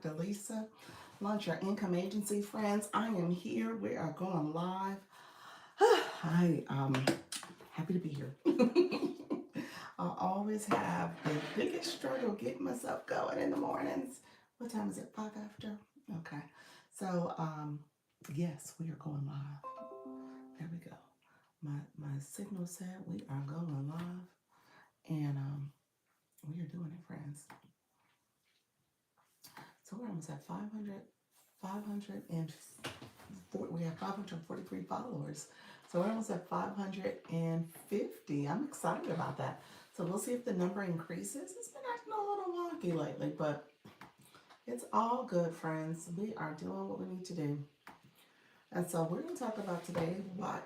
Dr. Lisa. Launch your income agency, friends. I am here. We are going live. I happy to be here. I always have the biggest struggle getting myself going in the mornings. What time is it? 5 after? Okay. So yes, we are going live. There we go. My signal said we are going live, and we are doing it, friends. So we're almost at 500, 504, we have 543 followers. So we're almost at 550. I'm excited about that. So we'll see if the number increases. It's been acting a little wonky lately, but it's all good, friends. We are doing what we need to do. And so we're going to talk about today why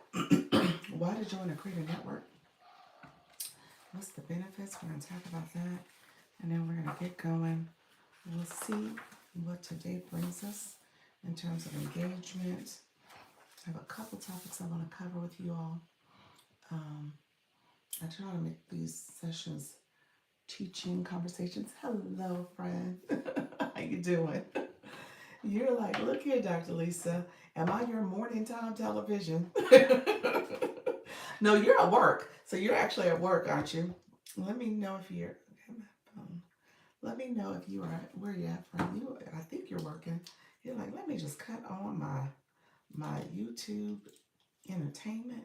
why to join a creator network. What's the benefits? We're going to talk about that. And then we're going to get going. We'll see what today brings us in terms of engagement. I have a couple topics I want to cover with you all. I try to make these sessions teaching conversations. Hello, friend. How you doing? You're like, look here, Dr. Lisa. Am I your morning time television? No, you're at work. So you're actually at work, aren't you? Let me know if you're. Okay, my phone. Let me know if you are where you at, friend. You, I think you're working. You're like, let me just cut on my YouTube entertainment.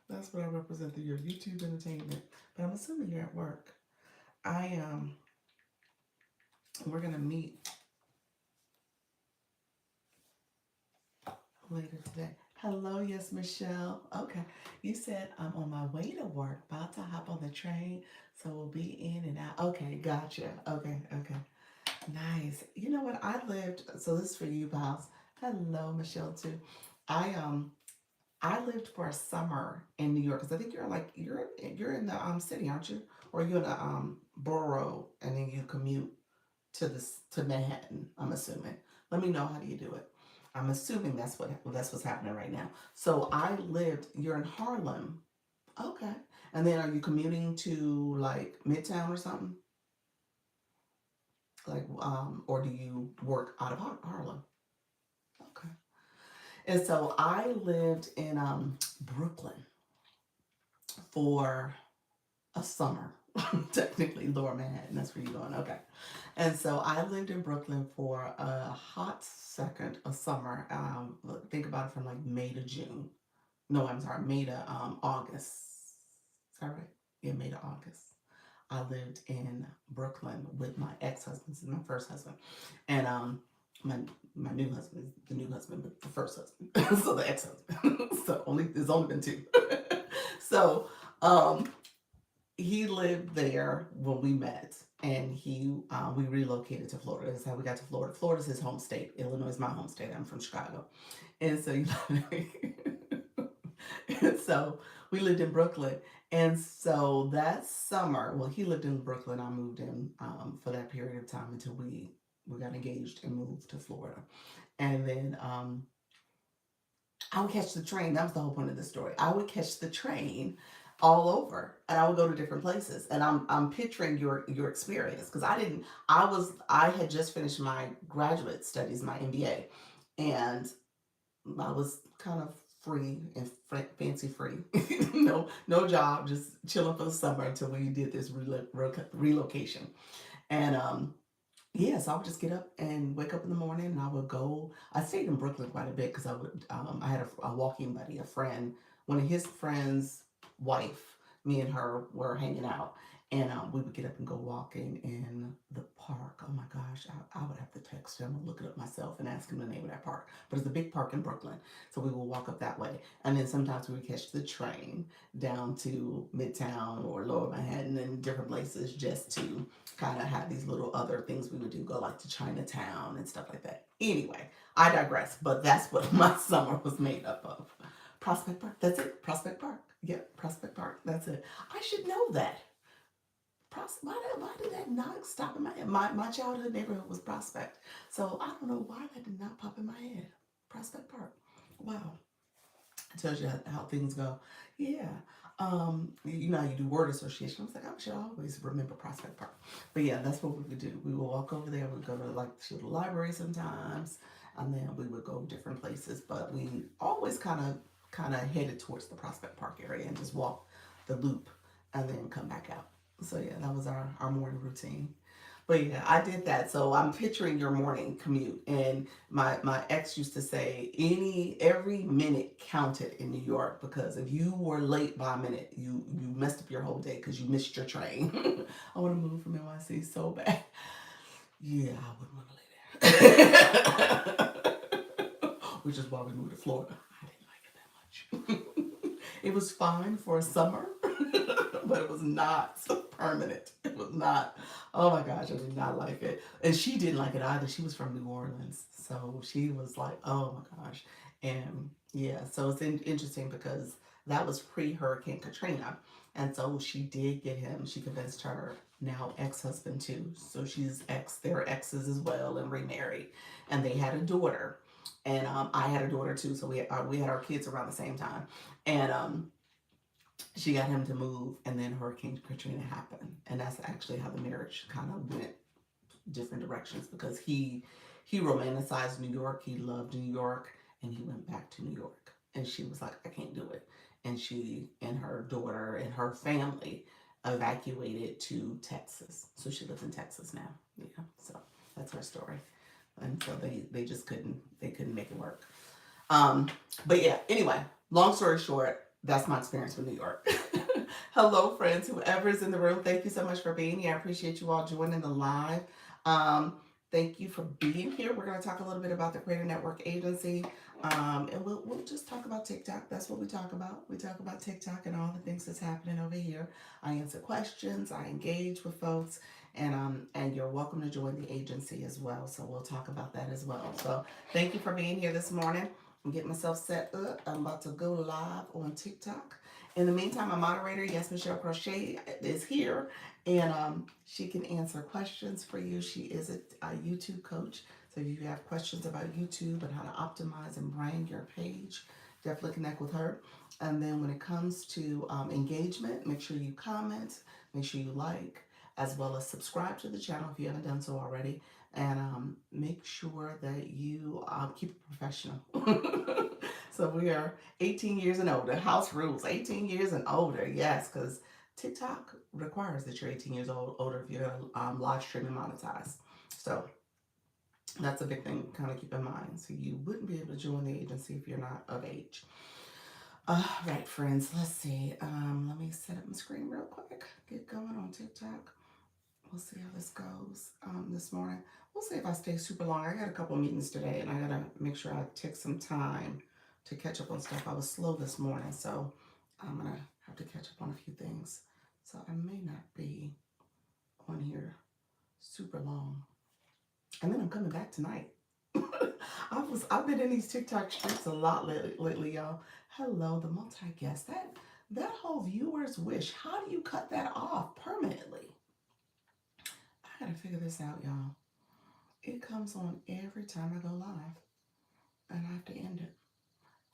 That's what I represent through your YouTube entertainment. But I'm assuming you're at work. I We're gonna meet later today. Hello, yes, Michelle. Okay, you said I'm on my way to work, about to hop on the train, so we'll be in and out. Okay, gotcha. Okay, okay, nice. You know what? I lived. So this is for you, pals. Hello, Michelle too. I I lived for a summer in New York because I think you're in the city, aren't you? Or you're in the borough, and then you commute to Manhattan. I'm assuming. Let me know, how do you do it? I'm assuming that's what's happening right now. So I lived. You're in Harlem, okay? And then are you commuting to like Midtown or something? Like or do you work out of Harlem? Okay. And so I lived in Brooklyn for a summer. Technically Lower Manhattan, that's where you're going. Okay. And so I lived in Brooklyn for a hot second, a summer. Think about it, from like May to June. No, I'm sorry, May to August. Is that right? Yeah, May to August. I lived in Brooklyn with my ex-husband, this is my first husband. And my my new husband is the new husband, but the first husband. So the ex-husband. So only there's only been two. So um he lived there when we met, and he we relocated to Florida. That's how we got to Florida. Florida's his home state. Illinois is my home state. I'm from Chicago, and so and so we lived in Brooklyn. And so that summer, well, he lived in Brooklyn. I moved in for that period of time until we got engaged and moved to Florida. And then I would catch the train. That was the whole point of the story. I would catch the train all over, and I would go to different places. And I'm picturing your experience, because I had just finished my graduate studies, my MBA, and I was kind of free and fancy free. No job, just chilling for the summer until we did this relocation. And yeah, so I would just get up and wake up in the morning, and I would go. I stayed in Brooklyn quite a bit because I had a walking buddy, a friend, one of his friends' wife. Me and her were hanging out, and we would get up and go walking in the park. Oh my gosh, I would have to text him or look it up myself and ask him the name of that park. But it's a big park in Brooklyn, so we would walk up that way, and then sometimes we would catch the train down to Midtown or Lower Manhattan and different places just to kind of have these little other things we would do, go like to Chinatown and stuff like that. Anyway, I digress, but that's what my summer was made up of. Prospect Park, that's it. Prospect Park. Yep, Prospect Park, that's it. I should know that. Why did that not stop in my head? My childhood neighborhood was Prospect. So I don't know why that did not pop in my head. Prospect Park. Wow. It tells you how things go. Yeah. You know, you do word association. I was like, I should always remember Prospect Park. But yeah, that's what we would do. We would walk over there. We'd go to like to the library sometimes, and then we would go different places. But we always kind of headed towards the Prospect Park area and just walk the loop and then come back out. So yeah, that was our morning routine. But yeah, I did that. So I'm picturing your morning commute. And my ex used to say every minute counted in New York, because if you were late by a minute, you messed up your whole day because you missed your train. I want to move from NYC so bad. Yeah, I wouldn't want to live there. Which is why we moved to Florida. I didn't like it that much. It was fine for a summer, but it was not permanent. It was not. Oh my gosh, I did not like it. And she didn't like it either. She was from New Orleans. So she was like, oh my gosh. And yeah, so it's interesting because that was pre Hurricane Katrina. And so she did get him, she convinced her now ex husband too. So they're exes as well and remarried. And they had a daughter. And I had a daughter too. So we had our kids around the same time. And she got him to move, and then Hurricane Katrina happened, and that's actually how the marriage kind of went different directions, because he romanticized New York, he loved New York, and he went back to New York, and she was like, I can't do it, and she and her daughter and her family evacuated to Texas, so she lives in Texas now. Yeah, so that's her story, and so they just couldn't make it work. Um, but yeah, anyway, long story short, that's my experience with New York. Hello, friends, whoever is in the room. Thank you so much for being here. I appreciate you all joining the live. Um, Thank you for being here. We're going to talk a little bit about the Creator Network Agency, and we'll just talk about TikTok. That's what we talk about. We talk about TikTok and all the things that's happening over here. I answer questions. I engage with folks, and you're welcome to join the agency as well. So we'll talk about that as well. So thank you for being here this morning. I'm getting myself set up. I'm about to go live on TikTok. In the meantime, my moderator, yes, Michelle Crochet, is here, and she can answer questions for you. She is a YouTube coach. So if you have questions about YouTube and how to optimize and brand your page, definitely connect with her. And then when it comes to engagement, make sure you comment, make sure you like, as well as subscribe to the channel if you haven't done so already, and make sure that you keep it professional. So we are 18 years and older. House rules, 18 years and older. Yes, because TikTok requires that you're 18 years older if you're going to live stream and monetize. So that's a big thing kind of keep in mind. So you wouldn't be able to join the agency if you're not of age. All right, friends, let's see. Let me set up my screen real quick. Get going on TikTok. We'll see how this goes this morning. We'll see if I stay super long. I got a couple meetings today, and I got to make sure I take some time to catch up on stuff. I was slow this morning, so I'm going to have to catch up on a few things. So I may not be on here super long. And then I'm coming back tonight. I've been in these TikTok streets a lot lately, y'all. Hello, the multi-guest. That whole viewer's wish. How do you cut that off permanently? I gotta figure this out, y'all. It comes on every time I go live, and I have to end it.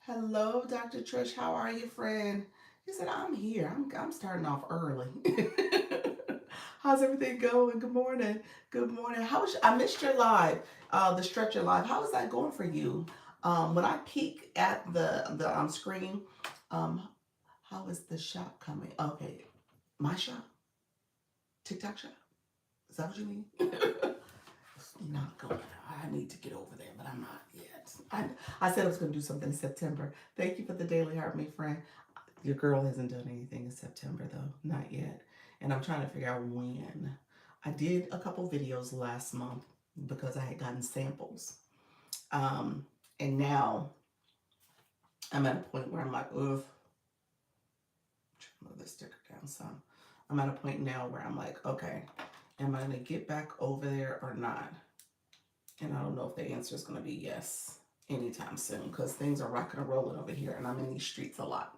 Hello, Dr. Trish. How are you, friend? He said, I'm here. I'm starting off early. How's everything going? Good morning. Good morning. I missed your live, the stretcher live. How is that going for you? When I peek at the screen, um, how is the shop coming? Okay, my shop, TikTok shop. Is that what you mean? Not going. I need to get over there, but I'm not yet. I said I was going to do something in September. Thank you for the daily heart, my friend. Your girl hasn't done anything in September, though. Not yet. And I'm trying to figure out when. I did a couple videos last month because I had gotten samples. And now I'm at a point where I'm like, ugh. Move this sticker down some. I'm at a point now where I'm like, okay, am I going to get back over there or not? And I don't know if the answer is going to be yes anytime soon, because things are rocking and rolling over here, and I'm in these streets a lot,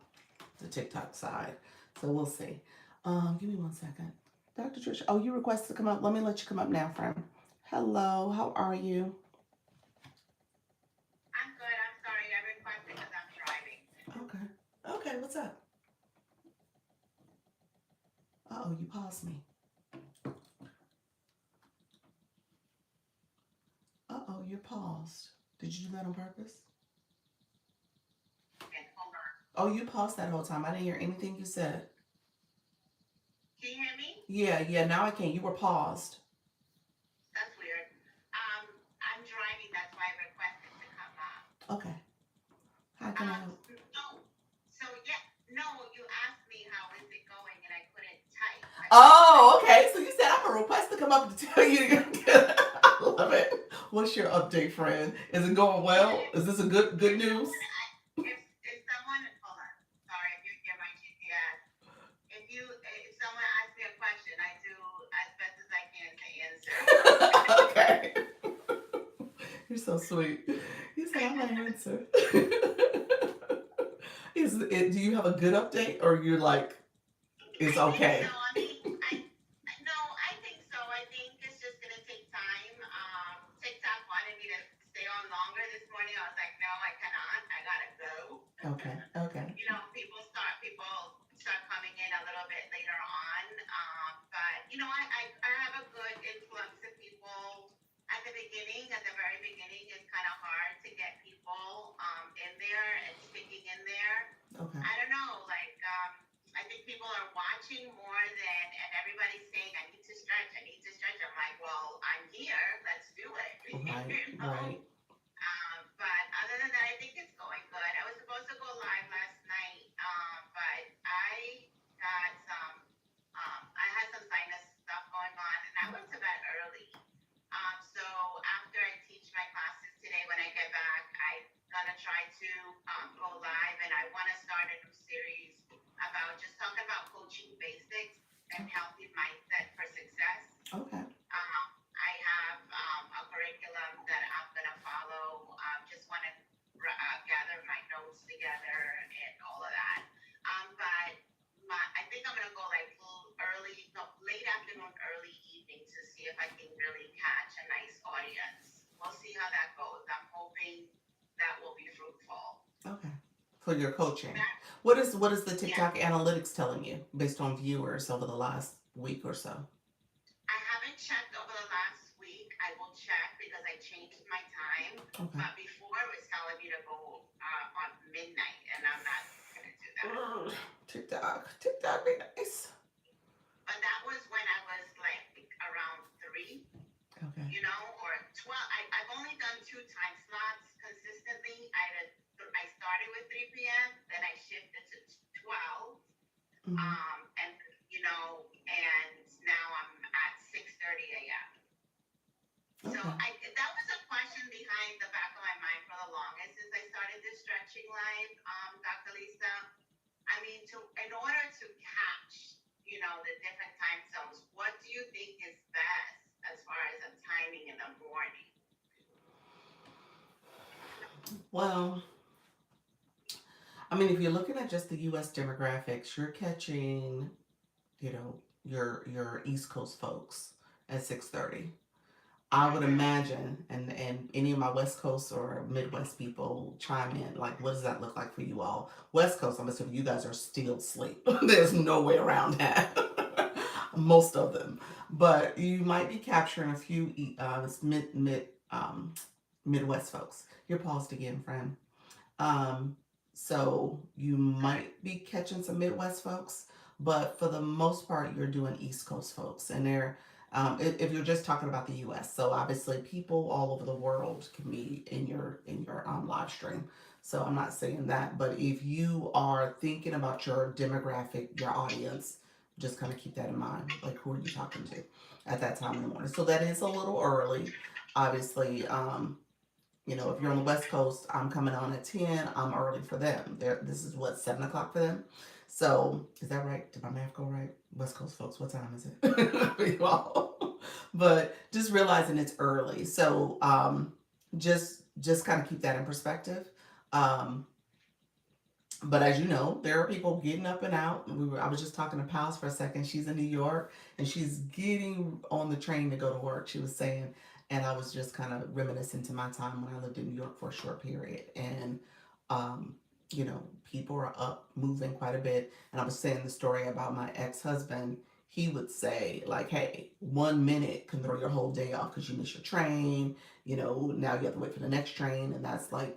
the TikTok side. So we'll see. Give me 1 second. Dr. Trish, oh, you requested to come up. Let me let you come up now, friend. Hello, how are you? I'm good. I'm sorry. I requested because I'm driving. Okay. Okay, what's up? Uh-oh, you paused me. Uh-oh, you're paused. Did you do that on purpose? And hold on. Oh, you paused that whole time. I didn't hear anything you said. Can you hear me? Yeah, yeah, now I can. You were paused. That's weird. I'm driving. That's why I requested to come up. Okay. How can I help? No. So yeah, no. You asked me how is it going, and I couldn't type. I couldn't Oh, type. okay. So you said I'm a request to come up to tell you you're good. I love it. What's your update, friend? Is it going Yeah. well? Is this a good If news? someone, if someone, hold on. Sorry, if you hear my GPS. If someone asks me a question, I do as best as I can to answer. Okay. You're so sweet. You said I'm gonna answer. Is it? Do you have a good update, or you're like it's I think so. okay? I mean, no, I think so. I think it's just gonna take time. TikTok wanted me to stay on longer this morning. I was like, no, I cannot. I gotta go. Okay. Okay. People start coming in a little bit later on. But I have a good influx of people at the beginning. At the very beginning, it's kind of hard to get people in there and sticking in there. Okay. I don't know, like I think people are watching more than, and everybody's saying, I need to stretch, I need to stretch. I'm like, well, I'm here, let's do it. Right. Right. But other than that, I think it's going good. I was supposed to go live last night, but I had some sinus stuff going on, and I went to bed early. So after I teach my classes today, when I get back, I'm gonna try to go live, and I want to start a new series about just talking about coaching basics and healthy mindset for success. Okay. I have a curriculum that I'm gonna follow. Just want to gather my notes together and all of that. But I think I'm gonna go like early, no, late afternoon, early evening to see if I can really catch a nice audience. We'll see how that goes. I'm hoping that will be fruitful. Okay. For your coaching, That, what is the yeah, TikTok analytics telling you based on viewers over the last week or so? I haven't checked over the last week. I will check because I changed my time. Okay. But before it was telling me to go on midnight, and I'm not gonna do that. Ugh, TikTok, be nice. But that was when I was like around 3, Okay. or 12. I've only done 2 time slots consistently. I started with 3 p.m., then I shifted to 12, Hmm. and and now I'm at 6:30 a.m. So Okay. that was a question behind the back of my mind for the longest since I started this stretching live, Dr. Lisa. I mean, in order to catch, the different time zones, what do you think is best as far as a timing in the morning? Well, I mean, if you're looking at just the U.S. demographics, you're catching, your East Coast folks at 6:30. I would Mm-hmm. imagine, and any of my West Coast or Midwest people chime in. Like, what does that look like for you all? West Coast, I'm assuming you guys are still asleep. There's no way around that. Most of them, but you might be capturing a few Midwest folks. You're paused again, friend. Um, so you might be catching some Midwest folks, but for the most part, you're doing East Coast folks, and they're if you're just talking about the U.S. So obviously, people all over the world can be in your live stream. So I'm not saying that, but if you are thinking about your demographic, your audience, just kind of keep that in mind. Like, who are you talking to at that time in the morning? So that is a little early, obviously. If you're on the West Coast, I'm coming on at 10. I'm early for them. This is what, 7 o'clock for them. So is that right? Did my math go right? West Coast folks, what time is it? For you all. But just realizing it's early. So just kind of keep that in perspective. Um, but as you know, there are people getting up and out. I was just talking to Pals for a second. She's in New York and she's getting on the train to go to work. She was saying, and I was just kind of reminiscing to my time when I lived in New York for a short period. And um, people are up, moving quite a bit. And I was saying the story about my ex-husband. he would say like, hey, 1 minute can throw your whole day off because you miss your train. Now you have to wait for the next train, and that's like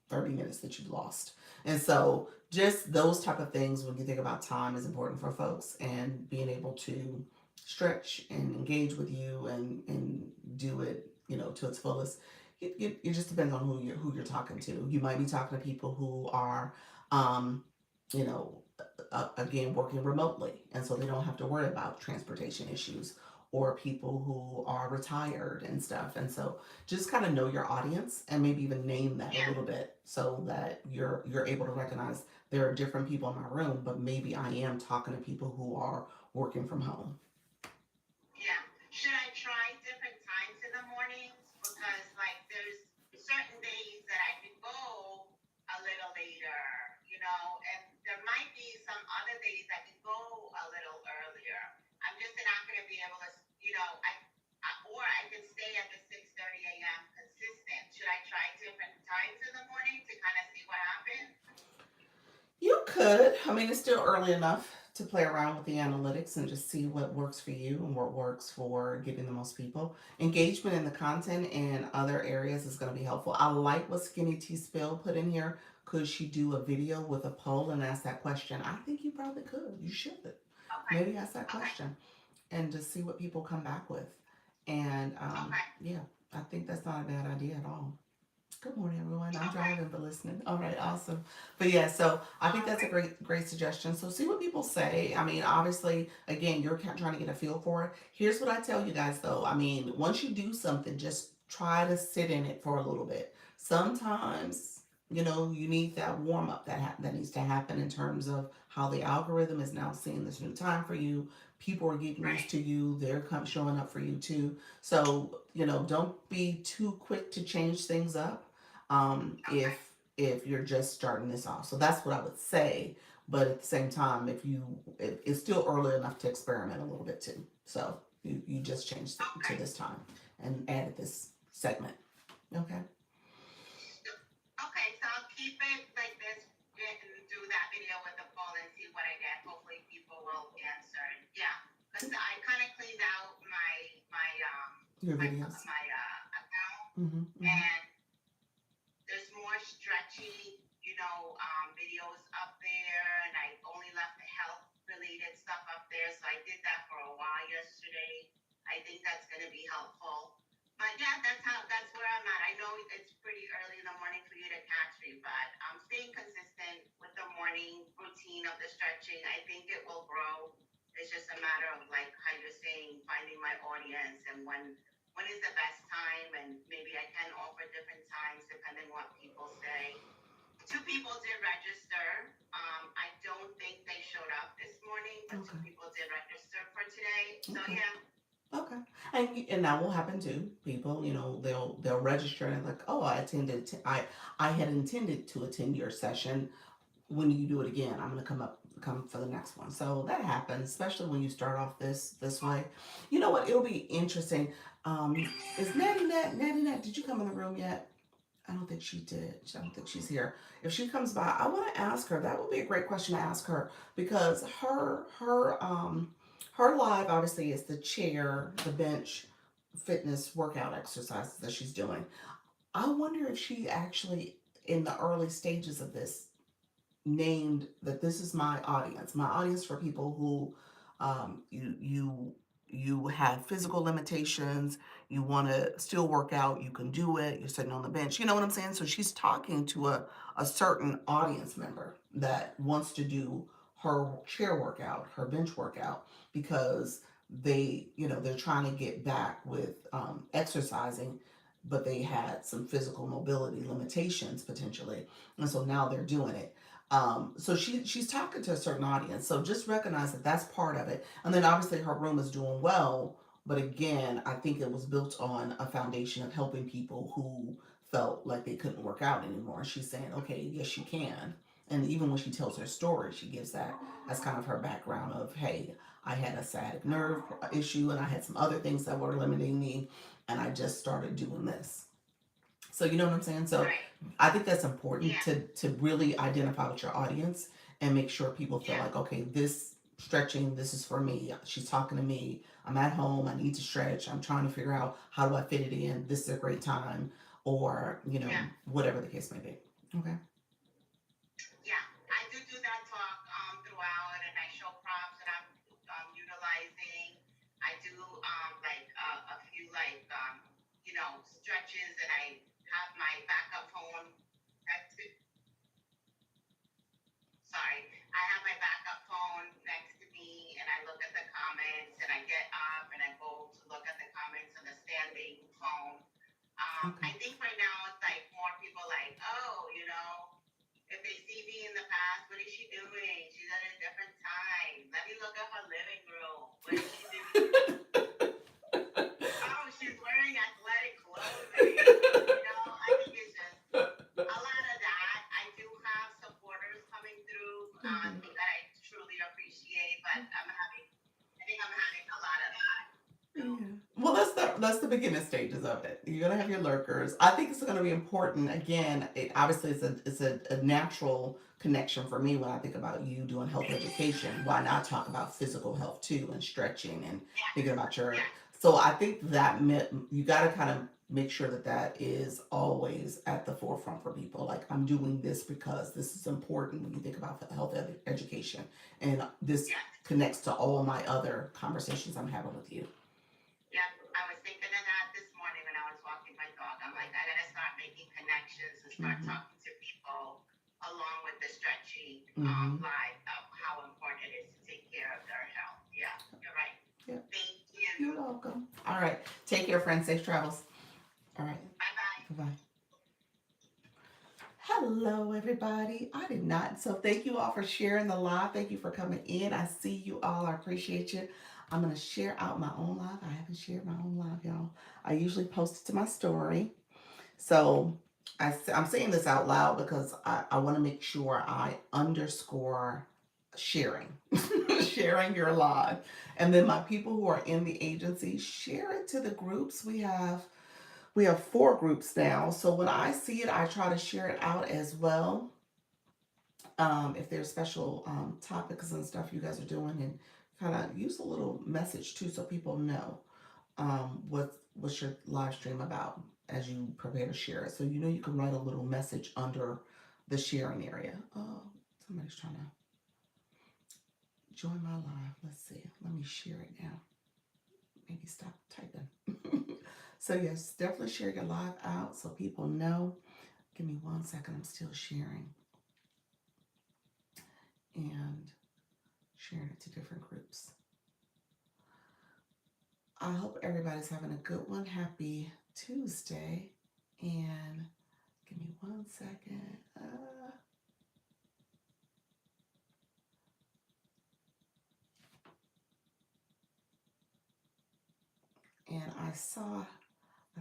30 minutes that you've lost. And so just those type of things when you think about time is important for folks, and being able to stretch and engage with you and do it to its fullest. It just depends on who you're talking to. You might be talking to people who are um, you know again, working remotely, and so they don't have to worry about transportation issues, or people who are retired and stuff. And so just kind of know your audience, and maybe even name that a Yeah. little bit, so that you're able to recognize there are different people in my room, but maybe I am talking to people who are working from home. Yeah. Should I try different times in the mornings? Because like there's certain days that I can go a little later, and there might be some other days I can go a little earlier. I'm just not going to be able to, or I can stay at the 6:30 a.m. consistent. Should I try different times in the morning to kind of see what happens? You could. I mean, it's still early enough to play around with the analytics and just see what works for you and what works for getting the most people. Engagement in the content and other areas is going to be helpful. I like what Skinny T Spill put in here. Could she do a video with a poll and ask that question? I think you probably could. You should. Okay. Maybe ask that Okay. question and just see what people come back with. And Okay. yeah, I think that's not a bad idea at all. Good morning, everyone. I'm Okay. driving but listening. All right, awesome. But yeah, so I think Oh, that's a great. great suggestion. So see what people say. I mean, obviously, again, you're trying to get a feel for it. Here's what I tell you guys though. I mean, once you do something, just try to sit in it for a little bit. Sometimes, you need that warm up that needs to happen in terms of how the algorithm is now seeing this new time for you. People are getting used Right. to you. They're showing up for you too. So, don't be too quick to change things up, Okay. if you're just starting this off. So that's what I would say. But at the same time, it's still early enough to experiment a little bit too. So you just changed it to Okay. this time and added this segment. Okay. Okay, so I'll keep it like this and do that video with the poll and see what I get. Hopefully, people will answer. Yeah, because I kind of cleaned out Your videos. my account, Mm-hmm. Mm-hmm. and there's more stretchy, videos up there, and I only left the health related stuff up there. So I did that for a while yesterday. I think that's going to be helpful. But yeah, that's where I'm at. I know it's pretty early in the morning for you to catch me, but I'm staying consistent with the morning routine of the stretching. I think it will grow. It's just a matter of like how you're saying, finding my audience and when is the best time, and maybe I can offer different times depending what people say. Two people did register. I don't think they showed up this morning, but two Okay. people did register for today. So Okay. yeah. Okay. And that will happen too. People, they'll register and like, oh, I had intended to attend your session. When you do it again, I'm gonna come for the next one. So that happens, especially when you start off this way. You know what? It'll be interesting. Is Natty Nat? Did you come in the room yet? I don't think she did. I don't think she's here. If she comes by, I want to ask her. That would be a great question to ask her, because her live obviously is the chair, the bench fitness workout exercises that she's doing. I wonder if she actually, in the early stages of this, named that this is my audience. My audience for people who, you have physical limitations. You want to still work out. You can do it. You're sitting on the bench. You know what I'm saying? So she's talking to a certain audience member that wants to do her chair workout, her bench workout, because they're trying to get back with exercising, but they had some physical mobility limitations potentially, and so now they're doing it. So she's talking to a certain audience. So just recognize that that's part of it. And then obviously her room is doing well, but again, I think it was built on a foundation of helping people who felt like they couldn't work out anymore. She's saying, okay, yes, you can. And even when she tells her story, she gives that as kind of her background of, hey, I had a sciatic nerve issue and I had some other things that were limiting me, and I just started doing this. So you know what I'm saying? So Right. I think that's important Yeah. to really identify with your audience and make sure people feel Yeah. like, okay, this stretching, this is for me. She's talking to me. I'm at home. I need to stretch. I'm trying to figure out how do I fit it in. This is a great time, or Yeah. whatever the case may be. Okay. Yeah, I do that talk throughout, and I show prompts that I'm utilizing. I do like a few like stretches, and I have my backup phone next to. Sorry, I have my backup phone next to me, and I look at the comments, and I get up and I go to look at the comments on the standing phone. Okay. I think right now it's like more people like, oh, if they see me in the past, what is she doing? She's at a different time. Let me look at her living room. What is she doing? Oh, she's wearing athletic clothing. I think it's just a lot of that. I do have supporters coming through Mhm. that I truly appreciate, but I think I'm having a lot of that. Yeah. Well, that's the beginning stages of it. You're gonna have your lurkers. I think it's gonna be important. Again, obviously it's a natural connection for me when I think about you doing health education. Why not talk about physical health too and stretching and Yes, thinking about your. yes, So I think that you got to kind of make sure that that is always at the forefront for people. Like I'm doing this because this is important when you think about health education, and this yes. connects to all my other conversations I'm having with you. Yep, I was thinking of that this morning when I was walking my dog. I'm like, I gotta start making connections and start Mm-hmm. talking to people along with the stretching Mm-hmm. live of how important it is to take care of their health. Yeah, you're right. Yep. Thank You're you. welcome. All right. Take care, friends. Safe travels. All right. Bye bye. Bye bye. Hello, everybody. I did not. So, thank you all for sharing the live. Thank you for coming in. I see you all. I appreciate you. I'm going to share out my own live. I haven't shared my own live, y'all. I usually post it to my story. So, I'm saying this out loud because I want to make sure I underscore sharing, sharing your live. And then my people who are in the agency, share it to the groups. We have 4 groups now. So when I see it, I try to share it out as well. If there's special topics and stuff you guys are doing, and kind of use a little message too, so people know what's your live stream about as you prepare to share it. So you can write a little message under the sharing area. Oh, somebody's trying to join my live. Let's see. Let me share it now. Maybe stop typing. So yes, definitely share your live out so people know. Give me 1 second. I'm still sharing and sharing it to different groups. I hope everybody's having a good one. Happy Tuesday. And give me 1 second. And I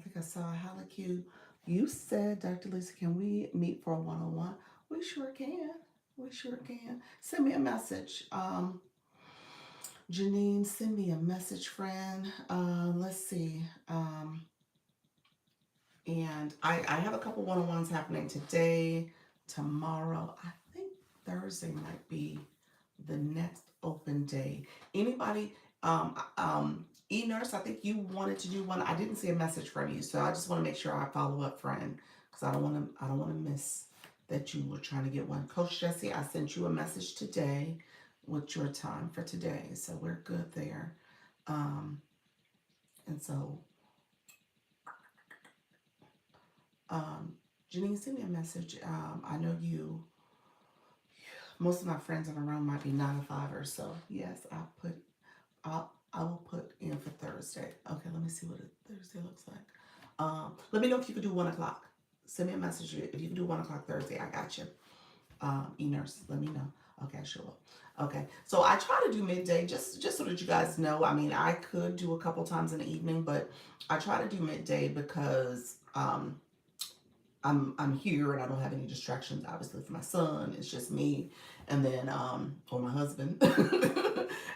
think I saw Halicu. You said, Dr. Lisa, can we meet for a one-on-one? We sure can. We sure can. Send me a message. Janine, send me a message, friend. Let's see. And I have a couple one-on-ones happening today, tomorrow. I think Thursday might be the next open day. Anybody, e-nurse, I think you wanted to do one. I didn't see a message from you, so I just want to make sure I follow up, friend, because I don't want to miss that you were trying to get one. Coach Jesse, I sent you a message today with your time for today, so we're good there. Um, and so, um, Janine, send me a message. I know most of my friends in the room might be 9 to 5ers, so yes, I will put in for Thursday. Okay, let me see what Thursday looks like. Let me know if you could do 1 o'clock. Send me a message if you can do 1 o'clock Thursday. I got you. E-nurse, let me know. Okay, sure will. Okay, so I try to do midday just so that you guys know. I mean, I could do a couple times in the evening, but I try to do midday because I'm here and I don't have any distractions. Obviously, for my son, it's just me, and then or my husband,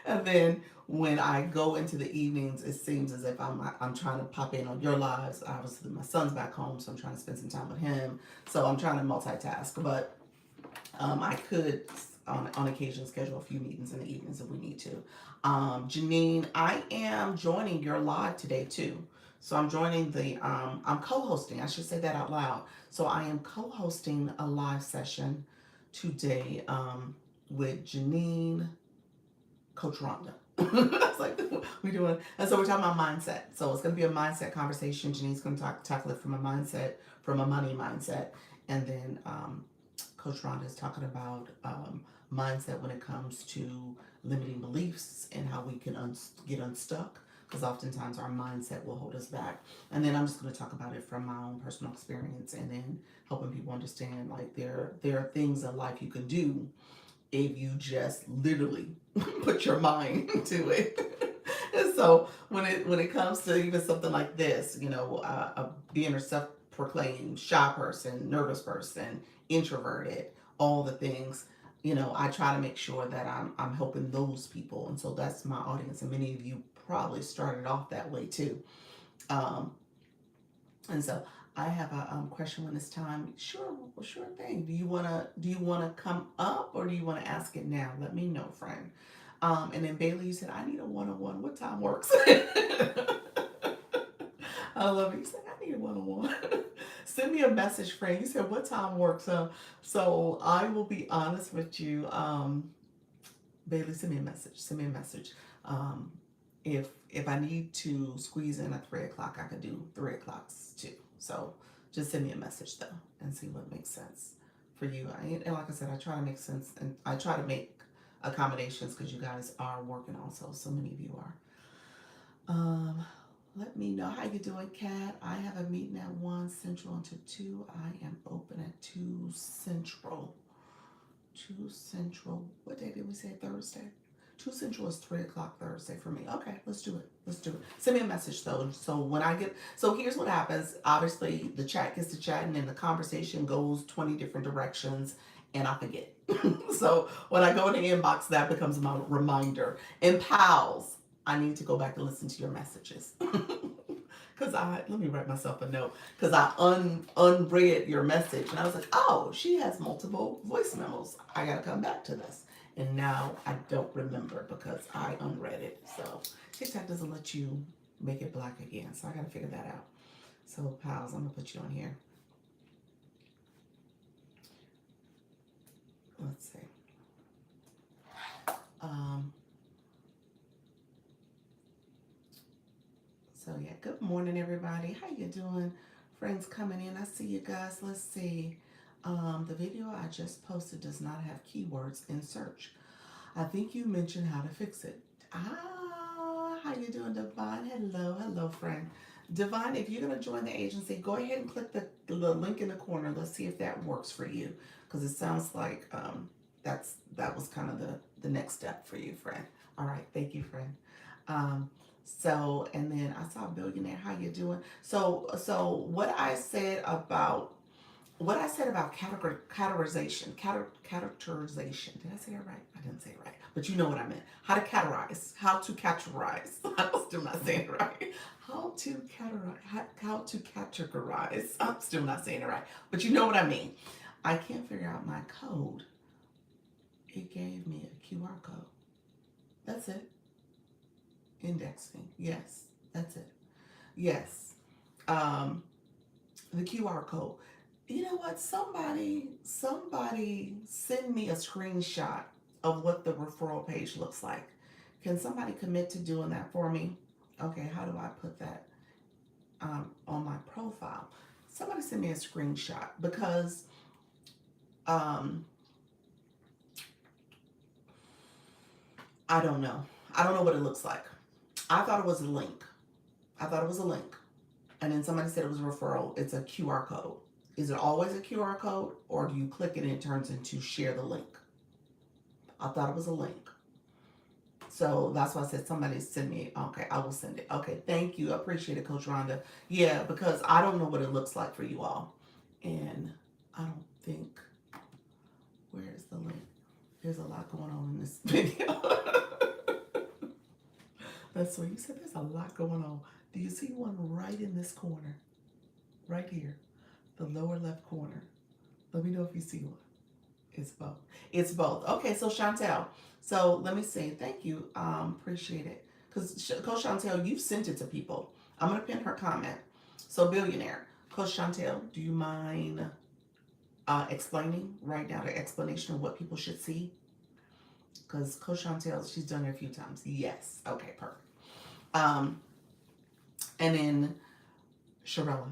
and then when I go into the evenings, it seems as if I'm trying to pop in on your lives. Obviously, my son's back home, so I'm trying to spend some time with him. So I'm trying to multitask, but I could on occasion schedule a few meetings in the evenings if we need to. Janine, I am joining your live today too. So I'm joining I'm co-hosting. I should say that out loud. So I am co-hosting a live session today with Janine, Coach Rhonda. It's like we doing, and so we're talking about mindset. So it's going to be a mindset conversation. Janine's going to tackle it from a mindset, from a money mindset, and then Coach Rhonda is talking about mindset when it comes to limiting beliefs and how we can get unstuck. Because oftentimes our mindset will hold us back. And then I'm just going to talk about it from my own personal experience, and then helping people understand like there are things in life you can do if you just literally put your mind to it. And so when it comes to even something like this, being a self-proclaimed shy person, nervous person, introverted, all the things, I try to make sure that I'm helping those people, and so that's my audience. And many of you probably started off that way too. Um, and so I have a question when it's time. Sure, well, sure thing. Do you wanna come up, or do you wanna ask it now? Let me know, friend. And then Bailey, you said I need a one-on-one. What time works? I love it. You said I need a one-on-one. Send me a message, friend. You said what time works? So I will be honest with you. Bailey, send me a message. Send me a message. Um, if I need to squeeze in at 3 o'clock, I could do 3 o'clock too. So just send me a message though and see what makes sense for you. And like I said, I try to make sense, and I try to make accommodations because you guys are working also. So many of you are. Um, Let me know how you doing, Kat. I have a meeting at 1 Central until 2. I am open at 2 Central. 2 Central. What day did we say? Thursday. 2 Central is 3 o'clock Thursday for me. Okay, let's do it. Let's do it. Send me a message though. So when I get, so here's what happens. Obviously, the chat gets to chat, and then the conversation goes 20 different directions, and I forget. So when I go in the inbox, that becomes my reminder. And pals, I need to go back and listen to your messages. Cause let me write myself a note. Cause I unread your message, and I was like, oh, she has multiple voice memos. I gotta come back to this. And now I don't remember because I unread it. So TikTok doesn't let you make it black again. So I gotta figure that out. So pals, I'm gonna put you on here. Let's see. Um, so yeah, good morning everybody. How you doing? Friends coming in. I see you guys. Let's see. The video I just posted does not have keywords in search. I think you mentioned how to fix it. How you doing, Divine? Hello, hello, friend. Divine, if you're gonna join the agency, go ahead and click the link in the corner. Let's see if that works for you, because it sounds like that was kind of the next step for you, friend. All right, thank you, friend. Um, so and then I saw Billionaire. How you doing? So what I said about categorization. Did I say that right? I didn't say it right, but you know what I meant. How to categorize. I'm still not saying it right. How to categorize. I'm still not saying it right, but you know what I mean. I can't figure out my code. It gave me a QR code. That's it. Indexing. Yes, that's it. Yes. Um, the QR code. You know what? Somebody send me a screenshot of what the referral page looks like. Can somebody commit to doing that for me? Okay, how do I put that on my profile? Somebody send me a screenshot because um, I don't know. I don't know what it looks like. I thought it was a link. I thought it was a link. And then somebody said it was a referral. It's a QR code. Is it always a QR code, or do you click it and it turns into share the link? I thought it was a link. So that's why I said somebody send me. Okay, I will send it. Okay, thank you. I appreciate it, Coach Rhonda. Yeah, because I don't know what it looks like for you all. And I don't think, where is the link? There's a lot going on in this video. That's what you said. There's a lot going on. Do you see one right in this corner? Right here, the lower left corner. Let me know if you see one. It's both. It's both. Okay, so Chantel. So let me see. Thank you. Appreciate it. Because Coach Chantel, you've sent it to people. I'm gonna pin her comment. So billionaire, Coach Chantel, do you mind explaining right now the explanation of what people should see? Because Coach Chantel, she's done it a few times. Yes. Okay. Perfect. Um, and then Sharella,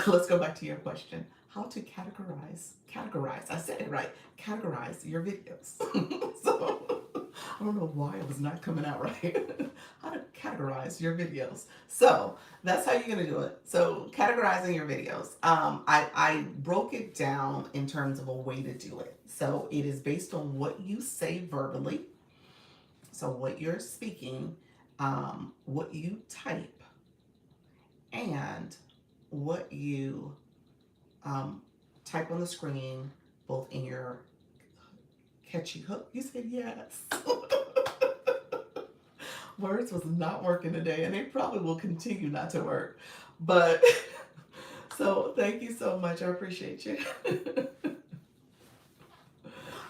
let's go back to your question. How to categorize, I said it right, categorize your videos. So, I don't know why it was not coming out right. How to categorize your videos. So, that's how you're going to do it. So, categorizing your videos. I broke it down in terms of a way to do it. So, it is based on what you say verbally. So, what you're speaking, what you type, and what you um, type on the screen, both in your catchy hook. You said yes. Words was not working today, and they probably will continue not to work. But so thank you so much. I appreciate you.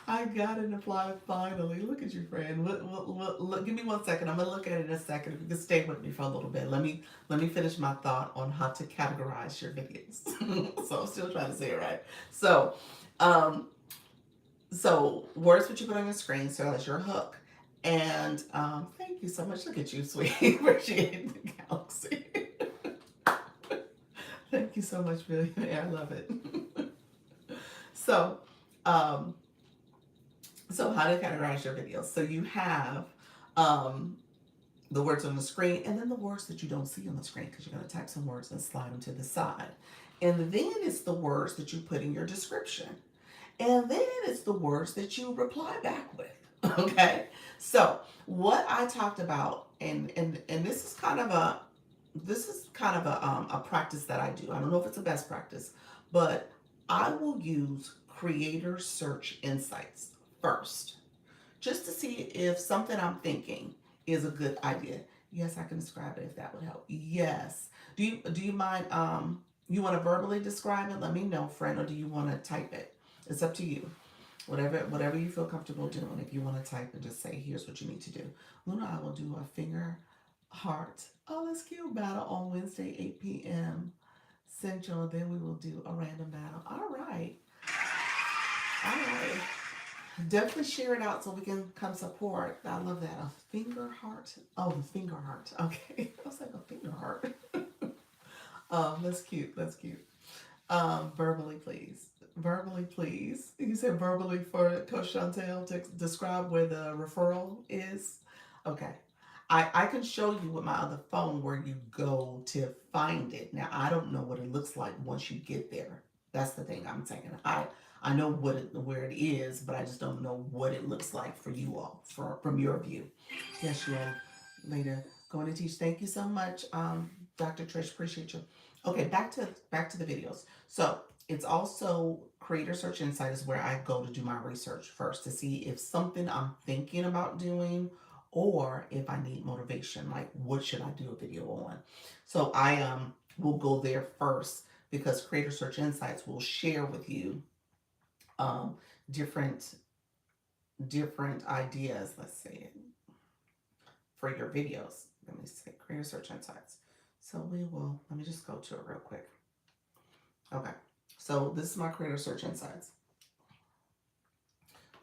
I got it applied finally. Look at you, friend. Look, give me 1 second. I'm gonna look at it in a second. If you can stay with me for a little bit, let me finish my thought on how to categorize your videos. So I'm still trying to say it right. So, um, so words what you put on your screen. So that's your hook. And thank you so much. Look at you, sweetie. Appreciate the galaxy. Thank you so much, billionaire. I love it. So, um, So how to categorize your videos? So you have um, the words on the screen, and then the words that you don't see on the screen because you're going to type some words and slide them to the side. And then it's the words that you put in your description. And then it's the words that you reply back with. Okay. So what I talked about, and this is kind of a practice that I do. I don't know if it's a best practice, but I will use creator search insights first just to see if something I'm thinking is a good idea. Yes, I can describe it if that would help. Yes. Do you mind you want to verbally describe it? Let me know, friend, or do you want to type it? It's up to you. Whatever you feel comfortable doing. If you want to type and just say, here's what you need to do. Luna, I will do a finger heart. Oh, let's cute battle on Wednesday, 8 p.m. Central. Then we will do a random battle. All right. All right. Definitely share it out so we can come support. I love that. A finger heart. Oh, the finger heart. Okay. I was like a finger heart. That's cute. That's cute. Verbally, please. Verbally, please. You said verbally for Coach Chantel to describe where the referral is. Okay. I can show you with my other phone where you go to find it. Now I don't know what it looks like once you get there. That's the thing I'm saying. I know where it is, but I just don't know what it looks like for you all from your view. Yes, you are later going to teach. Thank you so much, Dr. Trish. Appreciate you. Okay, back to the videos. So it's also Creator Search Insight is where I go to do my research first to see if something I'm thinking about doing or if I need motivation, like what should I do a video on. So I will go there first because Creator Search Insights will share with you um, different different ideas. Let's see it for your videos. Let me say Creator Search Insights. So we will. Let me just go to it real quick. Okay. So this is my Creator Search Insights.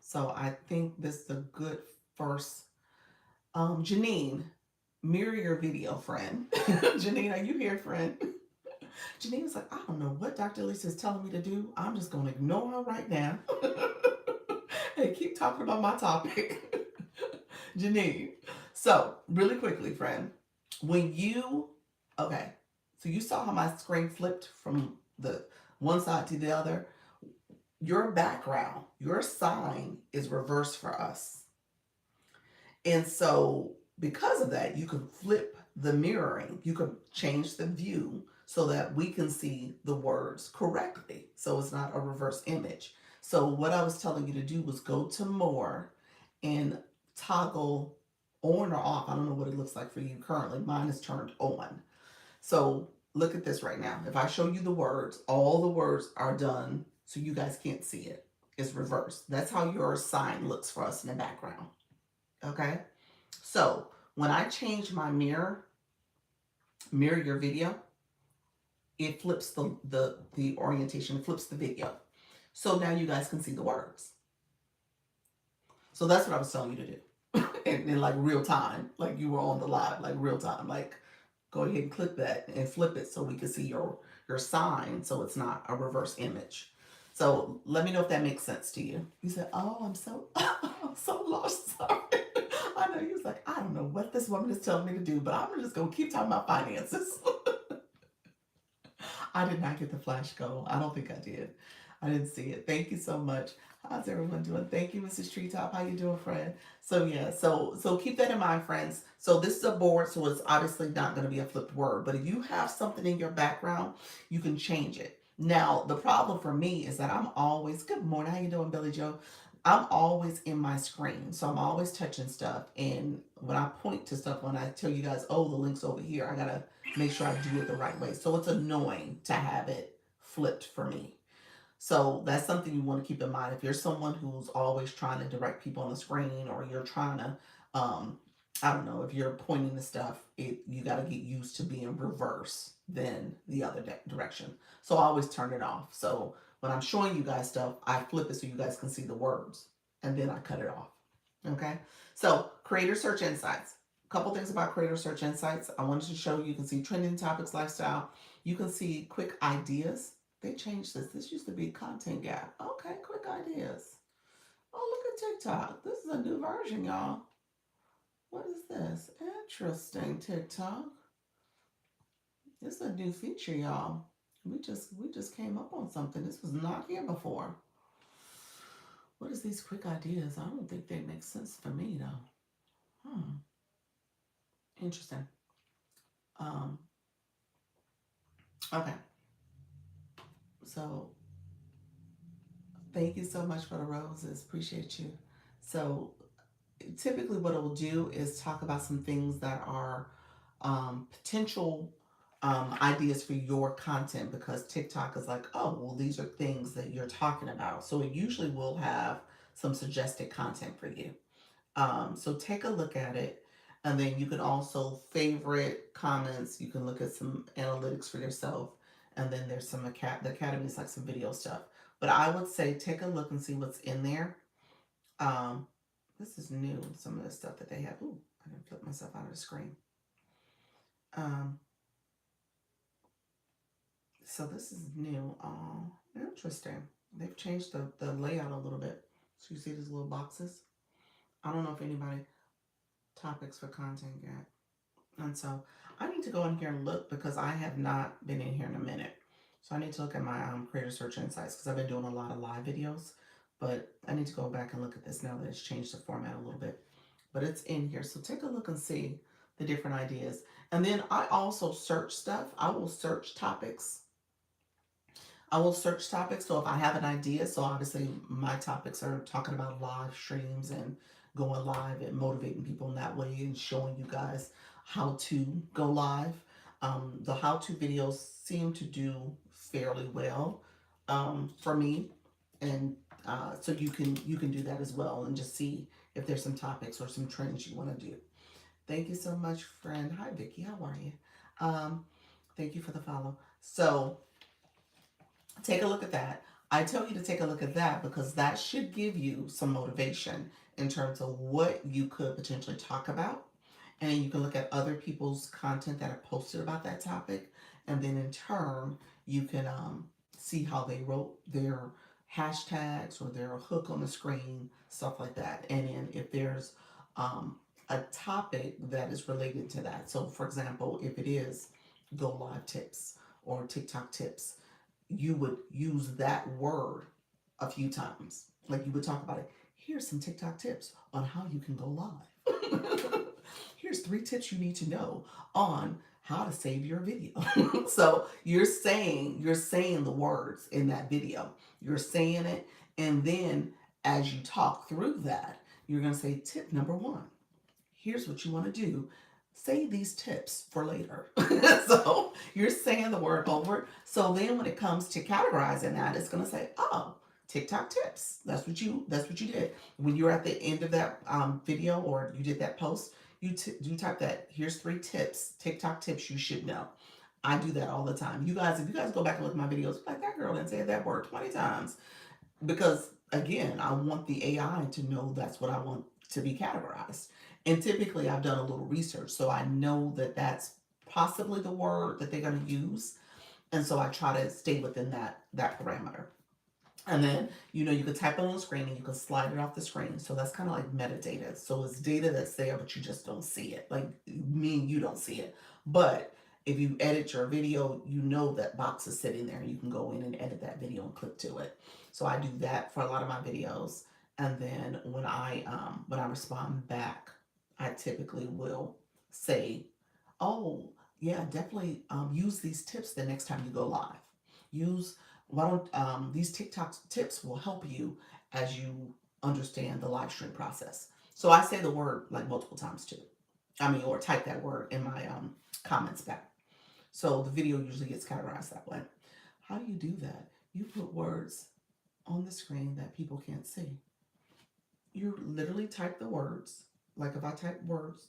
So I think this is a good first. Janine, mirror your video, friend. Janine, are you here, friend? Janine was like, I don't know what Dr. Lisa is telling me to do. I'm just going to ignore her right now and keep talking about my topic. Janine. So, really quickly, friend, when you, okay, so you saw how my screen flipped from the one side to the other. Your background, your sign is reversed for us. And so, because of that, you can flip the mirroring. You can change the view so that we can see the words correctly. So it's not a reverse image. So, what I was telling you to do was go to more and toggle on or off. I don't know what it looks like for you currently. Mine is turned on. So, look at this right now. If I show you the words, all the words are done so you guys can't see it. is reversed. That's how your sign looks for us in the background. Okay. So when I change my mirror your video, it flips the orientation, it flips the video. So now you guys can see the words. So that's what I was telling you to do. in like real time. Like you were on the live, like real time. Like go ahead and click that and flip it so we can see your sign so it's not a reverse image. So let me know if that makes sense to you. You said, "Oh, I'm so I'm so lost." Sorry. I know you was like, "I don't know what this woman is telling me to do, but I'm just gonna keep talking about finances." I did not get the flash goal. I don't think I did. I didn't see it. Thank you so much. How's everyone doing? Thank you, Mrs. Treetop. How you doing, friend? So yeah, so keep that in mind, friends. So this is a board, so it's obviously not going to be a flipped word. But if you have something in your background, you can change it. Now the problem for me is that I'm always good morning. How you doing, Billy Joe? I'm always in my screen, so I'm always touching stuff. And when I point to stuff, when I tell you guys, oh, the link's over here, I gotta make sure I do it the right way. So it's annoying to have it flipped for me. So that's something you want to keep in mind. If you're someone who's always trying to direct people on the screen, or you're trying to, I don't know, if you're pointing to stuff, you got to get used to being reverse than the other direction. So I always turn it off. So when I'm showing you guys stuff, I flip it so you guys can see the words, and then I cut it off. Okay. So creator search insights. A couple things about creator search insights. I wanted to show you. You can see trending topics, lifestyle. You can see quick ideas. They changed this. This used to be content gap. Okay, quick ideas. Oh, look at TikTok. This is a new version, y'all. What is this? Interesting, TikTok. This is a new feature, y'all. We just came up on something. This was not here before. What is these quick ideas? I don't think they make sense for me though. Interesting. Um, okay. So thank you so much for the roses. Appreciate you. So typically what it will do is talk about some things that are potential ideas for your content, because TikTok is like, oh, well, these are things that you're talking about. So it usually will have some suggested content for you. So take a look at it. And then you can also favorite comments. You can look at some analytics for yourself. And then there's some the academy is like some video stuff. But I would say take a look and see what's in there. Um, this is new. Some of the stuff that they have. Ooh, I didn't flip myself out of the screen. Um, so this is new. Interesting. They've changed the layout a little bit. So you see these little boxes. I don't know if anybody topics for content yet. And so I need to go in here and look because I have not been in here in a minute. So I need to look at my creator search insights because I've been doing a lot of live videos. But I need to go back and look at this now that it's changed the format a little bit. But it's in here. So take a look and see the different ideas. And then I also search stuff. I will search topics. So if I have an idea, so obviously my topics are talking about live streams and going live and motivating people in that way and showing you guys how to go live. The how-to videos seem to do fairly well for me, and so you can do that as well and just see if there's some topics or some trends you want to do. Thank you so much, friend. Hi, Vicky. How are you? Um, thank you for the follow. So take a look at that. I tell you to take a look at that because that should give you some motivation in terms of what you could potentially talk about. And you can look at other people's content that are posted about that topic. And then in turn, you can see how they wrote their hashtags or their hook on the screen, stuff like that. And then if there's a topic that is related to that. So, for example, if it is go live tips or TikTok tips, you would use that word a few times. Like you would talk about it. Here's some TikTok tips on how you can go live. Here's 3 tips you need to know on how to save your video. So you're saying the words in that video. You're saying it, and then as you talk through that, you're gonna say tip number one. Here's what you want to do. Save these tips for later. So you're saying the word over. So then when it comes to categorizing that, it's going to say, oh, TikTok tips. That's what you did when you're at the end of that video or you did that post. You type that. Here's 3 tips, TikTok tips you should know. I do that all the time. You guys, if you guys go back and look at my videos, like that girl didn't say that word 20 times because again, I want the AI to know that's what I want to be categorized. And typically, I've done a little research, so I know that that's possibly the word that they're going to use, and so I try to stay within that parameter. And then, you can type it on the screen and you can slide it off the screen. So that's kind of like metadata. So it's data that's there, but you just don't see it. Like me and you don't see it. But if you edit your video, you know that box is sitting there. You can go in and edit that video and click to it. So I do that for a lot of my videos. And then when I respond back, I typically will say, "Oh, yeah, definitely use these tips the next time you go live. Use why don't these TikTok tips will help you as you understand the live stream process." So I say the word like multiple times too. I mean, or type that word in my comments back. So the video usually gets categorized that way. How do you do that? You put words on the screen that people can't see. You literally type the words. Like if I type words,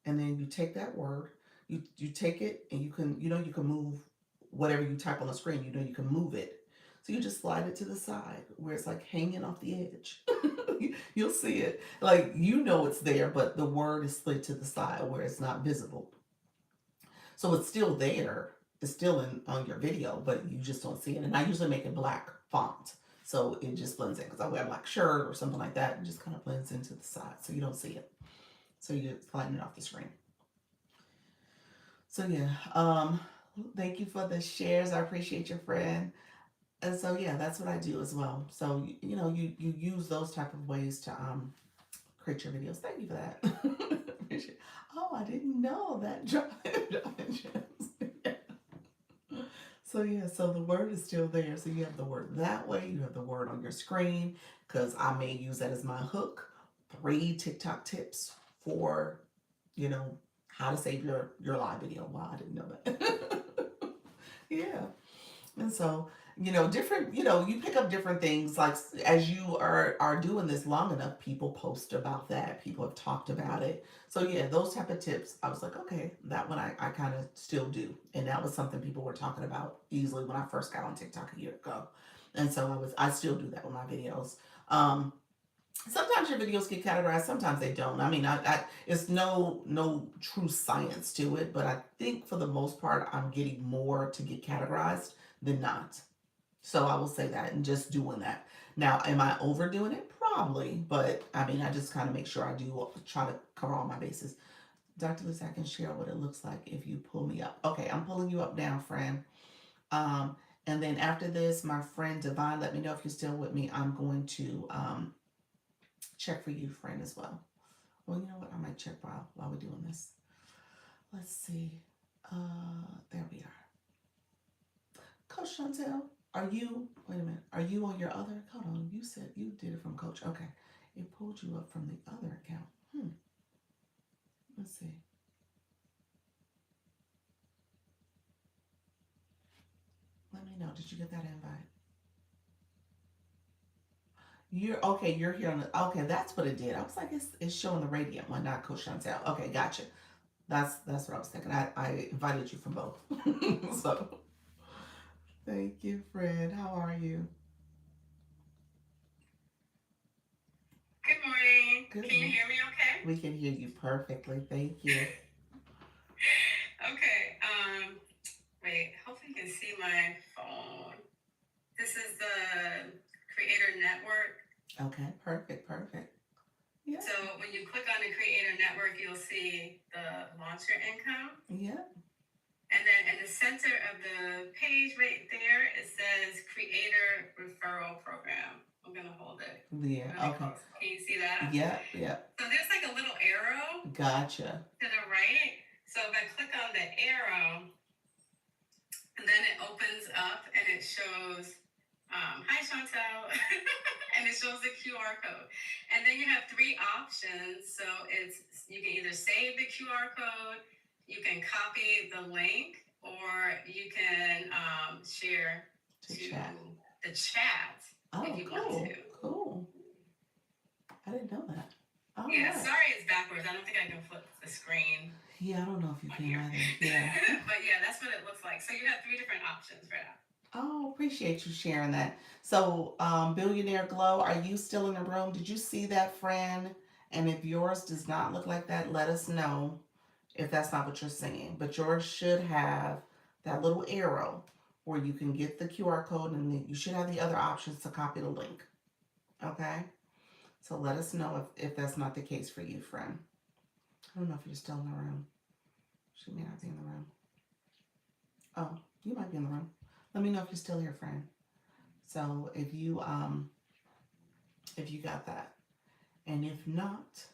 and then you take that word, you take it, and you can move whatever you type on the screen. You can move it. So you just slide it to the side where it's like hanging off the edge. You'll see it. Like it's there, but the word is slid to the side where it's not visible. So it's still there. It's still in on your video, but you just don't see it. And I usually make it black font. So it just blends in because I wear a black shirt or something like that. It just kind of blends into the side. So you don't see it. So you get sliding it off the screen. So yeah, thank you for the shares. I appreciate your friend. And so yeah, that's what I do as well. So you use those type of ways to create your videos. Thank you for that. Oh, I didn't know that. Dropping gems. So yeah, so the word is still there. So you have the word that way. You have the word on your screen because I may use that as my hook. 3 TikTok tips for you know how to save your live video. Wow, I didn't know that. Yeah. And so, different, you pick up different things like as you are doing this long enough, people post about that. People have talked about it. So yeah, those type of tips, I was like, okay, that one I kind of still do. And that was something people were talking about easily when I first got on TikTok a year ago. And so I still do that with my videos. Um, Sometimes your videos get categorized, sometimes they don't. I mean, it's no true science to it, but I think for the most part I'm getting more to get categorized than not. So I will say that and just doing that. Now, am I overdoing it? Probably, but I mean, I just kind of make sure I do try to cover all my bases. Dr. Lisa, I can share what it looks like if you pull me up. Okay, I'm pulling you up now, friend. Um, and then after this, my friend Divine, let me know if you're still with me. I'm going to check for you, friend, as well. Well, you know what? I might check while we're doing this. Let's see. There we are. Coach Chantel, are you, wait a minute, are you on your other, hold on, you said you did it from Coach. Okay. It pulled you up from the other account. Let's see. Let me know. Did you get that invite? You're here on the, okay, that's what it did. I was like, it's showing the radiant one, not Coach Chantel. Okay, gotcha. That's what I was thinking. I invited you from both. So thank you, Fred. How are you? Good morning. Good Can you morning. hear me okay? We can hear you perfectly. Thank you. Okay. Wait, hopefully you can see my phone. This is the Creator Network. Okay, perfect. Yeah. So when you click on the Creator Network, you'll see the launch your income. Yeah. And then in the center of the page right there, it says Creator Referral Program. I'm going to hold it. Yeah. Really Okay. close. Can you see that? Yeah. So there's like a little arrow Gotcha. to the right. So if I click on the arrow, and then it opens up and it shows, hi Chantel, and it shows the QR code. And then you have 3 options. So you can either save the QR code, you can copy the link, or you can share To to chat. the chat. if Oh, you want to. cool. Cool. I didn't know that. All Yeah, right. sorry it's backwards. I don't think I can flip the screen Yeah, I don't know if you on can here. either. Yeah. But yeah, that's what it looks like. So you have three different options for that. Oh, appreciate you sharing that. So, Billionaire Glow, are you still in the room? Did you see that, friend? And if yours does not look like that, let us know if that's not what you're seeing. But yours should have that little arrow where you can get the QR code, and then you should have the other options to copy the link. Okay? So let us know if that's not the case for you, friend. I don't know if you're still in the room. She may not be in the room. Oh, you might be in the room. Let me know if you're still here, friend. So if you got that. And if not,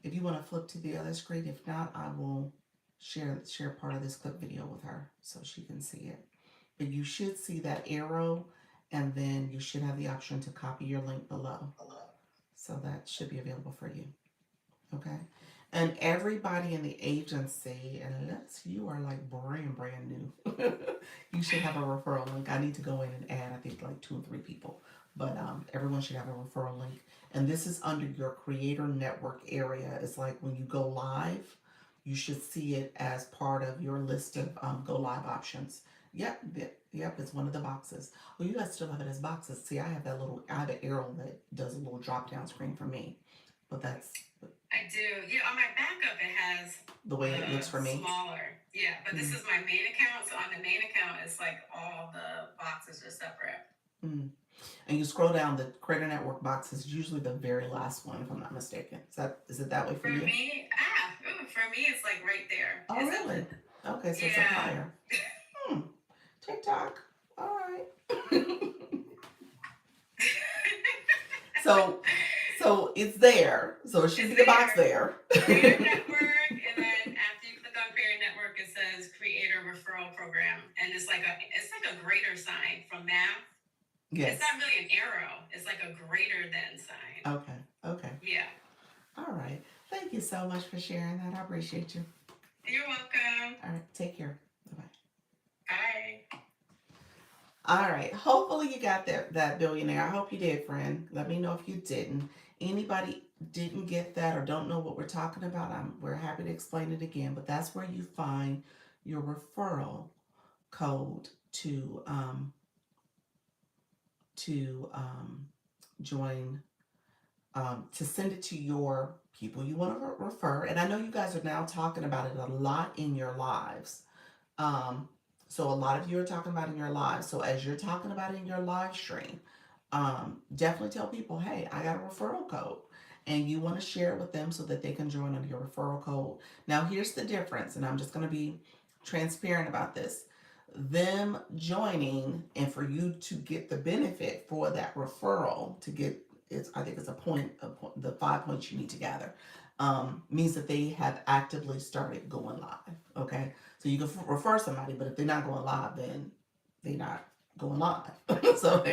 if you want to flip to the other screen, if not, I will share part of this clip video with her so she can see it. But you should see that arrow, and then you should have the option to copy your link below. So that should be available for you. Okay. And everybody in the agency, unless you are like brand new, you should have a referral link. I need to go in and add, I think, like 2 or 3 people. But everyone should have a referral link. And this is under your creator network area. It's like when you go live, you should see it as part of your list of go live options. Yep, it's one of the boxes. Well, you guys still have it as boxes. See, I have an arrow that does a little drop down screen for me. But that's I do. Yeah, on my backup it has the way it looks the for me. smaller. Yeah, but this Mm, is my main account. So on the main account, it's like all the boxes are separate. mm. And you scroll down, the Creator Network box is usually the very last one, if I'm not mistaken. Is it that way for For you? me, for me, it's like right there. Oh, Is that really? Okay, so it's up yeah. higher. Hmm. TikTok. All right. so, so it's there. So it should It's be the box there. there. Creator Network, and then after you click on Creator Network, it says Creator Referral Program, and it's like a greater sign from math. It's Yes. not really an arrow. It's like a greater than sign. Okay. Okay. Yeah. All right. Thank you so much for sharing that. I appreciate you. You're welcome. All right. Take care. Bye bye. Bye. All right. Hopefully you got that billionaire. I hope you did, friend. Let me know if you didn't. Anybody didn't get that or don't know what we're talking about, we're happy to explain it again. But that's where you find your referral code to join, to send it to your people you want to refer. And I know you guys are now talking about it a lot in your lives. Um, so a lot of you are talking about in your live. So as you're talking about in your live stream, definitely tell people, hey, I got a referral code. And you want to share it with them so that they can join under your referral code. Now, here's the difference, and I'm just going to be transparent about this. Them joining, and for you to get the benefit for that referral, to get I think it's the 5 points you need to gather, means that they have actively started going live. Okay, so you can refer somebody, but if they're not going live, then they're not going live. So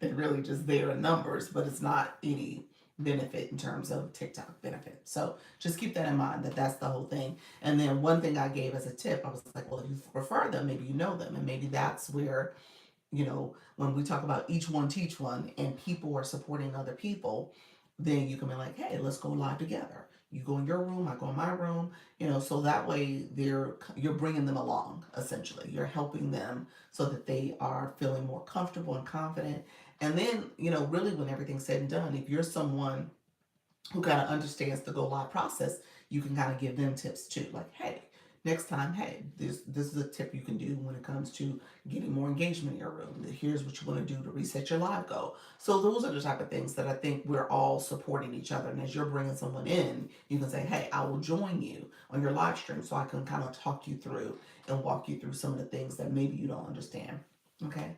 they're really just there in numbers, but it's not any benefit in terms of TikTok benefit. So just keep that in mind, that that's the whole thing. And then one thing I gave as a tip, I was like, well, if you refer them, maybe you know them, and maybe that's where, when we talk about each one teach one and people are supporting other people, then you can be like, hey, let's go live together. You go in your room, I go in my room, so that way you're bringing them along. Essentially, you're helping them so that they are feeling more comfortable and confident. And then, really, when everything's said and done, if you're someone who kind of understands the go live process, you can kind of give them tips too. Like, hey, next time, hey, this is a tip you can do when it comes to getting more engagement in your room. Here's what you want to do to reset your live goal. So those are the type of things that I think we're all supporting each other. And as you're bringing someone in, you can say, hey, I will join you on your live stream so I can kind of talk you through and walk you through some of the things that maybe you don't understand. Okay.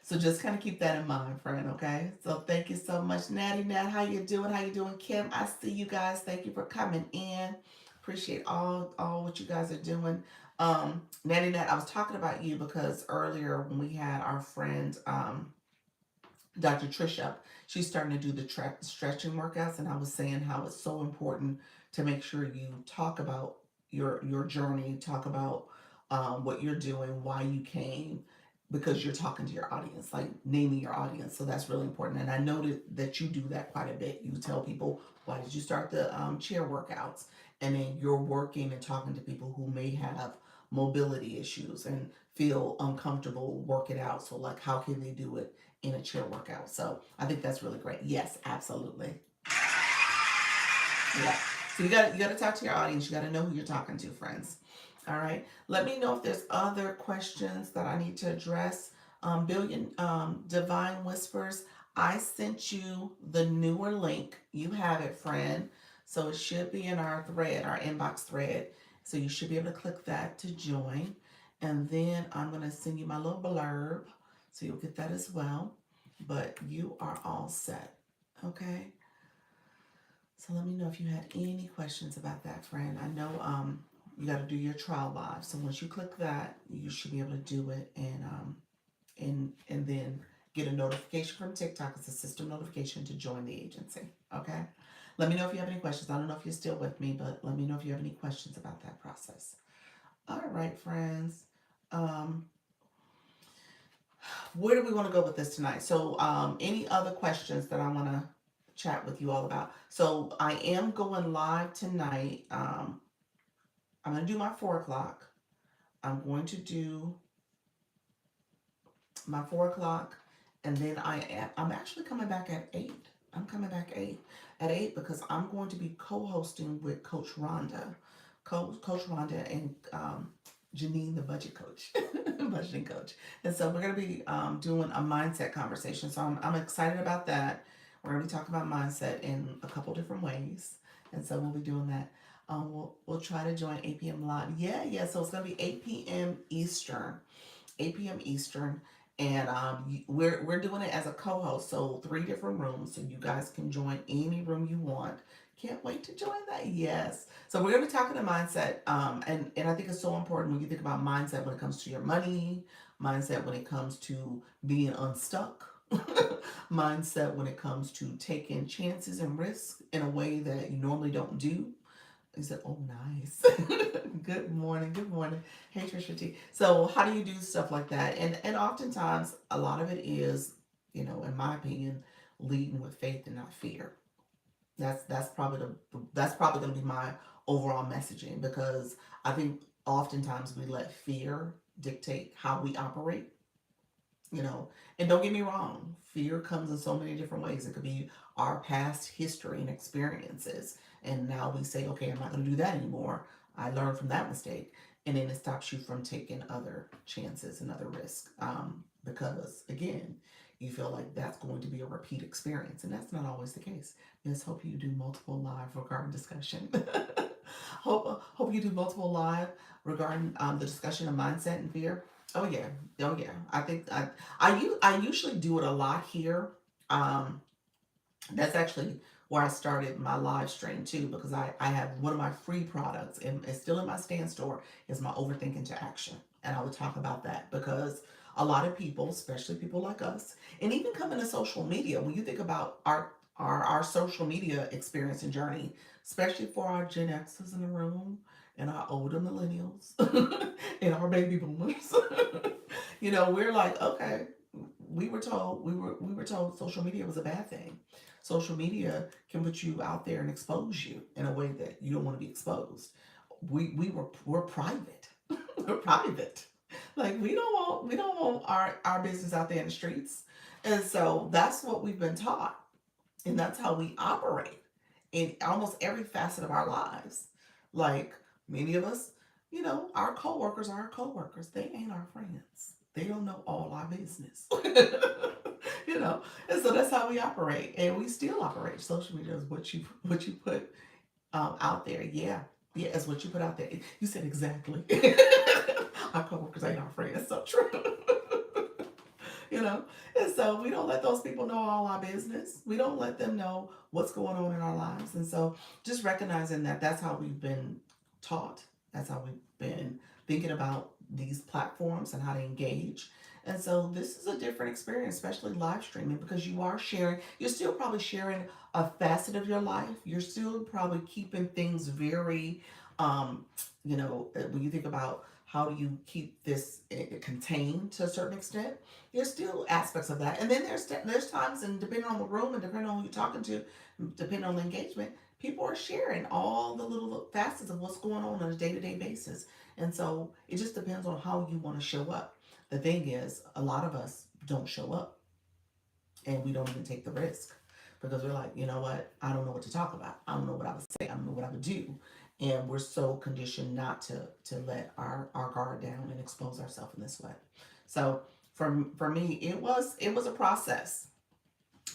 So just kind of keep that in mind, friend, okay? So thank you so much. Natty Nat, how you doing? How you doing? Kim, I see you guys. Thank you for coming in. Appreciate all what you guys are doing. Natty Nat, I was talking about you because earlier when we had our friend Dr. Trisha, she's starting to do the stretching workouts, and I was saying how it's so important to make sure you talk about your journey, talk about what you're doing, why you came, because you're talking to your audience, like naming your audience. So that's really important. And I noted that you do that quite a bit. You tell people, why did you start the chair workouts? And then you're working and talking to people who may have mobility issues and feel uncomfortable working out. So, like, how can they do it in a chair workout? So, I think that's really great. Yes, absolutely. Yeah. So you got to talk to your audience. You got to know who you're talking to, friends. All right. Let me know if there's other questions that I need to address. Billion Divine Whispers. I sent you the newer link. You have it, friend. So it should be in our thread, our inbox thread. So you should be able to click that to join. And then I'm going to send you my little blurb. So you'll get that as well. But you are all set. Okay. So let me know if you had any questions about that, friend. I know you got to do your trial live. So once you click that, you should be able to do it and then get a notification from TikTok. It's a system notification to join the agency. Okay. Let me know if you have any questions. I don't know if you're still with me, but let me know if you have any questions about that process. All right, friends. Um, where do we want to go with this tonight? So, any other questions that I want to chat with you all about? So, I am going live tonight. I'm going to do my 4 o'clock. I'm going to do my 4 o'clock, and then I'm actually coming back at 8. I'm coming back at 8 because I'm going to be co-hosting with Coach Rhonda, Coach Rhonda and Janine, the budget coach, budgeting coach. And so we're going to be doing a mindset conversation. So I'm excited about that. We're going to be talking about mindset in a couple different ways, and so we'll be doing that. We'll try to join 8 p.m. live. Yeah, yeah. So it's going to be 8 p.m. Eastern. 8 p.m. Eastern, and we're doing it as a co-host, so 3 different rooms, so you guys can join any room you want. Can't wait to join that. Yes. So we're going to be talking to mindset, and I think it's so important when you think about mindset when it comes to your money, mindset when it comes to being unstuck. Mindset when it comes to taking chances and risks in a way that you normally don't do. He said, "Oh, nice. Good morning. Good morning. Hey, Trisha T. So, how do you do stuff like that?" And oftentimes, a lot of it is, in my opinion, leading with faith and not fear. That's probably going to be my overall messaging because I think oftentimes we let fear dictate how we operate, you know. And don't get me wrong, fear comes in so many different ways. It could be our past history and experiences, and now we say, okay, I'm not going to do that anymore. I learned from that mistake. And then it stops you from taking other chances and other risks, because again, you feel like that's going to be a repeat experience, and that's not always the case. Let's hope you do multiple live regarding discussion. Hope you do multiple live regarding the discussion of mindset and fear. Oh yeah, oh yeah. I think I usually do it a lot here. Um, that's actually where I started my live stream too, because I have one of my free products, and it's still in my stand store, is my overthinking to action. And I would talk about that because a lot of people, especially people like us, and even coming to social media, when you think about our social media experience and journey, especially for our Gen Xers in the room and our older millennials and our baby boomers, we're like, okay, we were told social media was a bad thing. Social media can put you out there and expose you in a way that you don't want to be exposed. We're private. We're private. Like we don't want our business out there in the streets. And so that's what we've been taught. And that's how we operate in almost every facet of our lives. Like many of us, our coworkers are our coworkers. They ain't our friends. They don't know all our business. you know, and so that's how we operate, and we still operate. Social media is what you put out there. Yeah, yeah, it's what you put out there. You said exactly. Our coworkers ain't our friends. So true. you know and so we don't let those people know all our business. We don't let them know what's going on in our lives. And so just recognizing that that's how we've been taught. That's how we've been thinking about these platforms and how to engage. And so this is a different experience, especially live streaming, because you're still probably sharing a facet of your life. You're still probably keeping things very when you think about how do you keep this contained to a certain extent. There's still aspects of that, and then there's times, and depending on the room and depending on who you're talking to, depending on the engagement, people are sharing all the little facets of what's going on a day-to-day basis. And so it just depends on how you want to show up. The thing is, a lot of us don't show up, and we don't even take the risk because we're like, you know what, I don't know what to talk about, I don't know what I would say, I don't know what I would do. And we're so conditioned not to let our guard down and expose ourselves in this way. So for me, it was a process.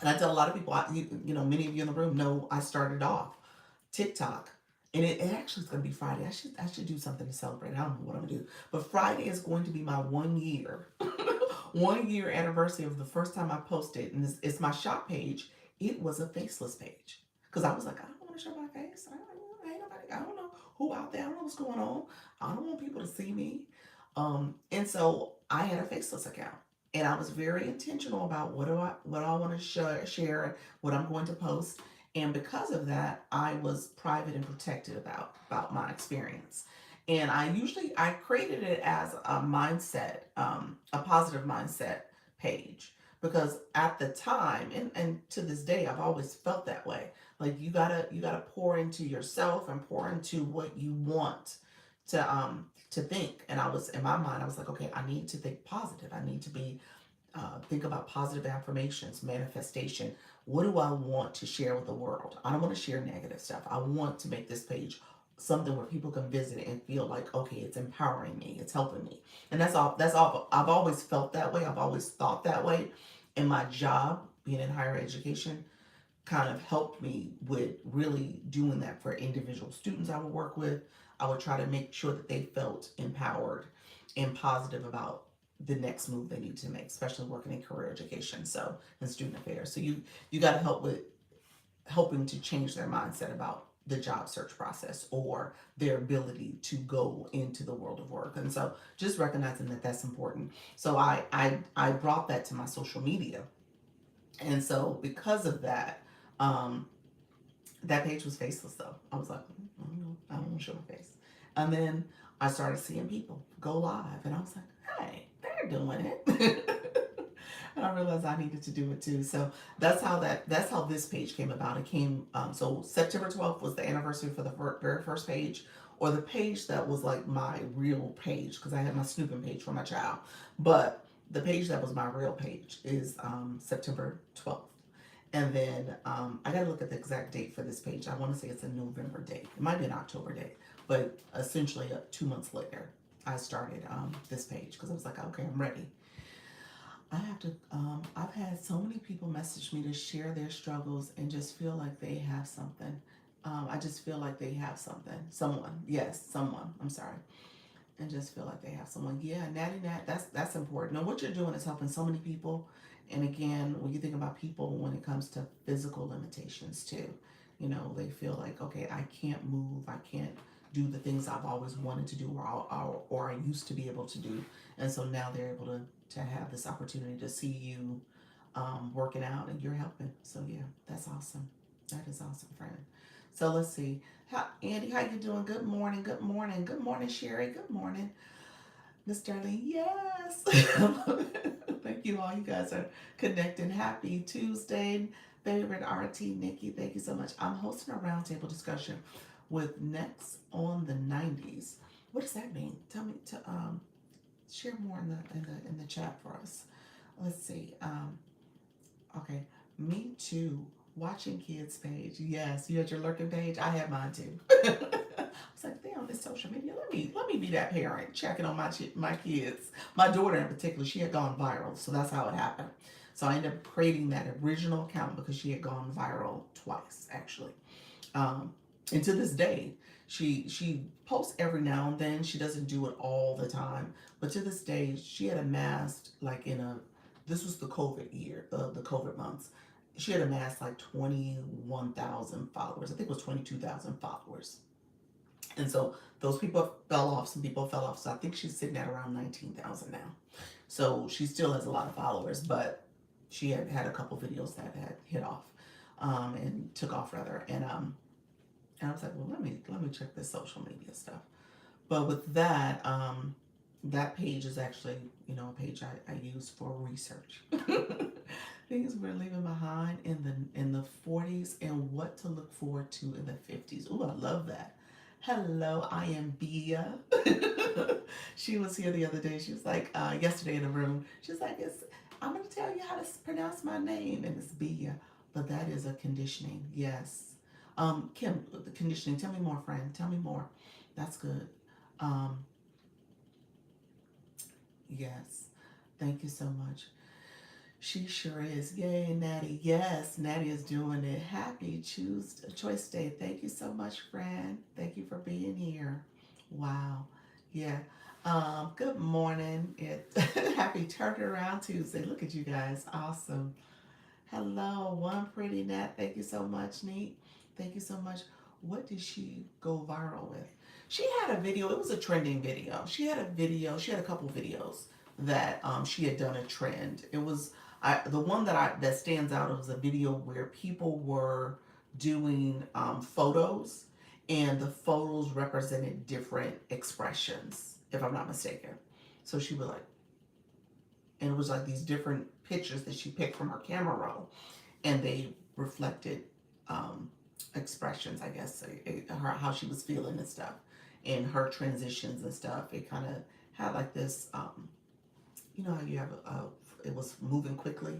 And I tell a lot of people, many of you in the room know I started off TikTok. And it actually is going to be Friday. I should do something to celebrate. I don't know what I'm going to do. But Friday is going to be my 1 year, 1 year anniversary of the first time I posted. And it's my shop page. It was a faceless page. Because I was like, I don't want to show my face. Ain't nobody, I don't know who out there. I don't know what's going on. I don't want people to see me. And so I had a faceless account. And I was very intentional about what I want to share, what I'm going to post. And because of that, I was private and protected about my experience. And I created it as a mindset, a positive mindset page, because at the time, and to this day, I've always felt that way. Like you gotta pour into yourself and pour into what you want to think. And I was in my mind, I was like, okay, I need to think positive. I need to be think about positive affirmations, manifestation. What do I want to share with the world? I don't want to share negative stuff. I want to make this page something where people can visit it and feel like, okay, it's empowering me, it's helping me. And that's all. That's all. I've always felt that way. I've always thought that way. And my job, being in higher education, kind of helped me with really doing that for individual students I would work with. I would try to make sure that they felt empowered and positive about the next move they need to make, especially working in career education, so and student affairs. So you got to help with helping to change their mindset about the job search process or their ability to go into the world of work. And so just recognizing that that's important. So I brought that to my social media. And so because of that, um, that page was faceless though. I was like, I don't want to show my face. And then I started seeing people go live, and I was like, hey, they're doing it. And I realized I needed to do it too. So that's how this page came about. It came so September 12th was the anniversary for the very first page, or the page that was like my real page, because I had my snooping page for my child. But the page that was my real page is September 12th. And then I got to look at the exact date for this page. I want to say it's a November date. It might be an October date, but essentially 2 months later, I started this page because I was like, okay, I'm ready. I have to. I've had so many people message me to share their struggles and just feel like they have something. I just feel like they have something. Someone, yes, someone. I'm sorry, and just feel like they have someone. Yeah, Natty Nat, that's important. Now, what you're doing is helping so many people. And again, when you think about people, when it comes to physical limitations too, they feel like, okay, I can't move, I can't do the things I've always wanted to do, or I used to be able to do, and so now they're able to have this opportunity to see you working out, and you're helping. So yeah, that's awesome. That is awesome, friend. So let's see. Andy, how you doing? Good morning. Good morning. Good morning, Sherry. Good morning, Miss Darlene. Yes. Thank you all. You guys are connecting. Happy Tuesday, favorite RT Nikki. Thank you so much. I'm hosting a roundtable discussion with Next on the 90s. What does that mean? Tell me to share more in the chat for us. Let's see. Okay, me too. Watching kids page. Yes, you had your lurking page. I had mine too. I was like, they on this social media. Let me be that parent checking on my kids. My daughter in particular, she had gone viral, so that's how it happened. So I ended up creating that original account because she had gone viral twice actually. Um, and to this day, she posts every now and then. She doesn't do it all the time, but to this day, she had amassed like in a this was the COVID year, the COVID months. She had amassed like 21,000 followers. I think it was 22,000 followers. And so those people fell off. Some people fell off. So I think she's sitting at around 19,000 now. So she still has a lot of followers, but she had a couple videos that had hit off and took off rather. And I was like, well, let me check this social media stuff. But with that, that page is actually, a page I use for research. Things we're leaving behind in the 40s and what to look forward to in the 50s. Ooh, I love that. Hello, I am Bia. She was here the other day. She was like, yesterday in the room, she was like, I'm going to tell you how to pronounce my name, and it's Bia. But that is a conditioning, yes. Kim, the conditioning, tell me more, friend. Tell me more. That's good. Um, yes. Thank you so much. She sure is. Yay, Natty. Yes, Natty is doing it. Happy choice day. Thank you so much, friend. Thank you for being here. Wow. Yeah. Good morning. Happy turnaround Tuesday. Look at you guys. Awesome. Hello, one pretty Nat. Thank you so much, Neat. Thank you so much. What did she go viral with? She had a video. It was a trending video. She had a video. She had a couple videos that she had done a trend. It was the one that stands out. It was a video where people were doing photos, and the photos represented different expressions, if I'm not mistaken. So she was like, and it was like these different pictures that she picked from her camera roll, and they reflected um, expressions, I guess, her how she was feeling and stuff, and her transitions and stuff. It kind of had like this, how you have it was moving quickly,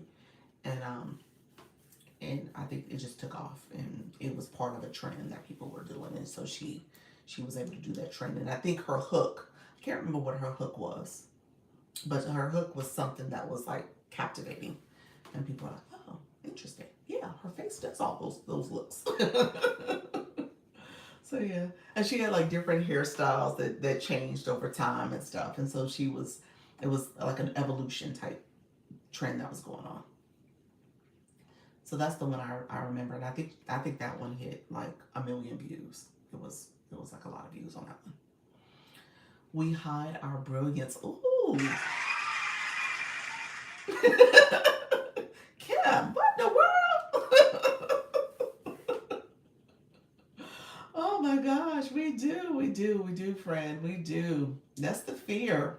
and I think it just took off, and it was part of a trend that people were doing, and so she was able to do that trend, and I think her hook. I can't remember what her hook was, but her hook was something that was like captivating, and people are like, "Oh, interesting. Yeah, her face does all those looks." So yeah, and she had like different hairstyles that changed over time and stuff, and so it was like an evolution type trend that was going on. So that's the one I remember, and I think that one hit like 1 million views. It was like a lot of views on that one. We hide our brilliance. Ooh. Kim, what in the world? Oh my gosh, we do, friend, we do. That's the fear.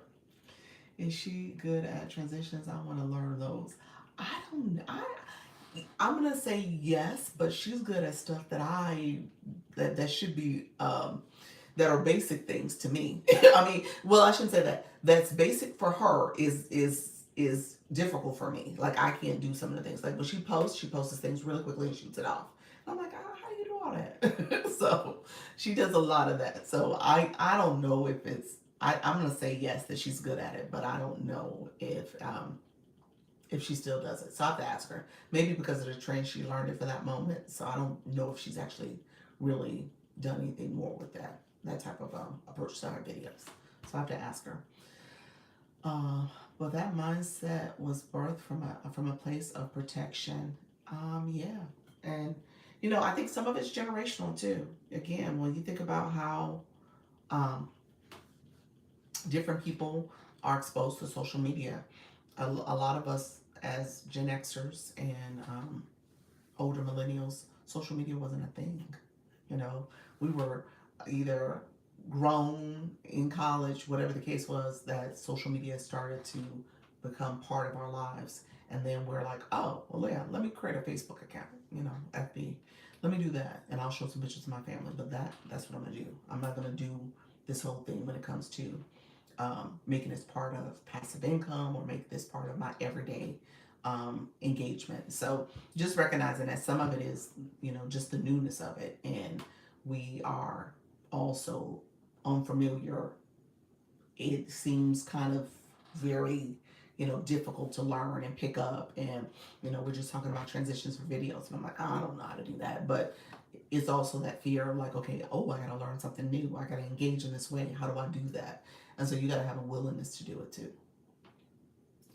Is she good at transitions? I want to learn those. I don't. I'm gonna say yes, but she's good at stuff that should be that are basic things to me. I mean, well, I shouldn't say that. That's basic for her is difficult for me. Like I can't do some of the things. Like when she posts things really quickly and shoots it off. I'm like, how do you do all that? So she does a lot of that. So I don't know if it's I'm gonna say yes that she's good at it, but I don't know if she still does it. So I have to ask her. Maybe because of the trend, she learned it for that moment. So I don't know if she's actually really done anything more with that type of approach to her videos. So I have to ask her. Uh, but that mindset was birthed from a place of protection. Yeah, and I think some of it's generational too. Again, when you think about how um, different people are exposed to social media, a lot of us as Gen Xers and older millennials, social media wasn't a thing. You know, we were either grown in college, whatever the case was, that social media started to become part of our lives. And then we're like, oh, well, yeah, let me create a Facebook account, FB. Let me do that, and I'll show some pictures to my family. But that's what I'm gonna do. I'm not gonna do this whole thing when it comes to making this part of passive income or make this part of my everyday engagement. So just recognizing that some of it is, just the newness of it, and we are also unfamiliar. It seems kind of very, difficult to learn and pick up. And, we're just talking about transitions for videos. And I'm like, oh, I don't know how to do that. But it's also that fear of like, okay, oh, I got to learn something new. I got to engage in this way. How do I do that? And so you got to have a willingness to do it too.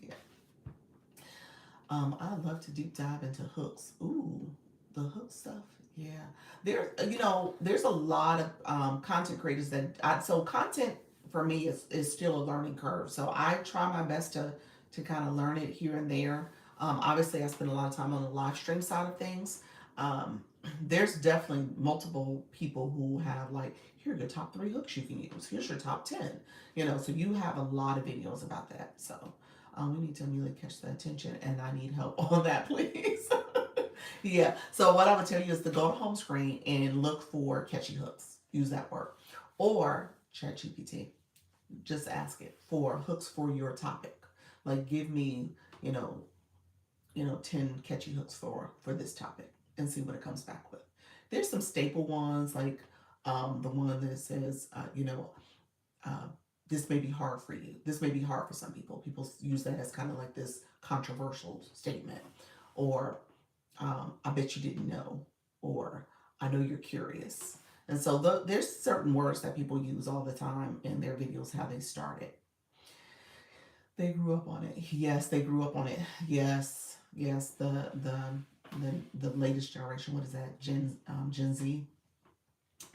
Yeah. I love to deep dive into hooks. Ooh, the hook stuff. Yeah, there's a lot of content creators so content for me is still a learning curve. So I try my best to kind of learn it here and there. Obviously, I spend a lot of time on the live stream side of things. there's definitely multiple people who have like, here are the top three hooks you can use. Here's your top 10. So you have a lot of videos about that. So we need to immediately catch the attention, and I need help on that, please. Yeah. So what I would tell you is to go to home screen and look for catchy hooks. Use that word. Or ChatGPT. Just ask it for hooks for your topic. Like give me, you know, 10 catchy hooks for this topic and see what it comes back with. There's some staple ones like the one that says, uh, this may be hard for you. This may be hard for some people. People use that as kind of like this controversial statement. Or I bet you didn't know. Or I know you're curious. And so there's certain words that people use all the time in their videos, how they started. They grew up on it. Yes, they grew up on it. Yes, yes. The latest generation. What is that? Gen Z.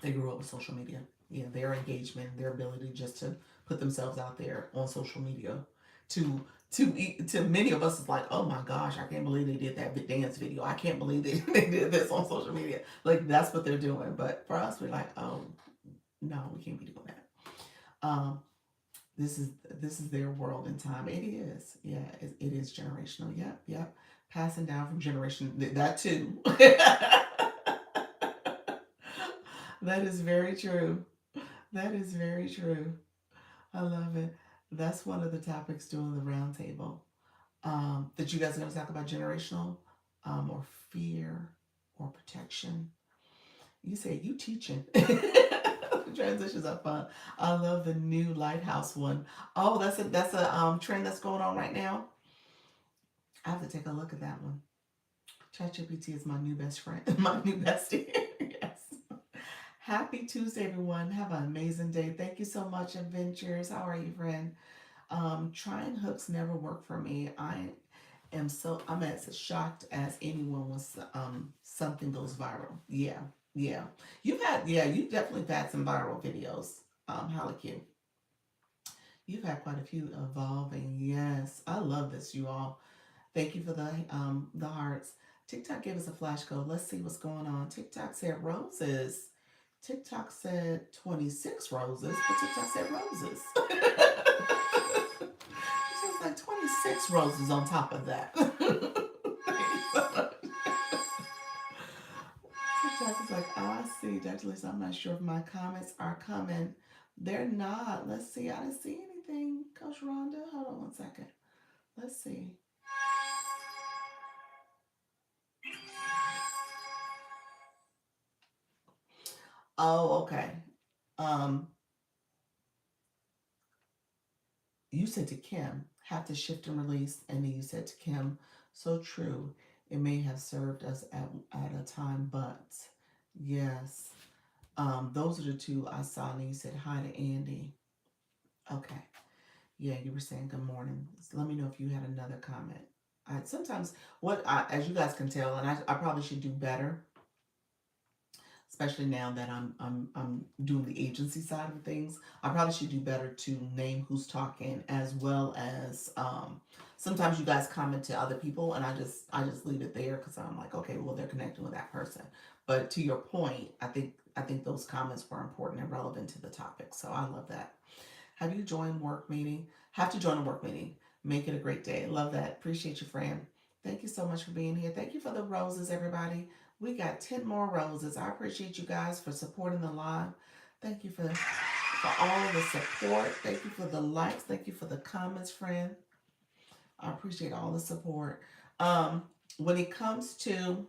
They grew up with social media. Yeah, their engagement, their ability just to put themselves out there on social media. To to many of us, it's like, oh my gosh, I can't believe they did that dance video. I can't believe they did this on social media. Like that's what they're doing. But for us, we're like, oh no, we can't be doing that. Um, this is this is their world and time. It is, yeah, it is generational. Yep, yep. Passing down from generation, that too. That is very true. That is very true. I love it. That's one of the topics during the roundtable. That you guys are going to talk about generational, or fear, or protection. You say you teaching. Transitions are fun. I love the new lighthouse one. Oh, that's a trend that's going on right now. I have to take a look at that one. ChatGPT is my new best friend, my new bestie. Yes. Happy Tuesday, everyone. Have an amazing day. Thank you so much, Adventures. How are you, friend? Trying hooks never work for me. I'm as shocked as anyone when something goes viral. Yeah, yeah. You've definitely had some viral videos. Holly Q. You've had quite a few evolving. Yes, I love this, you all. Thank you for the hearts. TikTok gave us a flash code. Let's see what's going on. TikTok said roses. TikTok said 26 roses, but TikTok said roses. She was like 26 roses on top of that. TikTok is like, oh, I see. Dr. Lisa, I'm not sure if my comments are coming. They're not. Let's see. I didn't see anything. Coach Rhonda, hold on one second. Let's see. Oh, okay. Um, you said to Kim, have to shift and release, and then you said to Kim, so true. It may have served us at a time, but yes. Those are the two I saw, and then you said hi to Andy. Okay. Yeah, you were saying good morning. So let me know if you had another comment. Sometimes as you guys can tell, and I probably should do better, especially now that I'm doing the agency side of things. I probably should do better to name who's talking, as well as sometimes you guys comment to other people, and I just leave it there because I'm like, okay, well they're connecting with that person. But to your point, I think those comments were important and relevant to the topic. So I love that. Have you joined work meeting? Have to join a work meeting. Make it a great day. Love that. Appreciate you, friend. Thank you so much for being here. Thank you for the roses, everybody. We got 10 more roses. I appreciate you guys for supporting the live. Thank you for all of the support. Thank you for the likes. Thank you for the comments, friend. I appreciate all the support. When it comes to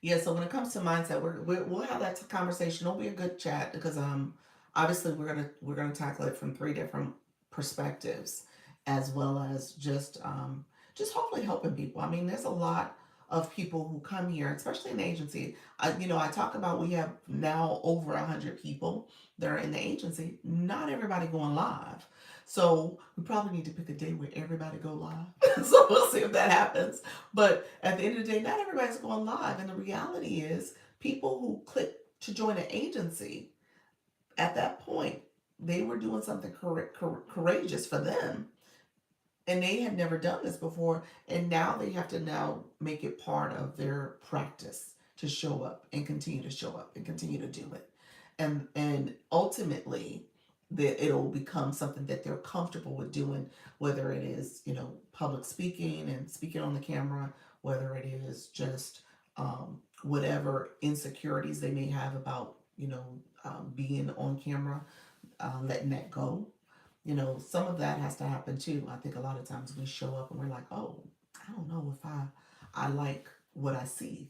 Yeah, so when it comes to mindset, we'll have that conversation. It'll be a good chat because obviously we're gonna tackle it from three different perspectives, as well as just hopefully helping people. I mean, there's a lot of people who come here, especially in the agency. I talk about we have now over 100 people that are in the agency. Not everybody going live, so we probably need to pick a day where everybody go live. So we'll see if that happens. But at the end of the day, not everybody's going live. And the reality is, people who click to join an agency at that point, they were doing something courageous for them. and they had never done this before, and now they have to now make it part of their practice to show up and continue to show up and continue to do it, and ultimately that it'll become something that they're comfortable with doing, whether it is, public speaking and speaking on the camera, whether it is just whatever insecurities they may have about, being on camera, letting that go. Some of that has to happen too. I think a lot of times we show up and we're like, oh, I don't know if I like what I see.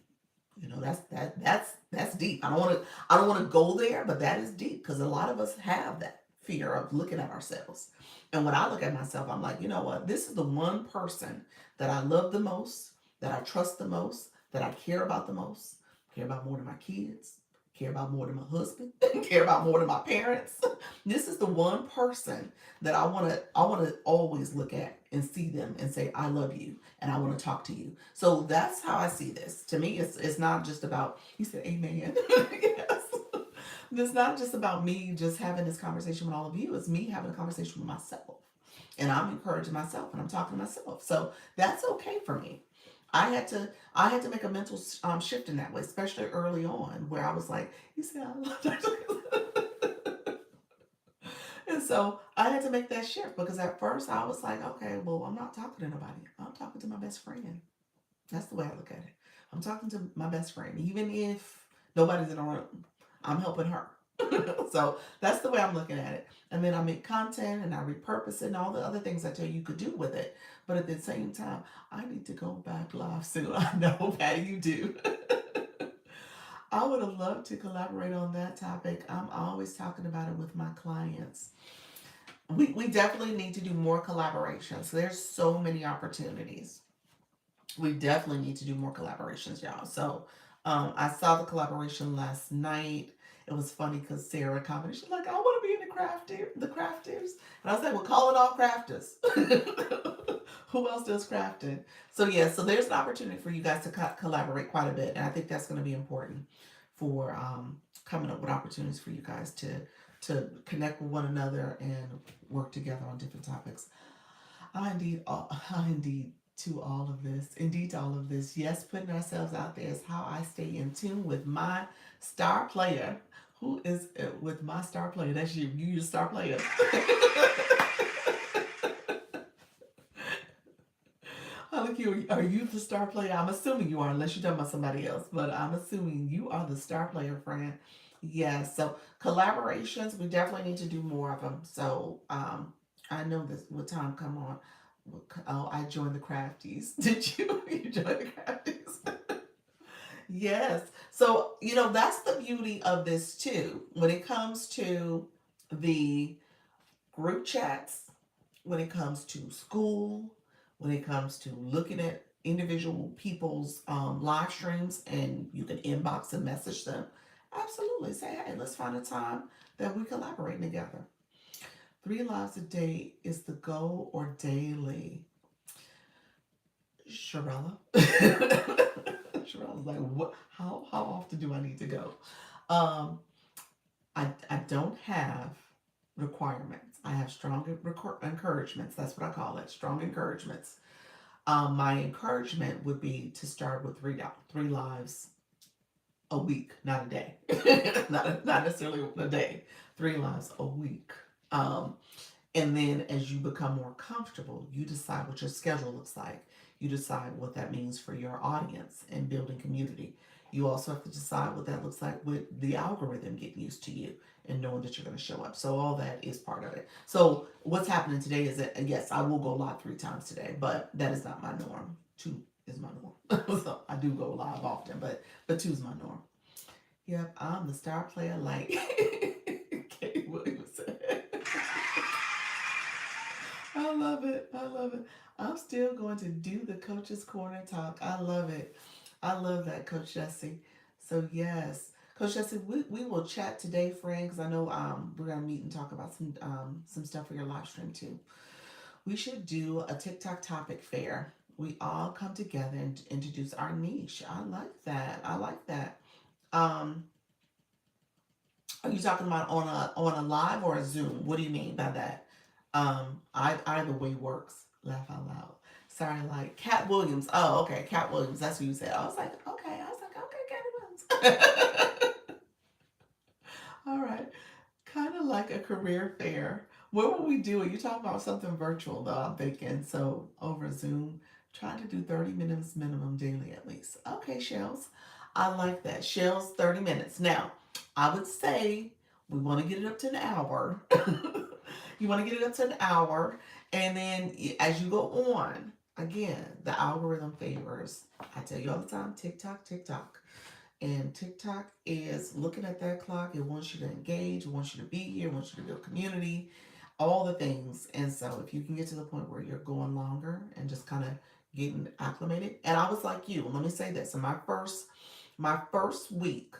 That's deep. I don't want to go there, but that is deep because a lot of us have that fear of looking at ourselves. And when I look at myself, I'm like, you know what? This is the one person that I love the most, that I trust the most, that I care about the most, care about more than my kids, care about more than my husband, care about more than my parents. This is the one person that I want to always look at and see them and say I love you and I want to talk to you. So that's how I see this. To me, it's not just about, you said amen. Yes. It's not just about me just having this conversation with all of you. It's me having a conversation with myself. And I'm encouraging myself and I'm talking to myself. So that's okay for me. I had to make a mental shift in that way, especially early on, where I was like, "You said I love that," and so I had to make that shift because at first I was like, "Okay, well, I'm not talking to nobody. I'm talking to my best friend." That's the way I look at it. I'm talking to my best friend, even if nobody's in the room. I'm helping her. So that's the way I'm looking at it. And then I make content and I repurpose it and all the other things I tell you could do with it. But at the same time, I need to go back live soon. I know, Patty, you do. I would have loved to collaborate on that topic. I'm always talking about it with my clients. We definitely need to do more collaborations. There's so many opportunities. We definitely need to do more collaborations, y'all. So I saw the collaboration last night. It was funny because Sarah commented, she's like, I want to be in the crafters. And I was like, well, call it all crafters. Who else does crafting? So yeah, so there's an opportunity for you guys to collaborate quite a bit. And I think that's going to be important for coming up with opportunities for you guys to connect with one another and work together on different topics. I indeed to all of this. Indeed to all of this. Yes, putting ourselves out there is how I stay in tune with my star player. Who is with my star player? That's you. You, your star player. Look, you are you the star player? I'm assuming you are, unless you're talking about somebody else. But I'm assuming you are the star player, friend. Yes. So collaborations, we definitely need to do more of them. So I know this. What time come on? Oh, I joined the crafties. Did you? You joined the crafties? Yes. So, that's the beauty of this too. When it comes to the group chats, when it comes to school, when it comes to looking at individual people's live streams and you can inbox and message them, absolutely say, hey, let's find a time that we collaborate together. 3 lives a day is the goal or daily? Sharella. Sharella's like, what? How often do I need to go? Um, I don't have requirements. I have strong encouragements. That's what I call it. Strong encouragements. My encouragement would be to start with three lives a week, not a day, not necessarily a day. 3 lives a week. Um, And then as you become more comfortable, you decide what your schedule looks like. You decide what that means for your audience and building community. You also have to decide what that looks like with the algorithm getting used to you and knowing that you're going to show up. So all that is part of it. So what's happening today is that yes, I will go live 3 times today, but that is not my norm. 2 is my norm. So I do go live often, but 2 is my norm. Yep, I'm the star player like Kate Williams said. I love it. I love it. I'm still going to do the Coach's Corner talk. I love it. I love that, Coach Jesse. So, yes. Coach Jesse, we will chat today, friend, because I know we're going to meet and talk about some stuff for your live stream, too. We should do a TikTok topic fair. We all come together and introduce our niche. I like that. I like that. Um, are you talking about on a live or a Zoom? What do you mean by that? Either way works. Laugh out loud. Sorry, like Cat Williams. Oh, okay, Cat Williams. That's who you said. I was like, okay. I was like, okay, Cat Williams. All right. Kind of like a career fair. What would we do? You talk about something virtual though, I'm thinking. So over Zoom, trying to do 30 minutes minimum daily at least. Okay, Shells. I like that. Shells, 30 minutes. Now, I would say we want to get it up to an hour. You want to get it up to an hour. And then as you go on, again, the algorithm favors, I tell you all the time, TikTok, TikTok. And TikTok is looking at that clock. It wants you to engage. It wants you to be here. It wants you to build community, all the things. And so if you can get to the point where you're going longer and just kind of getting acclimated. And I was like you. Let me say this. In my first week,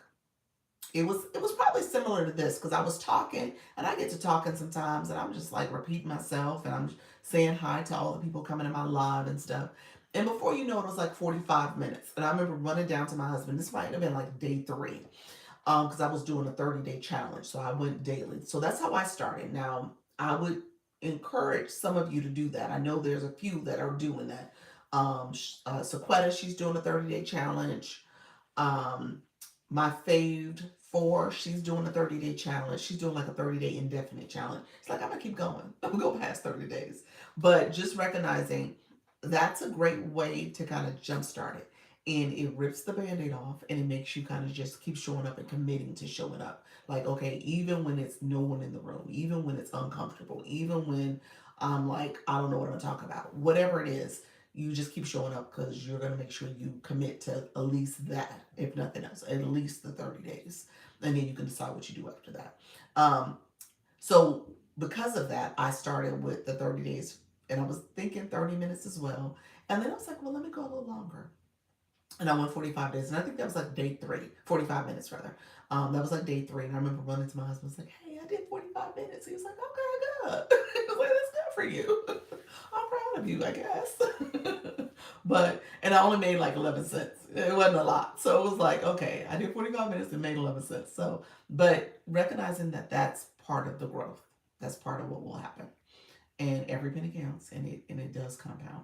it was probably similar to this because I was talking and I get to talking sometimes and I'm just like repeating myself and I'm saying hi to all the people coming in my live and stuff. And before you know it was like 45 minutes. And I remember running down to my husband. This might have been like day three because I was doing a 30-day challenge. So I went daily. So that's how I started. Now, I would encourage some of you to do that. I know there's a few that are doing that. Sequetta, she's doing a 30-day challenge. Um, my fave four, she's doing a 30-day challenge. She's doing like a 30-day indefinite challenge. It's like I'm gonna keep going. I'm gonna go past 30 days. But just recognizing that's a great way to kind of jumpstart it. And it rips the band-aid off and it makes you kind of just keep showing up and committing to showing up. Like, okay, even when it's no one in the room, even when it's uncomfortable, even when I'm like, I don't know what I'm gonna talk about, whatever it is, you just keep showing up because you're going to make sure you commit to at least that, if nothing else, at least the 30 days. And then you can decide what you do after that. Um, so, because of that, I started with the 30 days and I was thinking 30 minutes as well. And then I was like, well, let me go a little longer. And I went 45 days. And I think that was like day three, 45 minutes rather. That was like day three. And I remember running to my husband, I was like, hey, I did 45 minutes. He was like, okay, good. He was like, that's good for you. I'm proud of you, I guess. But, and I only made like 11 cents. It wasn't a lot. So it was like, okay, I did 45 minutes and made 11 cents. So, but recognizing that that's part of the growth, that's part of what will happen. And every penny counts and it does compound.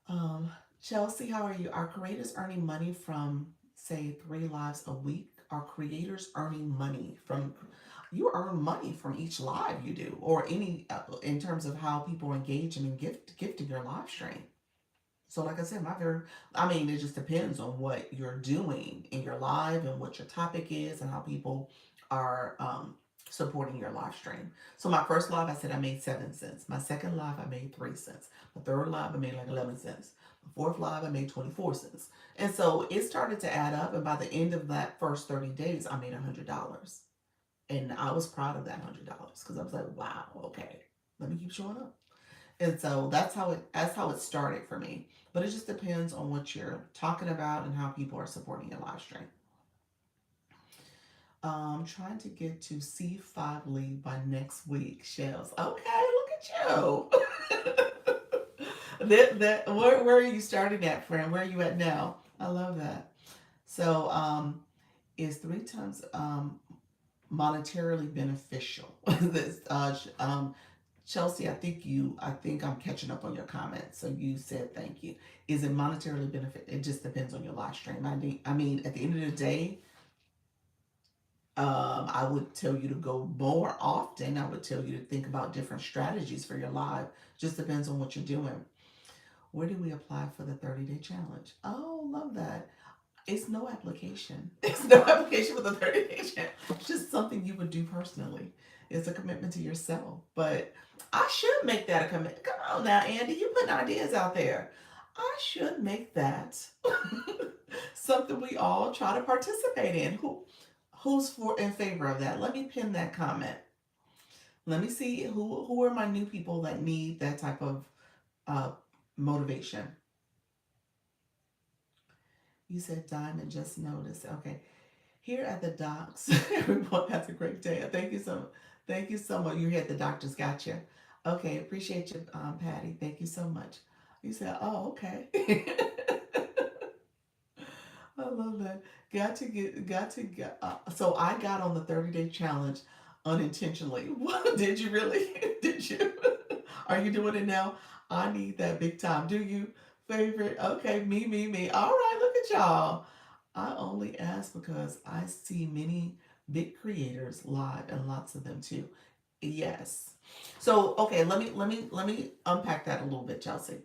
Um, Chelsea, how are you? Are creators earning money from, say, 3 lives a week? Are creators earning money from? You earn money from each live you do, or any in terms of how people engage and gifting your live stream. So, like I said, I mean, it just depends on what you're doing in your live and what your topic is and how people are supporting your live stream. So, my first live, I said I made 7 cents. My second live, I made 3 cents. My third live, I made like 11 cents. My fourth live, I made 24 cents. And so it started to add up. And by the end of that first 30 days, I made $100. And I was proud of that $100 because I was like, wow, okay, let me keep showing up. And so that's how it started for me. But it just depends on what you're talking about and how people are supporting your live stream. Trying to get to C5 lead by next week, Shells. Okay, look at you. Where are you starting at, friend? Where are you at now? I love that. So, is 3 times monetarily beneficial? this Chelsea, I think I'm catching up on your comments. So you said thank you. Is it monetarily benefit? It just depends on your live stream. I mean, at the end of the day, I would tell you to go more often. I would tell you to think about different strategies for your live. Just depends on what you're doing. Where do we apply for the 30-day challenge? Oh, love that. It's no application. It's no application for the 30-day challenge. It's just something you would do personally. It's a commitment to yourself. But I should make that a commitment. Come on now, Andy. You putting ideas out there. I should make that something we all try to participate in. Who's for in favor of that? Let me pin that comment. Let me see who are my new people that need that type of uh, motivation. You said Diamond just noticed. Okay. Here at the docks, everyone has a great day. Thank you so much. Thank you so much. You're here at the doctors. Gotcha. Okay. Appreciate you, Patty. Thank you so much. You said, oh, okay. I love that. Got to get. So I got on the 30-day challenge unintentionally. What did you really? Did you? Are you doing it now? I need that big time. Do you? Favorite? Okay, me. All right, look at y'all. I only ask because I see many big creators live and lots of them too. Yes. So okay, let me unpack that a little bit, Chelsea.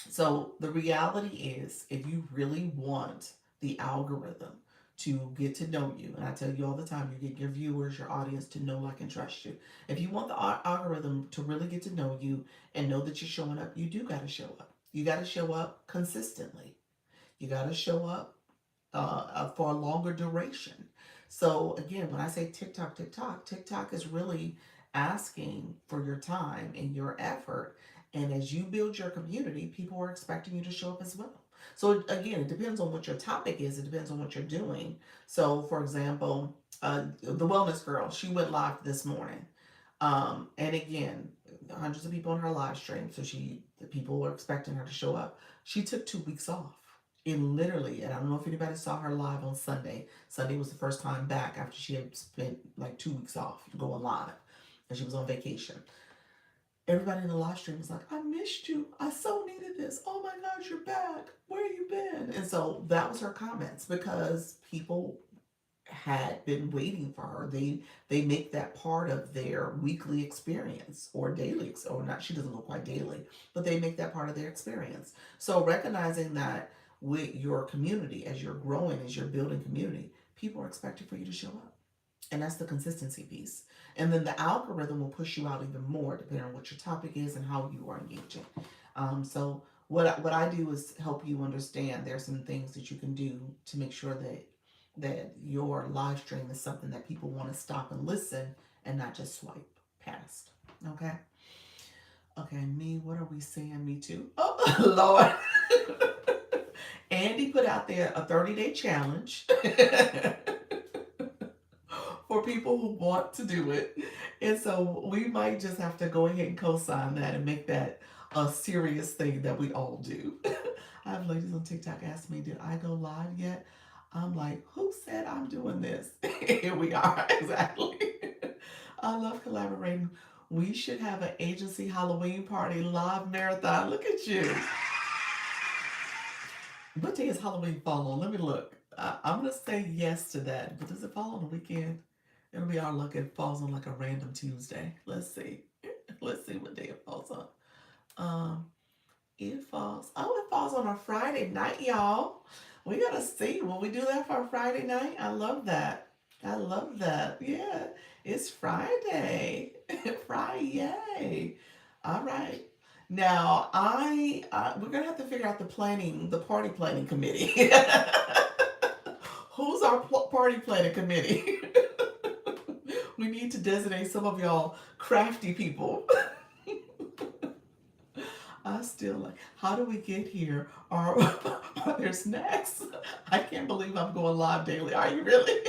So the reality is, if you really want the algorithm to get to know you, and I tell you all the time, you get your viewers, your audience to know, like, and trust you. If you want the algorithm to really get to know you and know that you're showing up, you do got to show up. You got to show up consistently. You got to show up for a longer duration. So again, when I say TikTok is really asking for your time and your effort. And as you build your community, people are expecting you to show up as well. So again, it depends on what your topic is. It depends on what you're doing. So for example, the wellness girl, she went live this morning. And again, hundreds of people on her live stream. So the people were expecting her to show up. She took 2 weeks off. And literally, and I don't know if anybody saw her live on Sunday. Sunday was the first time back after she had spent like 2 weeks off going live. And she was on vacation. Everybody in the live stream was like, I missed you. I so needed this. Oh my gosh, you're back. Where you been? And so that was her comments because people had been waiting for her. They make that part of their weekly experience or daily or not. She doesn't go quite daily, but they make that part of their experience. So recognizing that with your community, as you're growing, as you're building community, people are expecting for you to show up. And that's the consistency piece. And then the algorithm will push you out even more depending on what your topic is and how you are engaging. So what I do is help you understand there's some things that you can do to make sure that your live stream is something that people want to stop and listen and not just swipe past. Okay. Okay, me, what are we saying me to? Oh, Lord. Andy put out there a 30-day challenge for people who want to do it. And so we might just have to go ahead and co sign that and make that a serious thing that we all do. I have ladies on TikTok ask me, did I go live yet? I'm like, who said I'm doing this? Here we are, exactly. I love collaborating. We should have an agency Halloween party live marathon. Look at you. What day is Halloween fall on? Let me look. I'm going to say yes to that. But does it fall on the weekend? It'll be our luck. It falls on like a random Tuesday. Let's see. Let's see what day it falls on. Um, it falls. Oh, it falls on a Friday night, y'all. We gotta see. Will we do that for a Friday night? I love that. I love that. Yeah, it's Friday. Friday. All right. Now we're gonna have to figure out the party planning committee. Who's our party planning committee? We need to designate some of y'all crafty people. I still like, how do we get here? Are there snacks? I can't believe I'm going live daily. Are you really?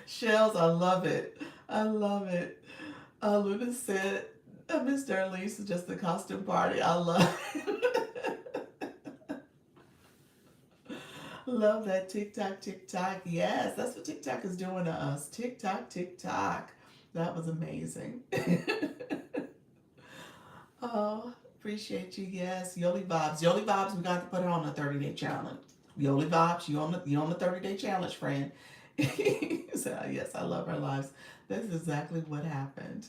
Shells, I love it. I love it. Luna said, Miss Darlene suggests the costume party. I love it. Love that TikTok. Yes, that's what TikTok is doing to us. TikTok. That was amazing. Oh, appreciate you. Yes, Yoli Vibes. Yoli Vibes, we got to put her on a 30-day challenge. Yoli Vibes, you on the 30-day challenge, friend. So, yes, I love her lives. That's exactly what happened.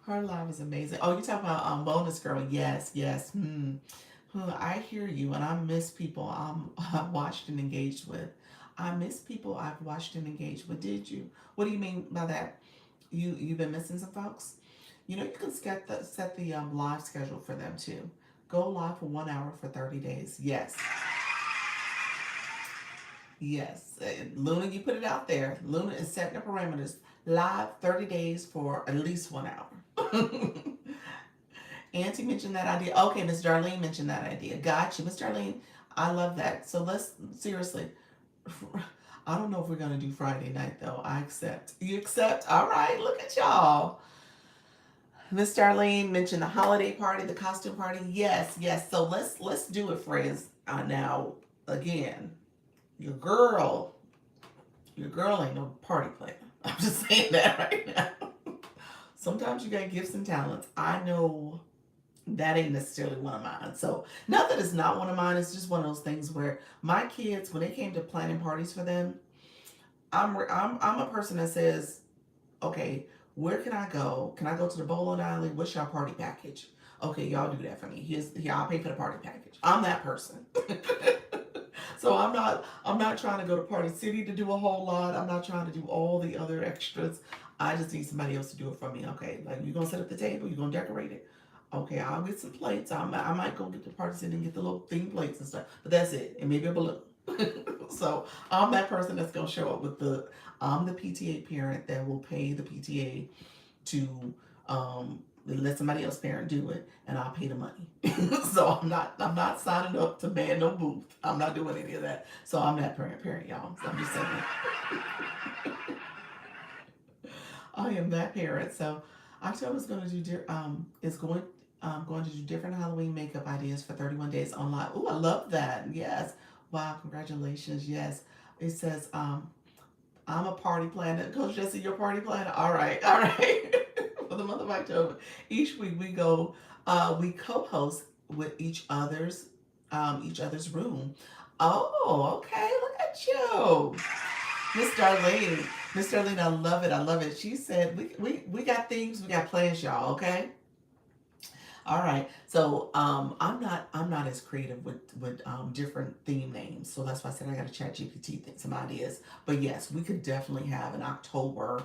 Her live is amazing. Oh, you talking about bonus girl? Yes. I hear you, and I miss people I've watched and engaged with. I miss people I've watched and engaged with. Did you? What do you mean by that? You've been missing some folks? You can set the live schedule for them too. Go live for 1 hour for 30 days. Yes. Luna, you put it out there. Luna is setting the parameters. Live 30 days for at least 1 hour. Auntie mentioned that idea. Okay, Miss Darlene mentioned that idea. Gotcha. Miss Darlene, I love that. So let's seriously. I don't know if we're gonna do Friday night though. I accept. You accept? All right. Look at y'all. Miss Darlene mentioned the holiday party, the costume party. Yes. So let's do it, friends. Now, again, your girl, your girl ain't no party planner. I'm just saying that right now. Sometimes you got gifts and talents. I know that ain't necessarily one of mine. So not that it's not one of mine. It's just one of those things where my kids, when it came to planning parties for them, I'm a person that says, okay, where can I go? Can I go to the bowling alley? What's your party package? Okay, y'all do that for me. Here, I'll pay for the party package. I'm that person. So I'm not trying to go to Party City to do a whole lot. I'm not trying to do all the other extras. I just need somebody else to do it for me. Okay, like you're gonna set up the table, you're gonna decorate it. Okay, I'll get some plates. I might go get the Party City and get the little theme plates and stuff. But that's it, and maybe a balloon. So I'm that person that's gonna show up with the. I'm the PTA parent that will pay the PTA to let somebody else parent do it, and I'll pay the money. So I'm not signing up to man no booth. I'm not doing any of that. So I'm that parent, y'all. So I'm just saying I am that parent. So October's going to do is going to do different Halloween makeup ideas for 31 days online. Oh, I love that. Yes. Wow, congratulations. Yes. It says I'm a party planner. Coach Jesse, your party planner? All right, all right. For the month of October. Each week we co-host with each other's room. Oh, okay. Look at you. Miss Darlene. Miss Darlene, I love it. I love it. She said we got things, we got plans, y'all, okay? All right. So I'm not as creative with different theme names. So that's why I said I got to chat GPT some ideas. But yes, we could definitely have an October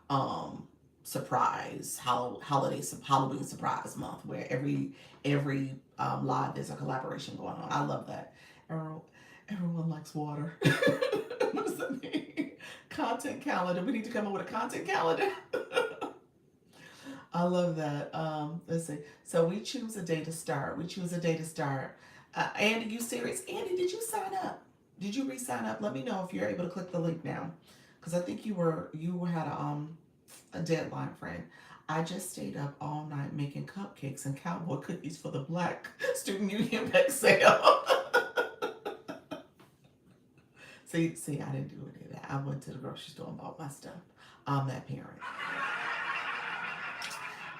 um surprise Halloween surprise month where every live there's a collaboration going on. I love that. Everyone, everyone likes water. What does that mean? Content calendar. We need to come up with a content calendar. I love that. Let's see. So we choose a day to start. We choose a day to start. Andy, you serious? Andy, did you sign up? Did you re-sign up? Let me know if you're able to click the link now, because I think you had a deadline, friend. I just stayed up all night making cupcakes and cowboy cookies for the Black Student Union bake sale. See, I didn't do any of that. I went to the grocery store and bought my stuff. I'm that parent.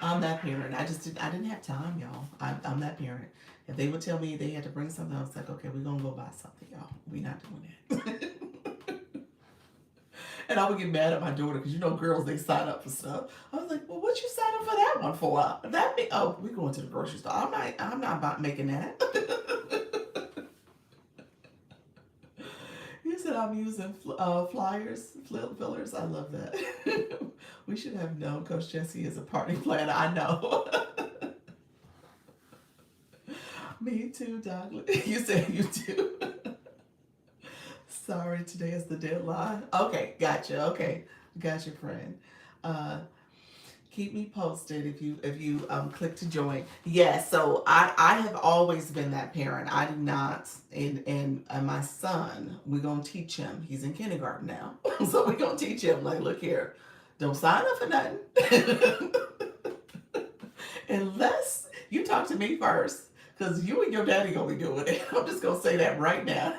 I'm that parent. I didn't have time, y'all. I'm that parent. If they would tell me they had to bring something, I was like, okay, we're gonna go buy something, y'all. We not doing that. And I would get mad at my daughter because girls they sign up for stuff. I was like, well, what you sign up for that one for? We going to the grocery store. I'm not about making that. You said I'm using flyers, fillers. I love that. We should have known Coach Jesse is a party planner. I know. Me too, Douglas. You said you too. Sorry, today is the deadline. Okay, gotcha. Okay, gotcha, friend. Uh, Keep me posted if you click to join. Yes, so I have always been that parent. I did not, and my son, we're gonna teach him. He's in kindergarten now, so we're gonna teach him. Like, look here, don't sign up for nothing unless you talk to me first, because you and your daddy gonna be doing it. I'm just gonna say that right now.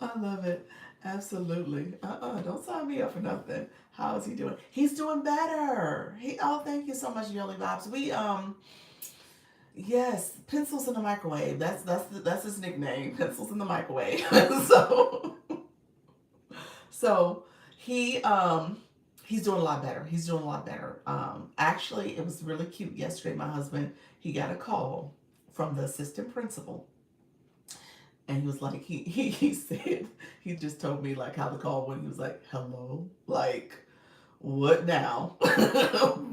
I love it. Absolutely. Don't sign me up for nothing. How is he doing? He's doing better. Thank you so much, Yoli Vibes. Yes, pencils in the microwave. That's his nickname. Pencils in the microwave. so so he he's doing a lot better. He's doing a lot better. Actually, it was really cute yesterday. My husband, he got a call from the assistant principal, and he was like, he said, he just told me like how the call went. He was like, hello, like, what now?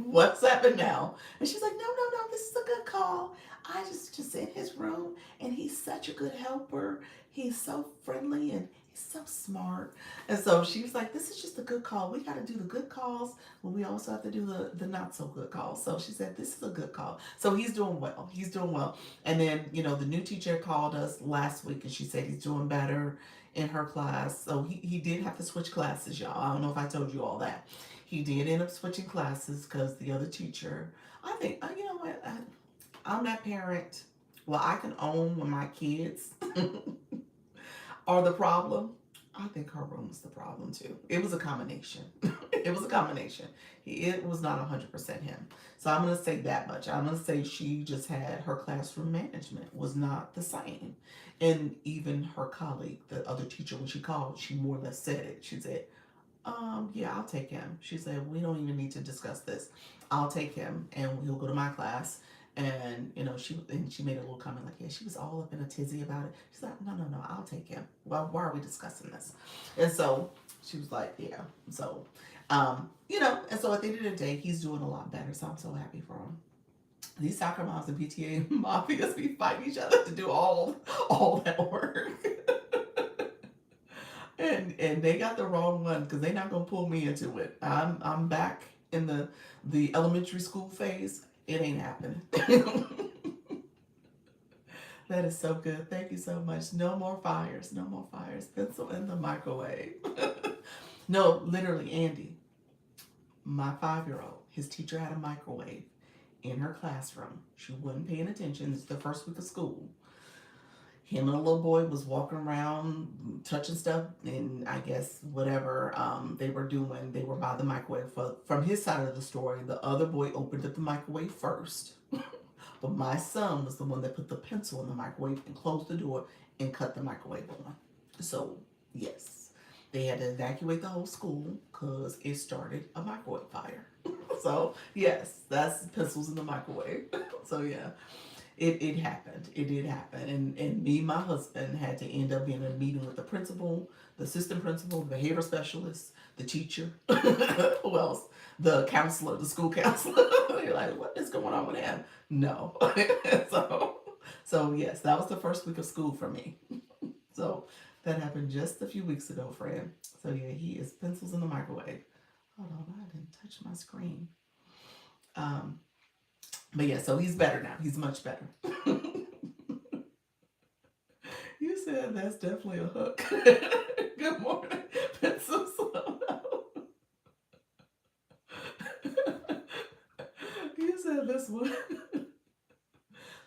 What's happened now? And she's like, no, no, no, this is a good call. I just in his room, and he's such a good helper. He's so friendly and he's so smart. And so she was like, this is just a good call. We got to do the good calls, but we also have to do the not so good calls. So she said, this is a good call. So he's doing well. He's doing well. And then, the new teacher called us last week, and she said he's doing better in her class. So he did have to switch classes, y'all. I don't know if I told you all that. He did end up switching classes because the other teacher, I think, you know what, I'm that parent. Well, I can own when my kids are the problem. I think her room was the problem too. It was a combination. It was a combination. It was not 100% him. So I'm going to say that much. I'm going to say she just had her classroom management was not the same. And even her colleague, the other teacher, when she called, she more or less said it. She said, yeah, I'll take him. She said, we don't even need to discuss this. I'll take him and he'll go to my class. And she made a little comment like, yeah, she was all up in a tizzy about it. She's like, no, no, no, I'll take him. Well, why are we discussing this? And so she was like, yeah. So, and so at the end of the day, he's doing a lot better. So I'm so happy for him. These soccer moms and PTA mafias be fighting each other to do all that work. And they got the wrong one because they're not gonna pull me into it. I'm back in the elementary school phase. It ain't happening. That is so good. Thank you so much. No more fires. No more fires. Pencil in the microwave. No, literally, Andy, my 5-year old, his teacher had a microwave in her classroom. She wasn't paying attention. It's the first week of school. Him and a little boy was walking around touching stuff, and I guess whatever they were doing, they were by the microwave. From his side of the story, the other boy opened up the microwave first, but my son was the one that put the pencil in the microwave and closed the door and cut the microwave on. So yes, they had to evacuate the whole school because it started a microwave fire. So yes, that's pencils in the microwave. So yeah, it happened. It did happen. And me and my husband had to end up being in a meeting with the principal, the assistant principal, the behavior specialist, the teacher, who else? The counselor, the school counselor. You're like, what is going on with him? No. so so yes, that was the first week of school for me. So that happened just a few weeks ago, Fred. So yeah, he is pencils in the microwave. Hold on, I didn't touch my screen. Um, but yeah, so he's better now. He's much better. You said that's definitely a hook. Good morning. Pencil slow. You said this one.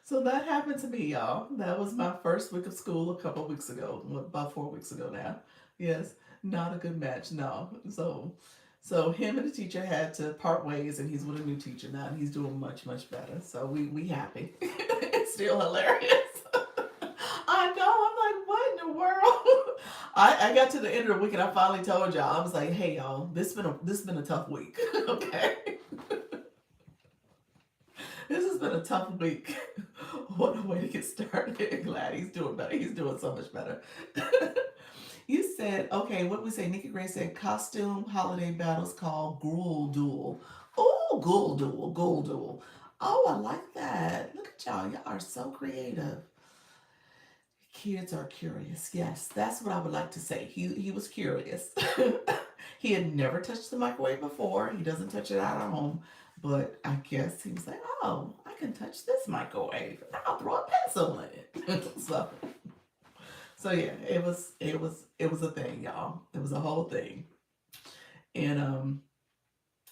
So that happened to me, y'all. That was my first week of school a couple weeks ago, about 4 weeks ago now. Yes, not a good match. No. So him and the teacher had to part ways, and he's with a new teacher now, and he's doing much better. So we happy. It's still hilarious. I know. I'm like, what in the world? I got to the end of the week and I finally told y'all. I was like, hey y'all, this has been a tough week. Okay, this has been a tough week. What a way to get started. Glad he's doing better. He's doing so much better. You said, okay, what we say? Nikki Gray said costume holiday battles called Gruel Duel. Oh, Ghoul Duel, Ghoul Duel. Oh, I like that. Look at y'all. Y'all are so creative. Kids are curious. Yes, that's what I would like to say. He was curious. He had never touched the microwave before. He doesn't touch it out at home, but I guess he was like, "Oh, I can touch this microwave. I'll throw a pencil in it." So yeah, it was a thing, y'all. It was a whole thing, and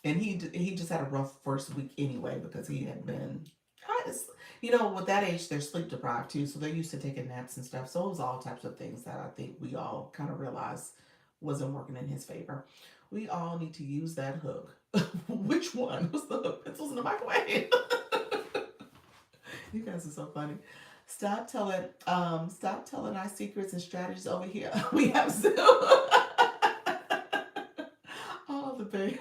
he just had a rough first week anyway because he had been kind of, with that age they're sleep deprived too, so they're used to taking naps and stuff. So it was all types of things that I think we all kind of realized wasn't working in his favor. We all need to use that hook. Which one was the hook? Pencils in the microwave. You guys are so funny. Stop telling our secrets and strategies over here. We have Zoom. All the baby.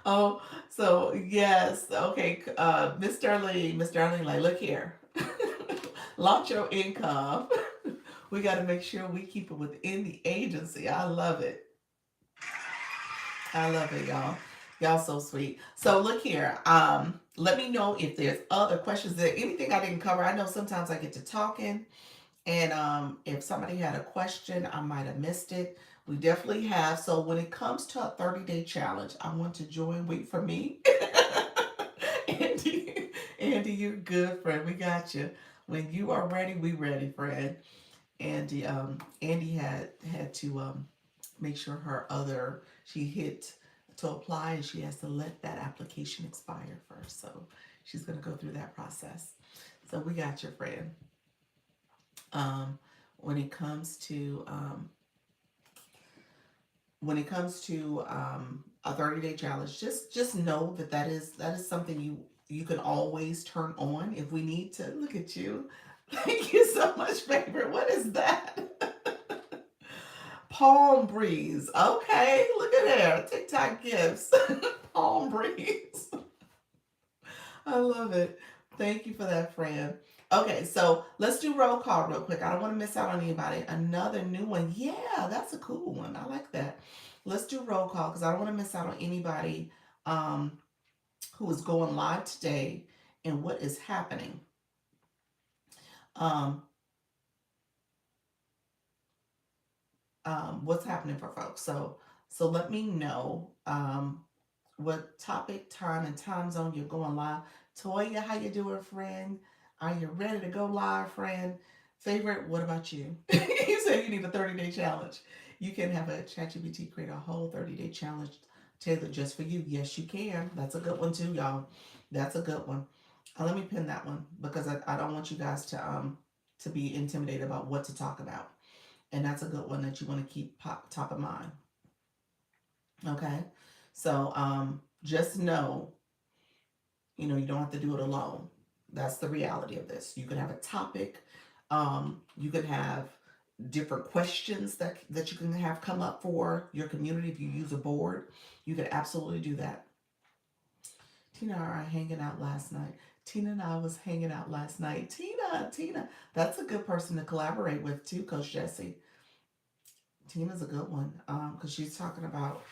Oh, so yes, okay. Miss Darlene, like, look here. Launch your income. We got to make sure we keep it within the agency. I love it. I love it, y'all. Y'all so sweet. So look here. Let me know if there's other questions. There anything I didn't cover? I know sometimes I get to talking, and if somebody had a question, I might have missed it. We definitely have. So when it comes to a 30-day challenge, I want to join. Wait for me. Andy, Andy, you're good, friend. We got you. When you are ready, we ready, friend. Andy had to make sure her other she hit to apply, and she has to let that application expire first. So she's gonna go through that process. So we got your friend. Um, when it comes to when it comes to a 30-day challenge, just know that that is something you can always turn on if we need to. Look at you. Thank you so much, favorite. What is that? Palm breeze. Okay, look at there. TikTok gifts. Palm breeze. I love it. Thank you for that, Fran. Okay, so let's do roll call real quick. I don't want to miss out on anybody. Another new one. Yeah, that's a cool one. I like that. Let's do roll call because I don't want to miss out on anybody um, who is going live today and what is happening. Um, what's happening for folks. So let me know what topic, time, and time zone you're going live. Toya, how you doing, friend? Are you ready to go live, friend? Favorite, what about you? You said you need a 30-day challenge. You can have a ChatGPT create a whole 30-day challenge tailored just for you. Yes, you can. That's a good one too, y'all. That's a good one. Let me pin that one because I don't want you guys to be intimidated about what to talk about. And that's a good one that you want to keep top of mind. Okay, so just know, you don't have to do it alone. That's the reality of this. You can have a topic. You can have different questions that you can have come up for your community if you use a board. You can absolutely do that. Tina and I hanging out last night. Tina and I was hanging out last night. Tina, that's a good person to collaborate with too, Coach Jesse. Tina's a good one because she's talking about.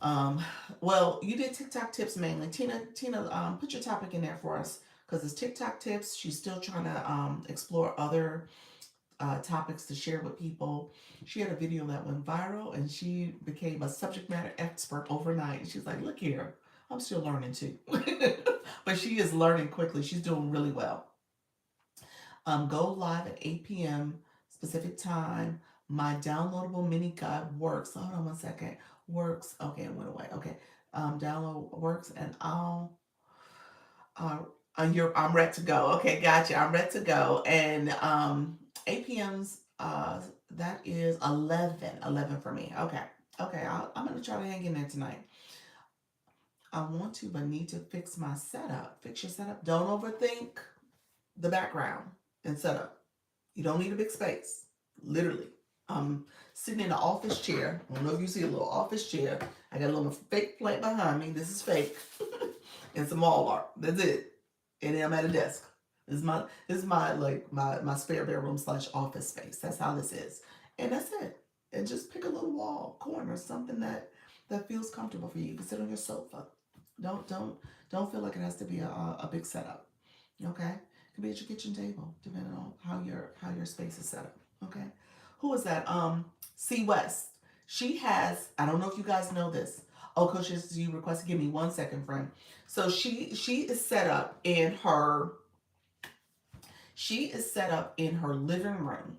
Um, well, you did TikTok tips mainly. Tina, put your topic in there for us because it's TikTok tips. She's still trying to explore other topics to share with people. She had a video that went viral and she became a subject matter expert overnight. She's like, look here, I'm still learning too. But she is learning quickly. She's doing really well. Go live at 8 p.m. specific time. My downloadable mini guide works. Hold on one second. Works. Okay, it went away. Okay. Download works and uh, I'm ready to go. Okay, gotcha. I'm ready to go. And 8 p.m.'s that is 11 for me. Okay. Okay, I'm gonna try to hang in there tonight. I want to, but need to fix my setup. Fix your setup. Don't overthink the background and setup. You don't need a big space. Literally. I'm sitting in an office chair. I don't know if you see a little office chair. I got a little fake plant behind me. This is fake. And some wall art. That's it. And then I'm at a desk. This is my like my spare bedroom slash office space. That's how this is. And that's it. And just pick a little wall, corner, something that feels comfortable for you. You can sit on your sofa. Don't don't don't feel like it has to be a big setup. Okay? It could be at your kitchen table, depending on how your space is set up. Okay? Who is that? C West. She has, I don't know if you guys know this. Oh, Coach, you requested, give me 1 second, friend. So she is set up in her living room.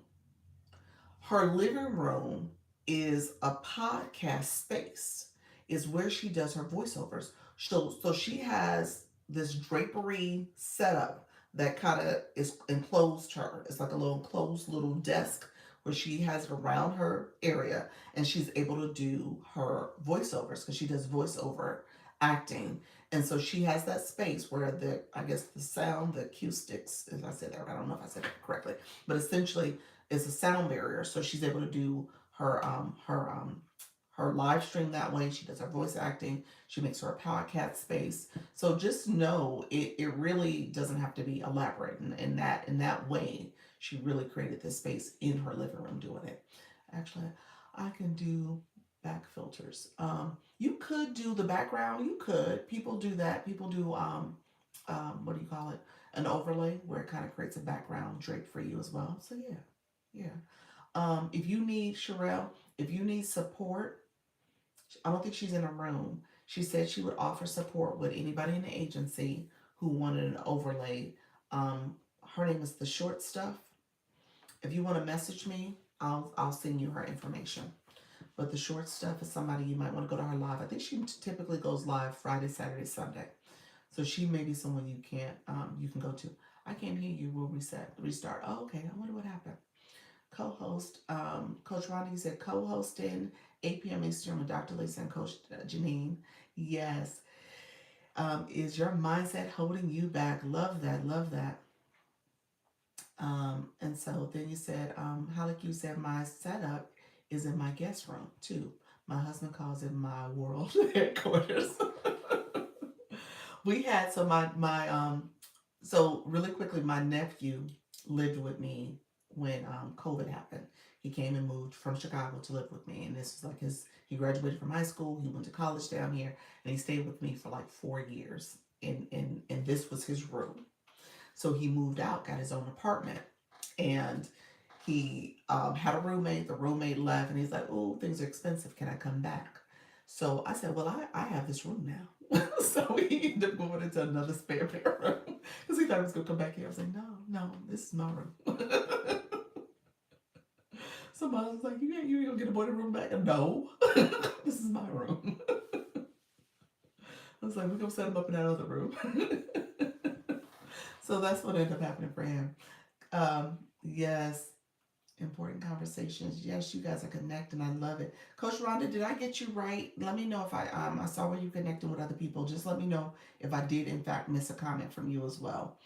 Her living room is a podcast space, is where she does her voiceovers. So she has this drapery setup that kind of is enclosed her. It's like a little enclosed little desk where she has it around her area and she's able to do her voiceovers because she does voiceover acting. And so she has that space where I guess the sound, the acoustics, if I said that right, I don't know if I said it correctly, but essentially is a sound barrier, so she's able to do her live stream that way. She does her voice acting. She makes her a podcast space. So just know it really doesn't have to be elaborate, and in that way, she really created this space in her living room doing it. Actually, I can do back filters. You could do the background. You could. People do that. People do what do you call it? An overlay where it kind of creates a background drape for you as well. So yeah, yeah. If you need Sherelle, if you need support, I don't think she's in a room. She said she would offer support with anybody in the agency who wanted an overlay. Her name is the Short Stuff. If you want to message me, I'll send you her information. But the Short Stuff is somebody you might want to go to her live. I think she typically goes live Friday, Saturday, Sunday. So she may be someone you can go to. I can't hear you. We'll restart. Oh, okay. I wonder what happened. Co-host, Coach Ronnie said co-hosting 8 p.m. Eastern with Dr. Lisa and Coach Janine. Yes. Is your mindset holding you back? Love that. Love that. And so then you said, how like you said, my setup is in my guest room too. My husband calls it my world headquarters. We had so my so really quickly, my nephew lived with me when COVID happened. He came and moved from Chicago to live with me, and this was like his. He graduated from high school. He went to college down here, and he stayed with me for like 4 years. And this was his room. So he moved out, got his own apartment, and he had a roommate. The roommate left, and he's like, "Oh, things are expensive. Can I come back?" So I said, "Well, I have this room now." So he ended up going into another spare bedroom because he thought he was gonna come back here. I was like, "No, no, this is my room." So my husband's like, You ain't gonna get a boy room back?" No, this is my room. I was like, "We're gonna set him up in that other room." So that's what ended up happening for him. Yes, important conversations. Yes, you guys are connecting. I love it. Coach Rhonda, did I get you right? Let me know if I saw where you connecting with other people. Just let me know if I did in fact miss a comment from you as well.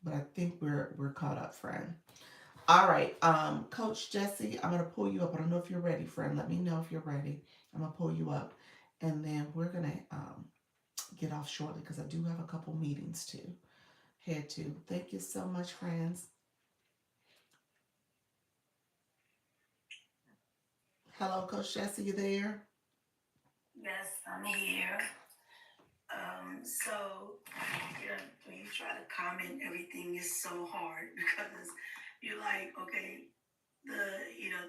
But I think we're caught up, friend. All right, Coach Jesse, I'm gonna pull you up. I don't know if you're ready, friend. Let me know if you're ready. I'm gonna pull you up, and then we're gonna get off shortly because I do have a couple meetings to head to. Thank you so much, friends. Hello, Coach Jesse, you there? Yes, I'm here. So, when you try to comment, everything is so hard because you're like, okay,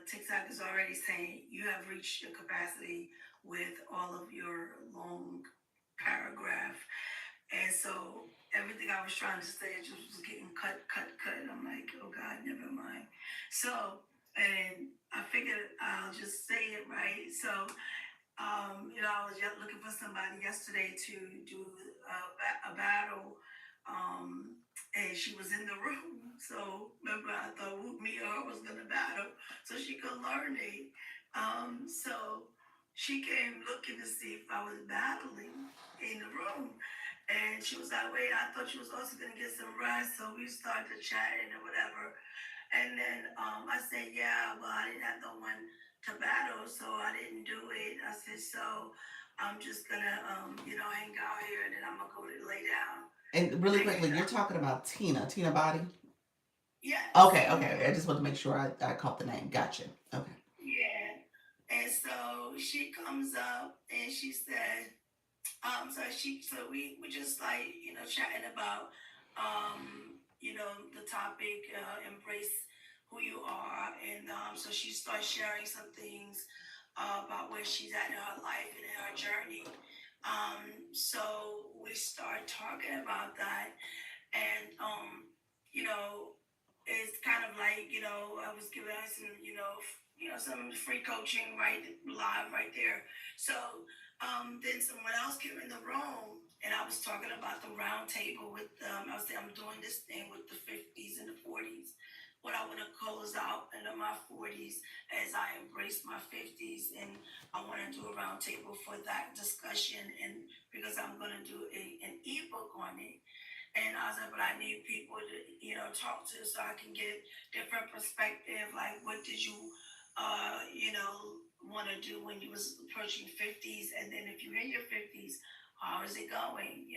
TikTok is already saying you have reached your capacity with all of your long paragraph. And so everything I was trying to say just was getting cut. I'm like, oh God, never mind. So, and I figured I'll just say it right. So, I was just looking for somebody yesterday to do a battle, and she was in the room. So remember, I thought me or her was gonna battle, so she could learn it. So she came looking to see if I was battling in the room, and she was like, "Wait, I thought she was also gonna get some rest." So we started chatting or whatever, and then I said, yeah, well, I didn't have no one to battle, so I didn't do it. I said, so I'm just gonna, hang out here, and then I'm gonna go to lay down. And really quickly, you're talking about Tina Body. Yes. Okay, okay. I just want to make sure I caught the name. Gotcha. Okay. Yeah. And so she comes up and she said, so we just like, chatting about, the topic, embrace who you are. And so she starts sharing some things about where she's at in her life and in her journey. So we start talking about that. And, you know, it's kind of like, I was giving her some, some free coaching right live right there. So then someone else came in the room, and I was talking about the round table with I was saying I'm doing this thing with the 50s and the 40s. What I want to close out into my 40s as I embrace my 50s, and I want to do a round table for that discussion, and because I'm going to do an ebook on it. And I was like, but I need people to, talk to so I can get different perspective. Like, what did you, want to do when you was approaching 50s? And then if you're in your 50s, how is it going?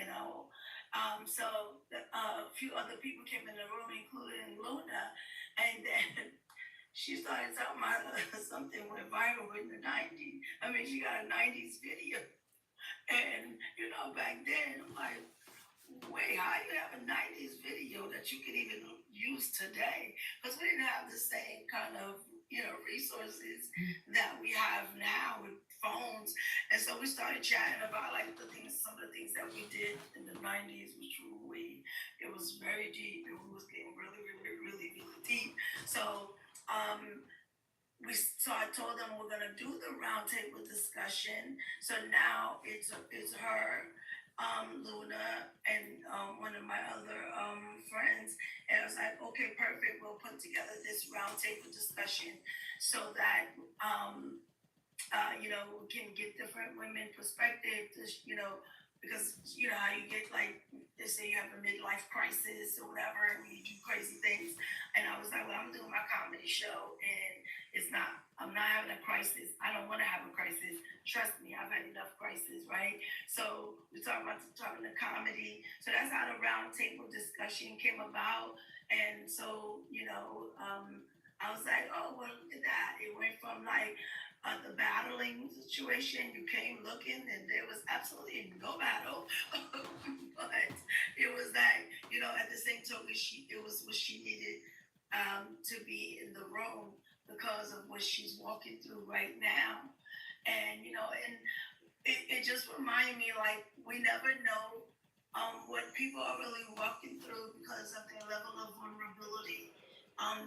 So a few other people came in the room, including Luna. And then she started talking about something went viral in the 90s. I mean, she got a 90s video. And, back then, I'm like, wait, how you have a 90s video that you can even use today? Because we didn't have the same kind of, resources that we have now with phones. And so we started chatting about like some of the things that we did in the 90s, which it was very deep, and we was getting really, really, really, really deep. So, um, I told them we're gonna do the roundtable discussion. So now it's her, Luna, and one of my other friends, and I was like, okay, perfect. We'll put together this roundtable discussion so that we can get different women perspective. Because you know how you get like they say you have a midlife crisis or whatever, and you do crazy things. And I was like, well, I'm doing my comedy show, and it's not. I'm not having a crisis. I don't want to have a crisis. Trust me, I've had enough crises, right? So we talking the comedy. So that's how the round table discussion came about. And so I was like, oh well, look at that. It went from like the battling situation. You came looking, and there was absolutely no battle, but it was that at the same token, it was what she needed to be in the room because of what she's walking through right now, and it just reminded me like we never know what people are really walking through because of their level of vulnerability.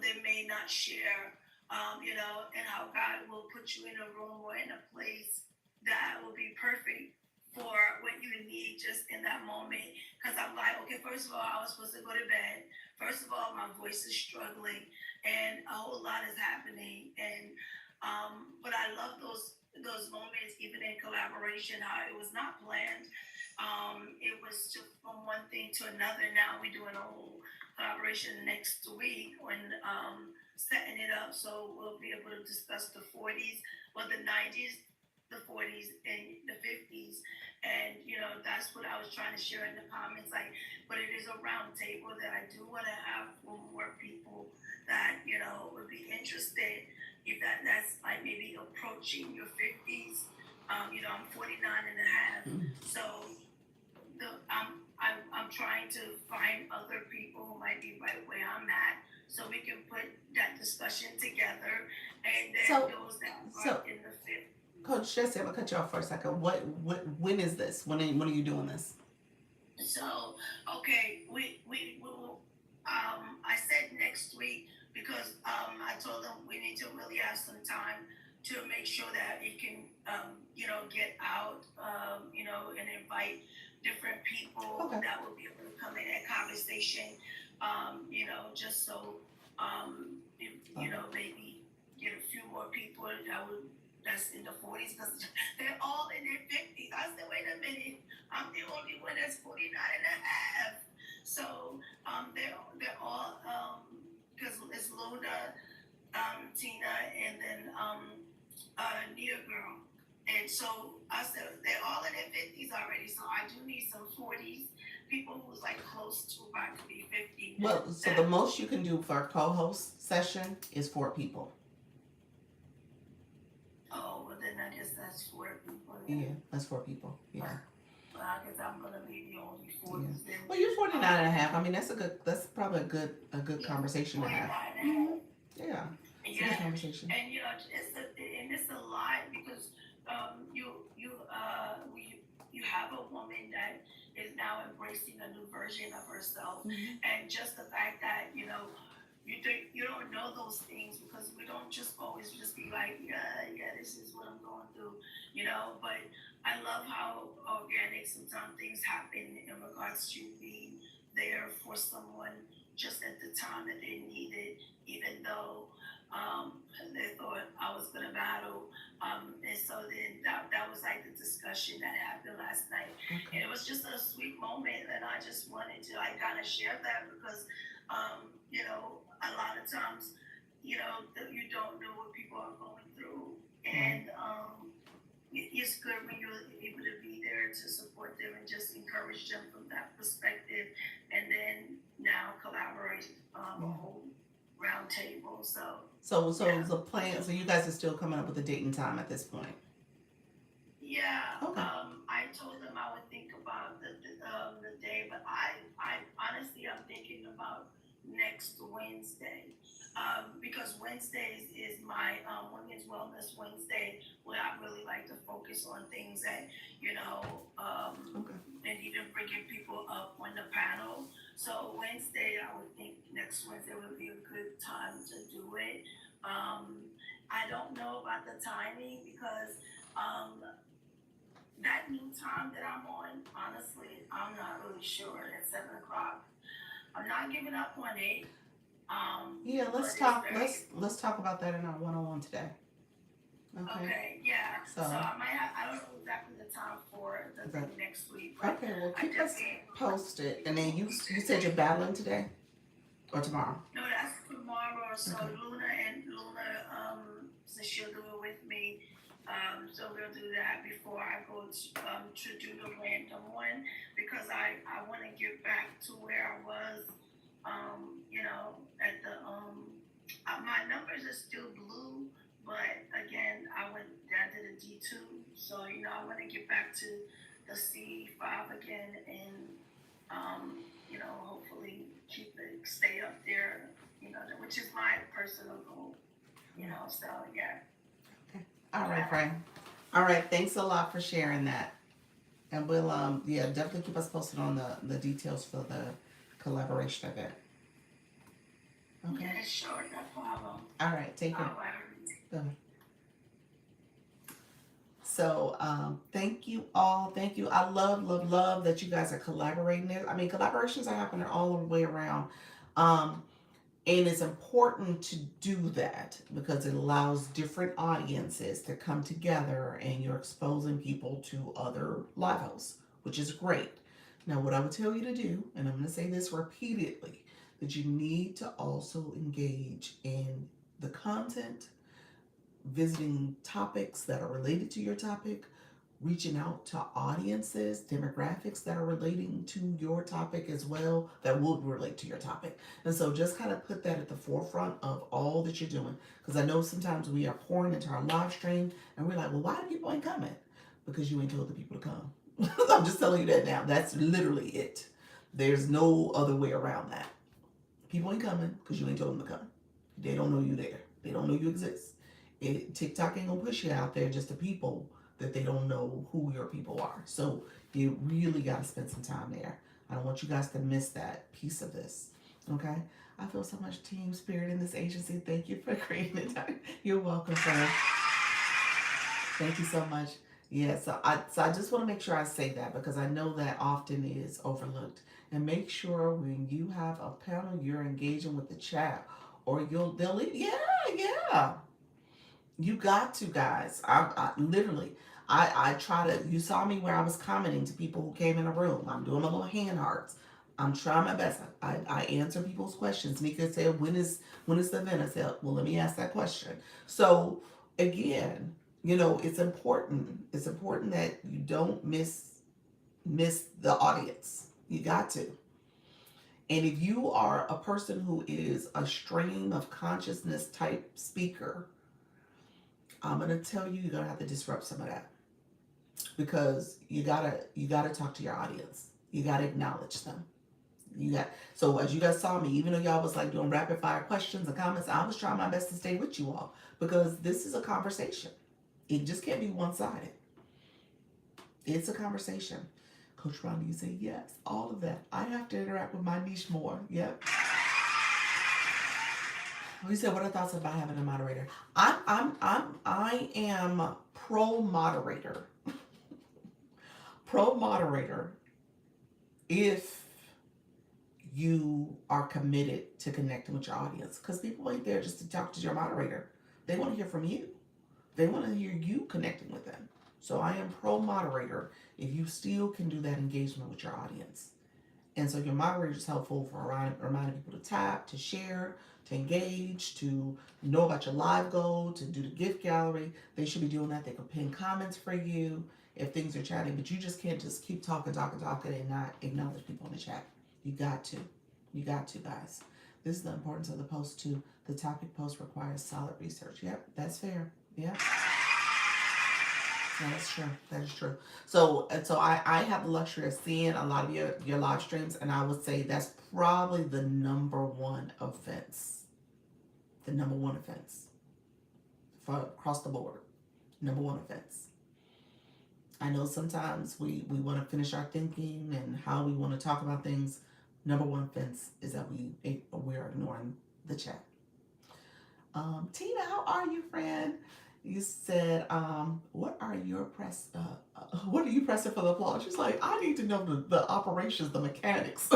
They may not share, and how God will put you in a room or in a place that will be perfect for what you need just in that moment. Because I'm like, okay, first of all, I was supposed to go to bed. First of all, my voice is struggling, and a whole lot is happening. And but I love those moments, even in collaboration, how it was not planned. It was just from one thing to another. Now we're doing a whole collaboration next week when setting it up, so we'll be able to discuss the 40s, well, the 90s, the 40s, and the 50s. And that's what I was trying to share in the comments. Like, but it is a round table that I do want to have for more people that would be interested. If that's like maybe approaching your 50s. I'm 49 and a half, Mm. so I'm trying to find other people who might be right where I'm at, so we can put that discussion together, and then So, those that are so in the fifth. Coach Jesse, I'm gonna cut you off for a second. When is this? When are you doing this? So okay, we will. I said next week because I told them we need to really have some time to make sure that it can get out and invite different people Okay. that will be able to come in and conversation. Just so maybe get a few more people that's in the 40s because they're all in their 50s. I said, wait a minute, I'm the only one that's 49 and a half. So they're all because it's Luna, Tina, and then Nia Girl. And so I said they're all in their 50s already. So I do need some 40s people who's like close to about to be 50. Well, so the That most you can do for a co-host session is 4 people. well then I guess that's 4 people Yeah, then. that's 4 people. Yeah, Well, I guess I'm gonna be the only yeah. 40s then. Well, you're 49 and a Um, half. I mean, that's probably a good yeah, conversation to 49 have. and a Hmm. half. Yeah, it's a good Yeah, conversation. and it's a lot because you have a woman that is now embracing a new version of herself, Hmm. and just the fact that you don't know those things because we don't just always just be like, yeah, this is what I'm going through. But I love how organic sometimes things happen in regards to being there for someone just at the time that they need it, even though they thought I was gonna battle. And so then that was like the discussion that happened last night, Okay. and it was just a sweet moment, and I just wanted to like kind of share that because a lot of times, you don't know what people are going through, Right. and it's good when you're able to be there to support them and just encourage them from that perspective, and then now collaborate a Yeah. whole round table. So So yeah, the plan. So you guys are still coming up with a date and time at this point. yeah. Okay. I told them I would think about the day, but I honestly I'm thinking about next Wednesday. Because Wednesdays is my Women's Wellness Wednesday, where I really like to focus on things that you know, um, Okay. and even bringing people up on the panel. So Wednesday, I would think next Wednesday would be a good time to do it. I don't know about the timing because um, that new time that I'm on, honestly, I'm not really sure at 7 o'clock. I'm not giving up on it, Yeah. but Let's it's talk. very Let's talk about that in our one-on-one today. Okay. Okay, yeah. So So, I might have, I don't know exactly the time for the okay. thing next week, but Okay, well, I keep us definitely posted. And then you said you're battling today or tomorrow? no, that's tomorrow. So Okay. Luna, so she'll do it with me. So we'll do that before I go to do the random one because I want to get back to where I was. At the my numbers are still blue, but again, I went down to the D2. So I want to get back to the C5 again and hopefully keep it, stay up there, which is my personal goal, so yeah. Okay. All right, Frank. All right. Thanks a lot for sharing that. And we'll yeah, definitely keep us posted on the details for the collaboration event. Okay. Yeah, sure, no problem. All right. Take care. All right. Bye. So thank you all. Thank you. I love, love, love that you guys are collaborating there. I mean, collaborations are happening all the way around. Um, and it's important to do that because it allows different audiences to come together and you're exposing people to other live hosts, which is great. Now, what I would tell you to do, and I'm going to say this repeatedly, that you need to also engage in the content, visiting topics that are related to your topic, reaching out to audiences, demographics that are relating to your topic as well, that will relate to your topic. And so just kind of put that at the forefront of all that you're doing. Because I know sometimes we are pouring into our live stream and we're like, well, why do people ain't coming? Because you ain't told the people to come. I'm just telling you that now. That's literally it. There's no other way around that. People ain't coming because you ain't told them to come. They don't know you there. They don't know you exist. TikTok ain't gonna push you out there just to people that they don't know who your people are. So you really gotta spend some time there. I don't want you guys to miss that piece of this. Okay? I feel so much team spirit in this agency. Thank you for creating it. You're welcome, sir. Thank you so much. Yeah, so I just want to make sure I say that because I know that often is overlooked. And make sure when you have a panel, you're engaging with the chat, or they'll leave. Yeah, yeah. You got to, guys. I literally, I try to. You saw me where I was commenting to people who came in a room. I'm doing my little hand hearts. I'm trying my best. I answer people's questions. Nika said, when is the event? I said, well, let me ask that question. So again, it's important. It's important that you don't miss the audience. You got to. And if you are a person who is a stream of consciousness type speaker, I'm gonna tell you, you're gonna have to disrupt some of that because you gotta talk to your audience. You gotta acknowledge them. You got so as you guys saw me, even though y'all was like doing rapid fire questions and comments, I was trying my best to stay with you all because this is a conversation. It just can't be one sided. It's a conversation. Coach Ronnie, you say yes, all of that. I have to interact with my niche more. Yep. You said, what are thoughts about having a moderator? I am pro moderator. Pro moderator if you are committed to connecting with your audience. Because people ain't there just to talk to your moderator. They want to hear from you. They want to hear you connecting with them. So I am pro moderator if you still can do that engagement with your audience. And so your moderator is helpful for reminding people to tap, to share, to engage, to know about your live goal, to do the gift gallery. They should be doing that. They can pin comments for you if things are chatting, but you just can't just keep talking, talking, talking and not acknowledge people in the chat. You got to. You got to, guys. This is the importance of the post too. The topic post requires solid research. Yep, that's fair. Yep. Yeah, that's true. That is true. So I have the luxury of seeing a lot of your live streams, and I would say that's probably the number one offense. The number one offense for across the board. Number one offense. I know sometimes we want to finish our thinking and how we want to talk about things. Number one offense is that we're ignoring the chat. Tina, how are you, friend? You said, what are you pressing for the applause? She's like, I need to know the operations, the mechanics.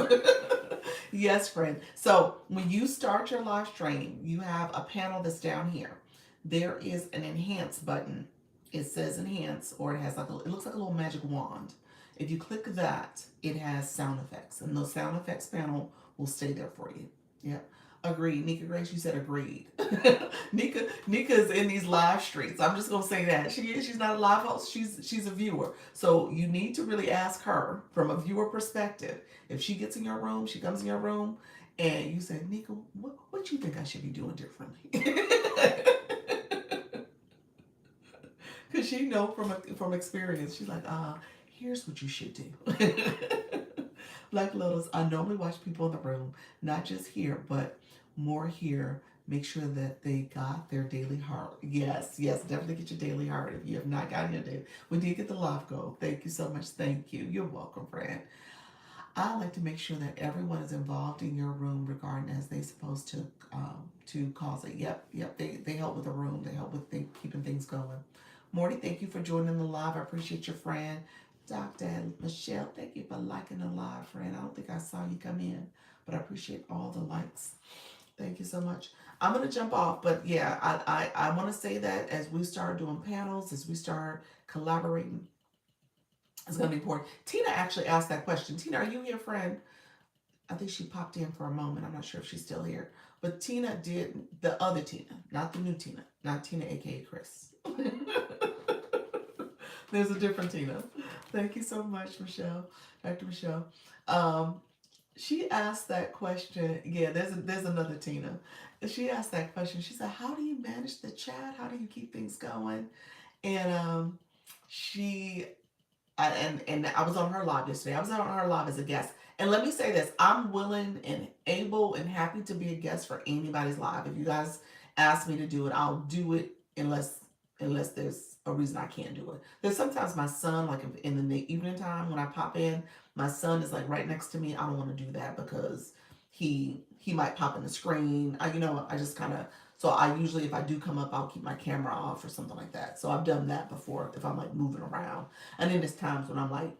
Yes, friend. So when you start your live stream, you have a panel that's down here. there is an enhance button. It says enhance, or it has like it looks like a little magic wand. If you click that, it has sound effects, and those sound effects panel will stay there for you. Yep. Agreed. Nika Grace, you said agreed. Nika is in these live streets. I'm just gonna say that. She's not a live host, she's a viewer. So you need to really ask her from a viewer perspective. If she gets in your room, she comes in your room and you say, Nika, what you think I should be doing differently? Cause she know from experience. She's like, here's what you should do. Black Lotus, I normally watch people in the room, not just here, but more here. Make sure that they got their daily heart. Yes, yes, definitely get your daily heart. If you have not gotten your daily, we did get the live goal. Thank you so much. Thank you. You're welcome, friend. I like to make sure that everyone is involved in your room regarding as they supposed to cause it. Yep, yep. They help with the room. They help with keeping things going. Morty, thank you for joining the live. I appreciate your friend. Dr. Michelle, thank you for liking the live, friend. I don't think I saw you come in, but I appreciate all the likes. Thank you so much. I'm gonna jump off, but yeah, I want to say that as we start doing panels, as we start collaborating, it's gonna be important. Tina actually asked that question. Tina, are you here, friend? I think she popped in for a moment. I'm not sure if she's still here. But Tina did the other Tina, not the new Tina, not Tina, aka Chris. There's a different Tina. Thank you so much, Michelle, Dr. Michelle. Um, she asked that question. Yeah, there's another Tina. She asked that question. She said, "How do you manage the chat? How do you keep things going?" And she and I was on her live yesterday. I was on her live as a guest. And let me say this: I'm willing and able and happy to be a guest for anybody's live. If you guys ask me to do it, I'll do it unless there's a reason I can't do it. There's sometimes my son, like in the evening time when I pop in, my son is like right next to me. I don't want to do that because he might pop in the screen. I just kind of so I usually if I do come up, I'll keep my camera off or something like that. So I've done that before if I'm like moving around. And then there's times when I'm like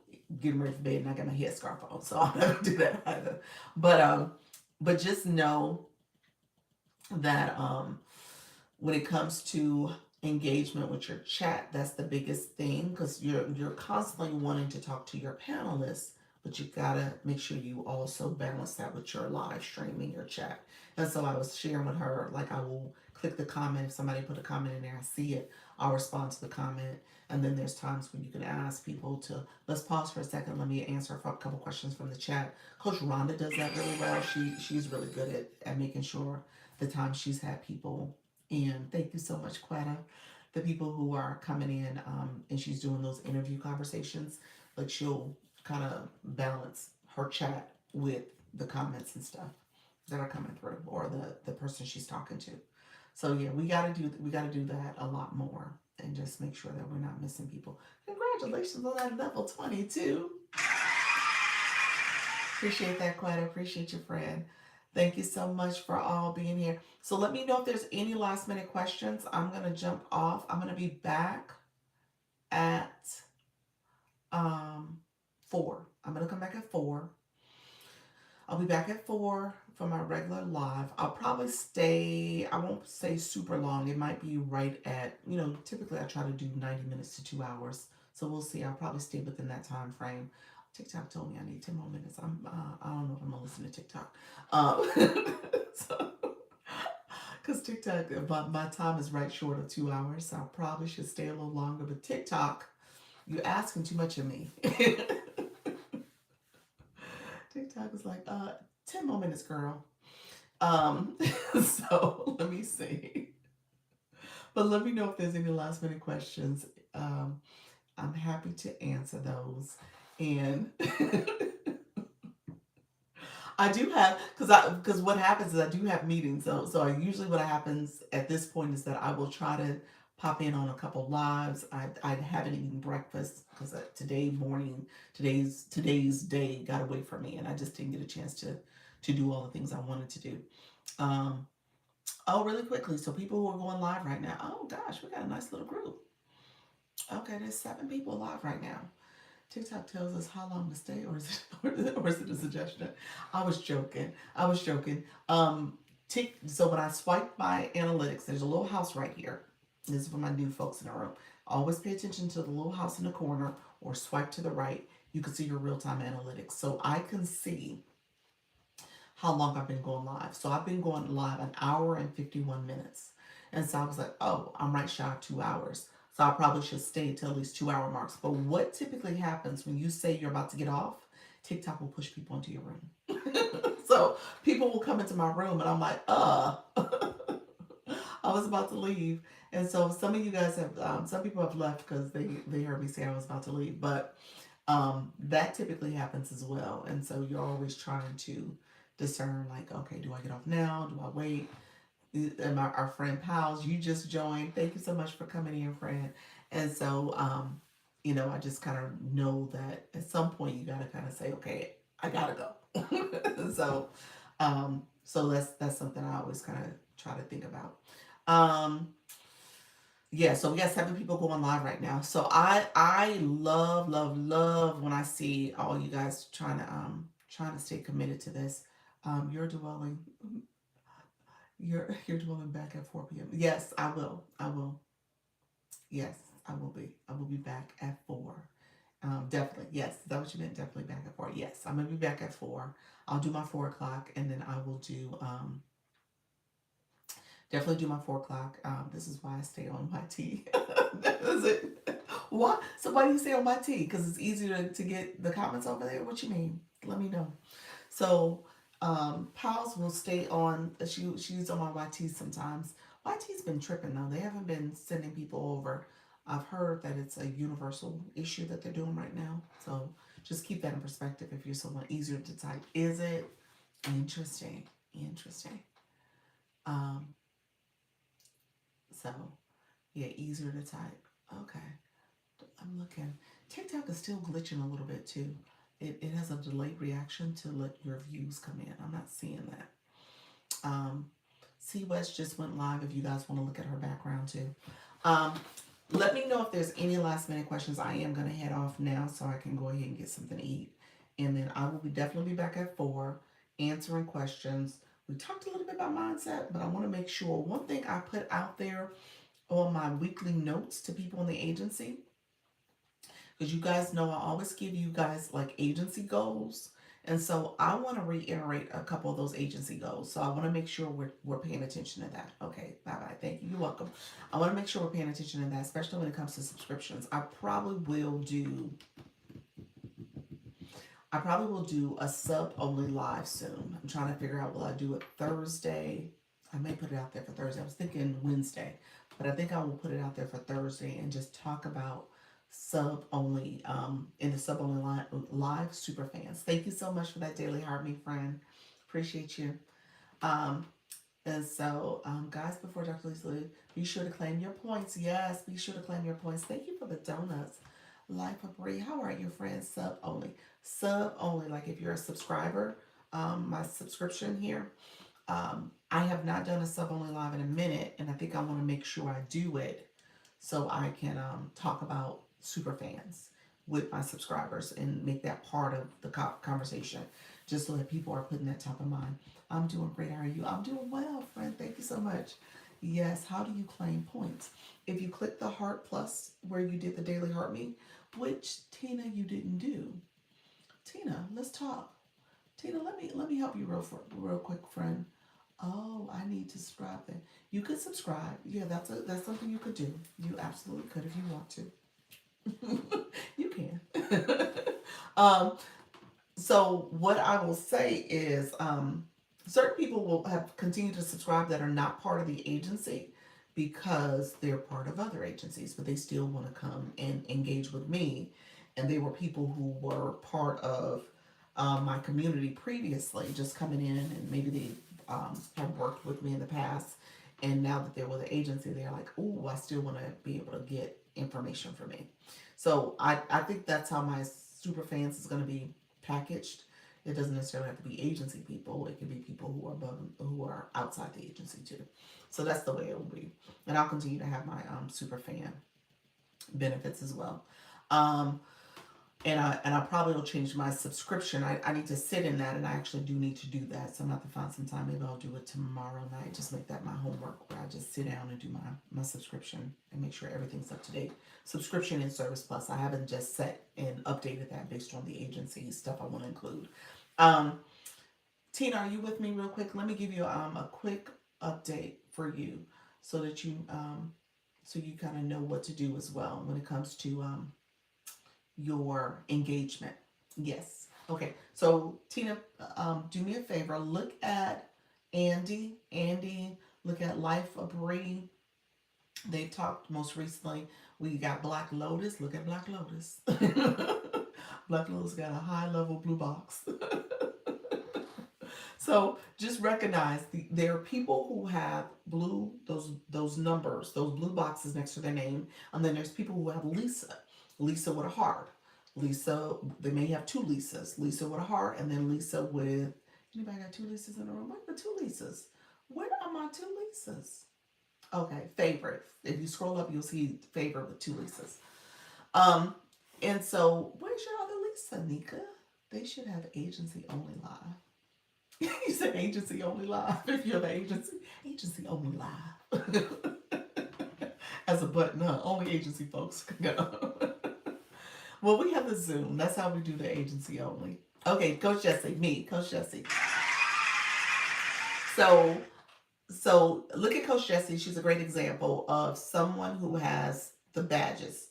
getting ready for bed and I got my headscarf on, so I'm not gonna do that either. But but just know that when it comes to engagement with your chat, that's the biggest thing because you're constantly wanting to talk to your panelists, but you gotta make sure you also balance that with your live streaming your chat. And so I was sharing with her, like I will click the comment if somebody put a comment in there, I see it, I'll respond to the comment. And then there's times when you can ask people to let's pause for a second, let me answer a couple questions from the chat. Coach Rhonda does that really well. She's really good at making sure the time she's had people and thank you so much, Quetta. The people who are coming in and she's doing those interview conversations, like she'll kind of balance her chat with the comments and stuff that are coming through or the person she's talking to. So yeah, we gotta do that a lot more and just make sure that we're not missing people. Congratulations on that level 22. Appreciate that, Quetta. Appreciate your friend. Thank you so much for all being here. So let me know if there's any last minute questions. I'm gonna jump off. I'm gonna be back at 4. I'm gonna come back at 4. I'll be back at 4 for my regular live. I'll probably stay, I won't stay super long. It might be right at, typically I try to do 90 minutes to 2 hours. So we'll see. I'll probably stay within that time frame. TikTok told me I need 10 more minutes. I don't know if I'm gonna listen to TikTok. So, because TikTok, my time is right short of 2 hours, so I probably should stay a little longer. But TikTok, you're asking too much of me. TikTok is like, 10 more minutes, girl. Um, so let me see. But let me know if there's any last minute questions. Um, I'm happy to answer those. And I do have because what happens is I do have meetings. So I usually what happens at this point is that I will try to pop in on a couple lives. I haven't eaten breakfast because today's day got away from me and I just didn't get a chance to do all the things I wanted to do. Um, oh, really quickly. So people who are going live right now. Oh gosh, we got a nice little group. Okay, there's 7 people live right now. TikTok tells us how long to stay, or is it, or is it a suggestion? I was joking. So when I swipe my analytics, there's a little house right here. This is for my new folks in the room. Always pay attention to the little house in the corner or swipe to the right. You can see your real time analytics. So I can see how long I've been going live. So I've been going live an hour and 51 minutes. And so I was like, oh, I'm right shy of 2 hours. So I probably should stay till at least 2 hour marks. But what typically happens when you say you're about to get off, TikTok will push people into your room. So people will come into my room and I'm like, I was about to leave. And so some of you guys have, some people have left because they heard me say I was about to leave. But that typically happens as well. And so you're always trying to discern, like, okay, do I get off now? Do I wait? And our friend Pals, you just joined. Thank you so much for coming in, friend. And so, I just kind of know that at some point you got to kind of say, okay, I gotta go. So that's something I always kind of try to think about. Um, yeah, so we got 7 people going live right now. So I love love when I see all you guys trying to stay committed to this. You're dwelling you're dwelling back at 4 p.m. Yes, I will. I will. Yes, I will be. I will be back at 4. Definitely. Yes. Is that what you meant? Definitely back at 4. Yes, I'm gonna be back at 4. I'll do my 4 o'clock and then I will do definitely do my 4 o'clock. This is why I stay on my T. Is it? Why? So why do you stay on my T? Because it's easier to get the comments over there. What you mean? Let me know. So, Pals will stay on. She's on my YT sometimes. YT's been tripping though. They haven't been sending people over. I've heard that it's a universal issue that they're doing right now. So just keep that in perspective. If you're someone easier to type, is it interesting? Interesting. Um, so yeah, easier to type. Okay, I'm looking. TikTok is still glitching a little bit too. It has a delayed reaction to let your views come in. I'm not seeing that. Um, C West just went live if you guys want to look at her background too. Um, Let me know if there's any last minute questions. I am going to head off now so I can go ahead and get something to eat. And then I will definitely be back at 4 answering questions. We talked a little bit about mindset, but I want to make sure one thing I put out there on my weekly notes to people in the agency, because you guys know I always give you guys like agency goals. And so I want to reiterate a couple of those agency goals. So I want to make sure we're paying attention to that. Okay, bye bye. Thank you. You're welcome. I want to make sure we're paying attention to that, especially when it comes to subscriptions. I probably will do a sub only live soon. I'm trying to figure out will I do it Thursday? I may put it out there for Thursday. I was thinking Wednesday, but I think I will put it out there for Thursday and just talk about sub only in the sub only live super fans. Thank you so much for that daily heart, me friend. Appreciate you. Um, and so, guys, before Dr. Lisa leave, be sure to claim your points. Yes, be sure to claim your points. Thank you for the donuts. Life of Bree. How are you, friends? Sub only. Sub only. Like if you're a subscriber, my subscription here. I have not done a sub only live in a minute, and I think I want to make sure I do it so I can talk about super fans with my subscribers and make that part of the conversation, just so that people are putting that top of mind. I'm doing great. How are you? I'm doing well, friend. Thank you so much. Yes. How do you claim points? If you click the heart plus where you did the daily heart me, which Tina you didn't do. Tina, let's talk. Tina, let me help you real quick, friend. Oh, I need to subscribe then. You could subscribe. Yeah, that's something you could do. You absolutely could if you want to. You can. um, so what I will say is certain people will have continued to subscribe that are not part of the agency because they're part of other agencies, but they still want to come and engage with me. And they were people who were part of my community previously, just coming in, and maybe they have worked with me in the past. And now that they're with the agency, they're like, oh, I still want to be able to get information from me. So I think that's how my super fans is going to be packaged. It doesn't necessarily have to be agency people. It can be people who are above, who are outside the agency too. So that's the way it will be. And I'll continue to have my super fan benefits as well. Um, And I probably will change my subscription. I need to sit in that, and I actually do need to do that. So I'm gonna have to find some time. Maybe I'll do it tomorrow night. Just make that my homework, where I just sit down and do my subscription and make sure everything's up to date. Subscription and Service Plus. I haven't just set and updated that based on the agency stuff I want to include. Um, Tina, are you with me real quick? Let me give you a quick update for you, so that you kind of know what to do as well when it comes to your engagement. Yes. Okay. So Tina, do me a favor. Look at Andy. Andy. Look at Life of Bree. They talked most recently. We got Black Lotus. Look at Black Lotus. Black Lotus got a high level blue box. So just recognize there are people who have blue those numbers, those blue boxes next to their name, and then there's people who have Lisa, Lisa with a heart, Lisa. They may have two Lisas, Lisa with a heart, and then Lisa with. Anybody got two Lisas in the room? What are the two Lisas? Where are my two Lisas? Okay, favorite. If you scroll up, you'll see favorite with two Lisas. Um, and so where's your other Lisa, Nika? They should have agency only live. You said agency only live. If you're the agency, agency only live. As a button, huh? Only agency folks can go. Well, we have the Zoom. That's how we do the agency only. Okay, Coach Jesse, me, Coach Jesse. So, so look at Coach Jesse. She's a great example of someone who has the badges.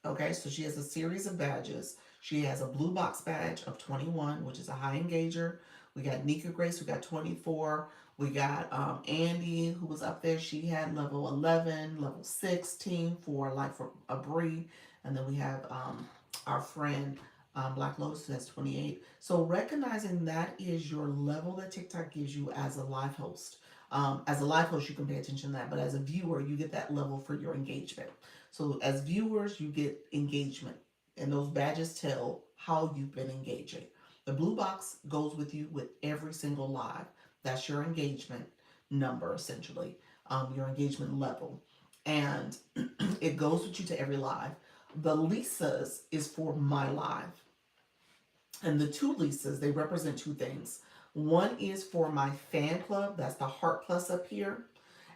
Okay, so she has a series of badges. She has a blue box badge of 21, which is a high engager. We got Nika Grace, we got 24. We got Andy, who was up there. She had level 11, level 16 for like for a Bree. And then we have our friend Black Lotus, who has 28. So recognizing that is your level that TikTok gives you as a live host. As a live host, you can pay attention to that, but as a viewer, you get that level for your engagement. So as viewers, you get engagement, and those badges tell how you've been engaging. The blue box goes with you with every single live. That's your engagement number, essentially, your engagement level, and it goes with you to every live. The Lisas is for my live, and the two Lisas, they represent two things. One is for my fan club, that's the heart plus up here.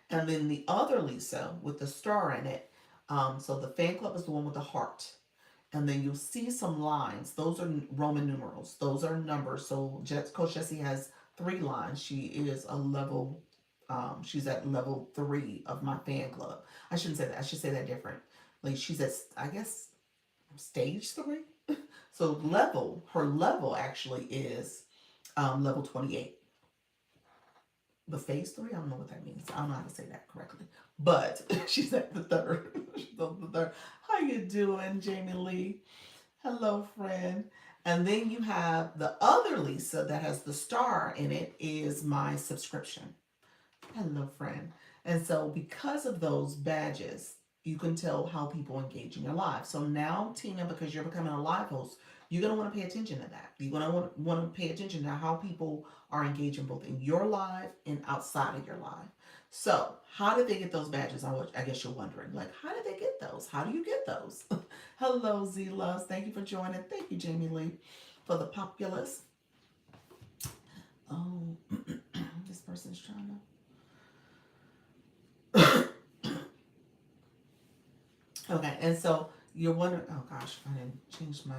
And then the other Lisa with the star in it. So the fan club is the one with the heart. And then you'll see some lines. Those are Roman numerals. Those are numbers. So Coach Jessie has three lines. She is a level. She's at level 3 of my fan club. I shouldn't say that. I should say that different. Like she's at, I guess, stage 3. So her level actually is level 28. The phase 3, I don't know what that means. I don't know how to say that correctly. But she's at the third. She's on the third. How you doing, Jamie Lee? Hello, friend. And then you have the other Lisa that has the star in it is my subscription. Hello, friend. And so, because of those badges, you can tell how people engage in your live. So now, Tina, because you're becoming a live host, you're going to want to pay attention to that. You're going to want to pay attention to how people are engaging both in your live and outside of your live. So, how did they get those badges? I guess you're wondering, like, how did they get those? How do you get those? Hello, Z Loves. Thank you for joining. Thank you, Jamie Lee, for the populace. Oh, this person's trying to. Okay, and so you're wondering, oh gosh, I didn't change my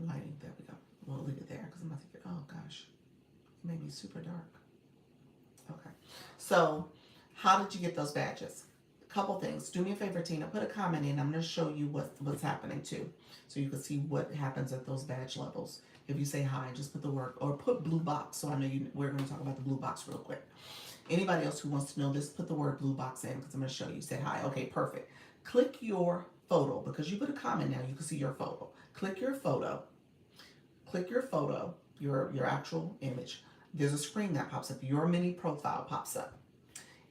lighting. There we go. We'll leave it there because I'm about to get, oh gosh, it made me super dark. Okay, so how did you get those badges? A couple things. Do me a favor, Tina, put a comment in. I'm going to show you what's happening too. So you can see what happens at those badge levels. If you say hi, just put the word, or put blue box. So I know we're going to talk about the blue box real quick. Anybody else who wants to know this, put the word blue box in because I'm going to show you. Say hi. Okay, perfect. Click your photo because you put a comment now. You can see your photo. Click your photo. Click your photo, your actual image. There's a screen that pops up. Your mini profile pops up.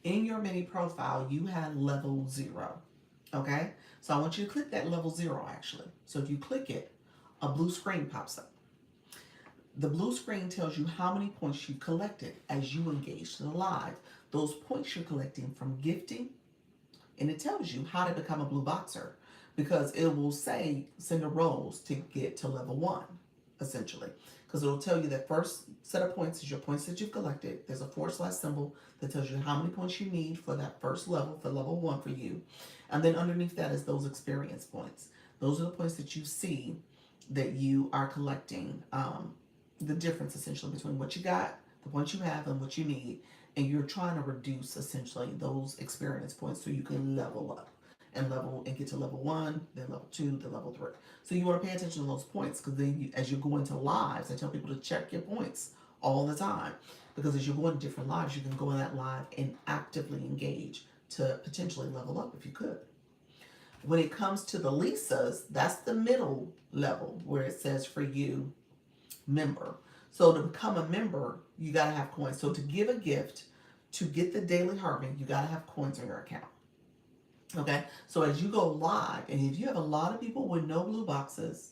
In your mini profile, you have level 0. Okay? So I want you to click that level 0 actually. So if you click it, a blue screen pops up. The blue screen tells you how many points you've collected as you engage in the live. Those points you're collecting from gifting, and it tells you how to become a blue boxer. because it will say send a rose to get to level one, essentially. Because it will tell you that first set of points is your points that you've collected. There's a forward slash symbol that tells you how many points you need for that first level, for level one for you. And then underneath that is those experience points. Those are the points that you see that you are collecting. The difference essentially between what you got, the points you have, and what you need. And you're trying to reduce essentially those experience points so you can level up and get to level one, then level two, then level three. So you want to pay attention to those points because then as you go into lives, I tell people to check your points all the time because as you go into different lives, you can go in that live and actively engage to potentially level up if you could. When it comes to the Lisas, that's the middle level where it says for you member. So to become a member, you got to have coins. So to give a gift, to get the daily harvest, you got to have coins on your account. Okay, so as you go live, and if you have a lot of people with no blue boxes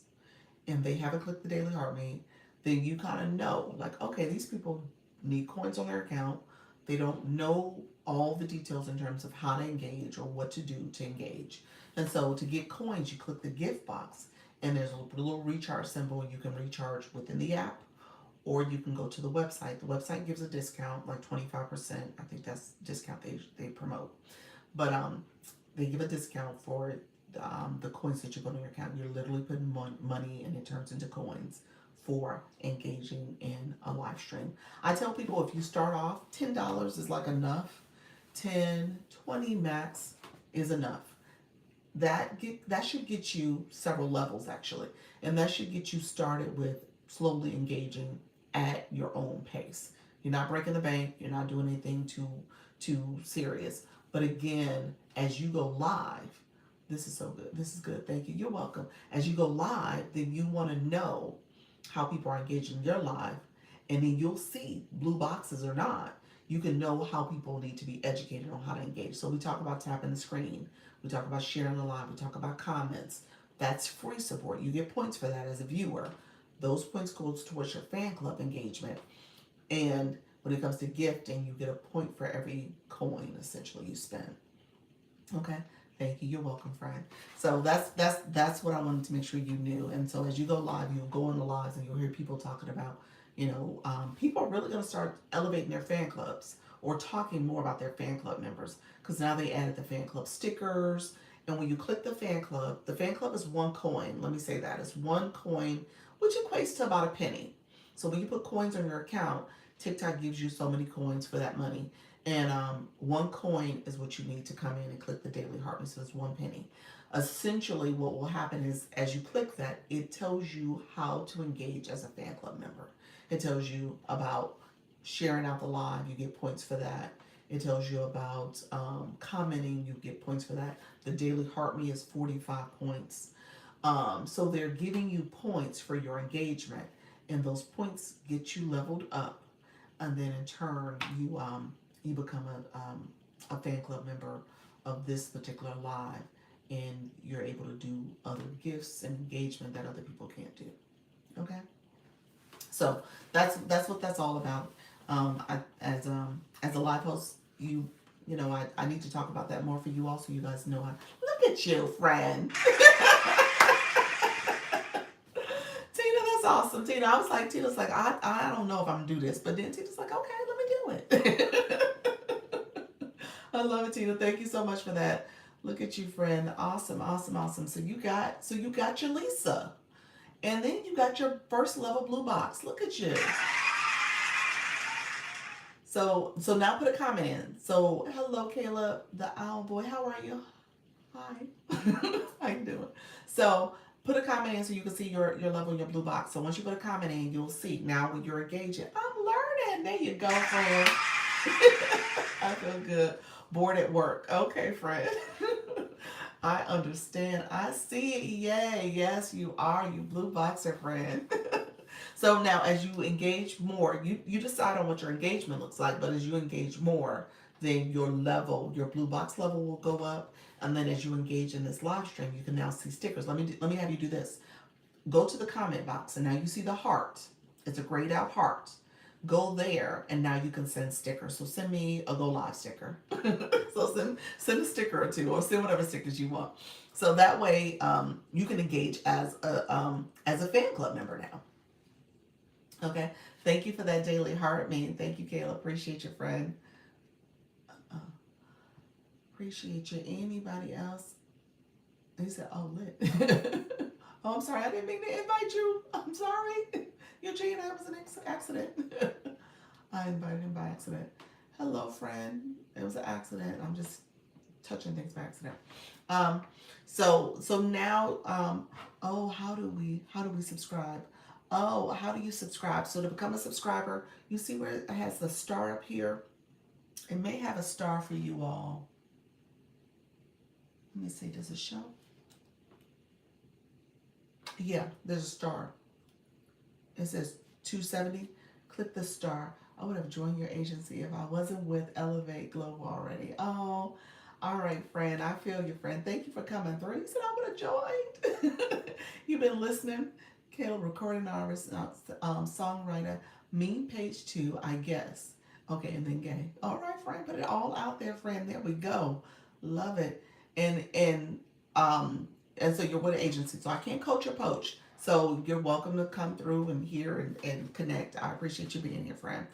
and they haven't clicked the daily heartbeat, then you kind of know, like, okay, these people need coins on their account. They don't know all the details in terms of how to engage or what to do to engage. And so to get coins, you click the gift box, and there's a little recharge symbol. You can recharge within the app, or you can go to the website. The website gives a discount, like 25%. I think that's discount they promote. But they give a discount for the coins that you put on your account. You're literally putting money and it turns into coins for engaging in a live stream. I tell people if you start off, $10 is like enough. 10, 20 max is enough. That should get you several levels actually, and that should get you started with slowly engaging at your own pace. You're not breaking the bank. You're not doing anything too serious. But again, as you go live, this is so good. This is good. Thank you. You're welcome. As you go live, then you want to know how people are engaging your live, and then you'll see blue boxes or not. You can know how people need to be educated on how to engage. So we talk about tapping the screen. We talk about sharing the live. We talk about comments. That's free support. You get points for that as a viewer. Those points goes towards your fan club engagement. And when it comes to gifting, you get a point for every coin essentially you spend. Okay. Thank you. You're welcome, friend. So that's what I wanted to make sure you knew. And so as you go live, you'll go on the lives and you'll hear people talking about, people are really going to start elevating their fan clubs or talking more about their fan club members because now they added the fan club stickers. And when you click the fan club is one coin. Let me say that it's one coin, which equates to about a penny. So when you put coins on your account, TikTok gives you so many coins for that money. And one coin is what you need to come in and click the daily harvest. So it's one penny. Essentially, what will happen is as you click that, it tells you how to engage as a fan club member. It tells you about sharing out the live, you get points for that. It tells you about commenting, you get points for that. The daily heart me is 45 points. So they're giving you points for your engagement, and those points get you leveled up, and then in turn you become a fan club member of this particular live, and you're able to do other gifts and engagement that other people can't do. Okay, so that's what that's all about. As a live host, I need to talk about that more for you all, so you guys know. Look at you, friend. Tina, that's awesome. Tina, I was like, Tina's like, I don't know if I'm gonna do this, but then Tina's like, okay, let me do it. I love it, Tina. Thank you so much for that. Look at you, friend. Awesome, awesome, awesome. So you got your Lisa, and then you got your first level blue box. Look at you. So now put a comment in. So hello, Caleb, the owl boy. How are you? Hi. How you doing? So put a comment in so you can see your level, your blue box. So once you put a comment in, you'll see now when you're engaging. I'm learning. There you go, friend. I feel good. Bored at work. Okay, friend. I understand. I see it. Yay. Yes, you are. You blue boxer friend. So now as you engage more, you decide on what your engagement looks like, but as you engage more, then your level, your blue box level will go up. And then as you engage in this live stream, you can now see stickers. Let me have you do this. Go to the comment box, and now you see the heart. It's a grayed out heart. Go there, and now you can send stickers. So send me a go live sticker. So send a sticker or two, or send whatever stickers you want. So that way, you can engage as a fan club member now. Okay. Thank you for that daily heart, man. Thank you, Kayla. Appreciate your friend. Uh, appreciate you. Anybody else? He said, "Oh, lit." Oh, I'm sorry. I didn't mean to invite you. I'm sorry. Eugene, that was an accident. I invited him by accident. Hello, friend. It was an accident. I'm just touching things by accident. Um, so now, oh, how do we subscribe? Oh, how do you subscribe? So to become a subscriber, you see where it has the star up here. It may have a star for you all. Let me see. Does it show? Yeah, there's a star. It says 270. Click the star. I would have joined your agency if I wasn't with Elevate Global already. Oh, all right, friend. I feel you, friend. Thank you for coming through. You said I would have joined. You've been listening. Caleb, recording artist, songwriter, mean page two, I guess. Okay, and then gay. All right, friend. Put it all out there, friend. There we go. Love it. And so you're with an agency, so I can't coach or poach. So you're welcome to come through and hear and connect. I appreciate you being here, friend.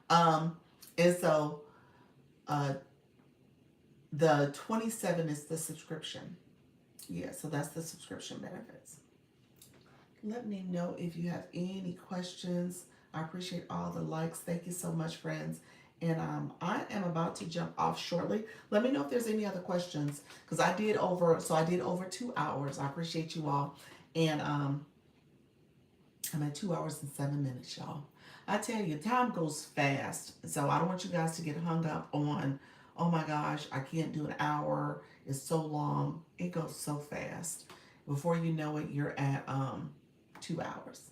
Um, and so uh, the 27 is the subscription. Yeah, so that's the subscription benefits. Let me know if you have any questions. I appreciate all the likes. Thank you so much, friends. And I am about to jump off shortly. Let me know if there's any other questions because I did over 2 hours. I appreciate you all. And I'm at 2 hours and 7 minutes, y'all. I tell you, time goes fast. So I don't want you guys to get hung up on, oh my gosh, I can't do an hour. It's so long. It goes so fast. Before you know it, you're at 2 hours.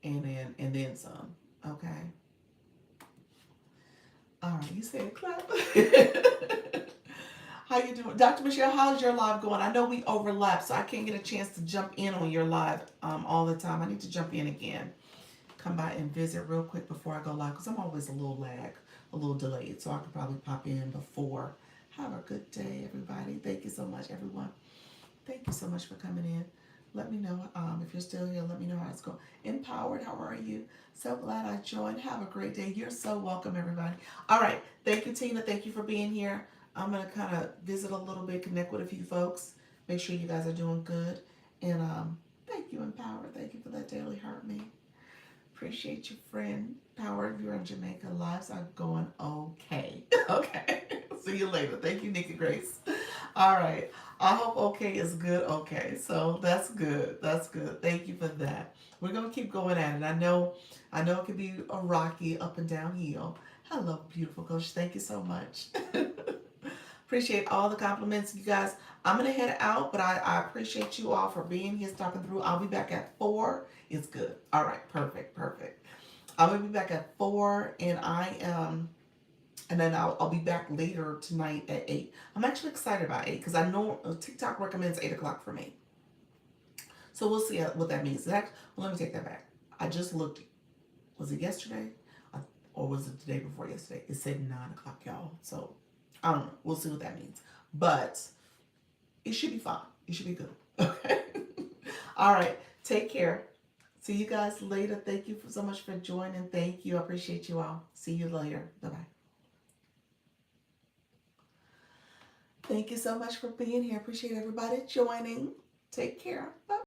And then some. Okay. All right, you said clap. How you doing? Dr. Michelle, how's your live going? I know we overlap, so I can't get a chance to jump in on your live all the time. I need to jump in again. Come by and visit real quick before I go live because I'm always a little a little delayed, so I could probably pop in before. Have a good day, everybody. Thank you so much, everyone. Thank you so much for coming in. Let me know if you're still here. Let me know how it's going. Empowered, how are you? So glad I joined. Have a great day. You're so welcome, everybody. All right. Thank you, Tina. Thank you for being here. I'm going to kind of visit a little bit, connect with a few folks, make sure you guys are doing good. And thank you, Empowered. Thank you for that daily heart me. Appreciate you, friend. Power, if you're in Jamaica, lives are going okay. Okay. See you later. Thank you, Nikki Grace. All right. I hope okay is good. Okay. So that's good. That's good. Thank you for that. We're gonna keep going at it. I know it can be a rocky up and down hill. Hello, beautiful coach. Thank you so much. Appreciate all the compliments, you guys. I'm gonna head out, but I appreciate you all for being here, stopping through. I'll be back at 4. It's good. All right, perfect, perfect. I'm gonna be back at 4, and then I'll be back later tonight at 8. I'm actually excited about 8 because I know TikTok recommends 8 o'clock for me. So we'll see what that means. Well, let me take that back. I just looked. Was it yesterday? Or was it the day before yesterday? It said 9 o'clock, y'all. So I don't know. We'll see what that means. But it should be fine. It should be good. Okay. All right. Take care. See you guys later. Thank you so much for joining. Thank you. I appreciate you all. See you later. Bye bye. Thank you so much for being here. Appreciate everybody joining. Take care. Bye.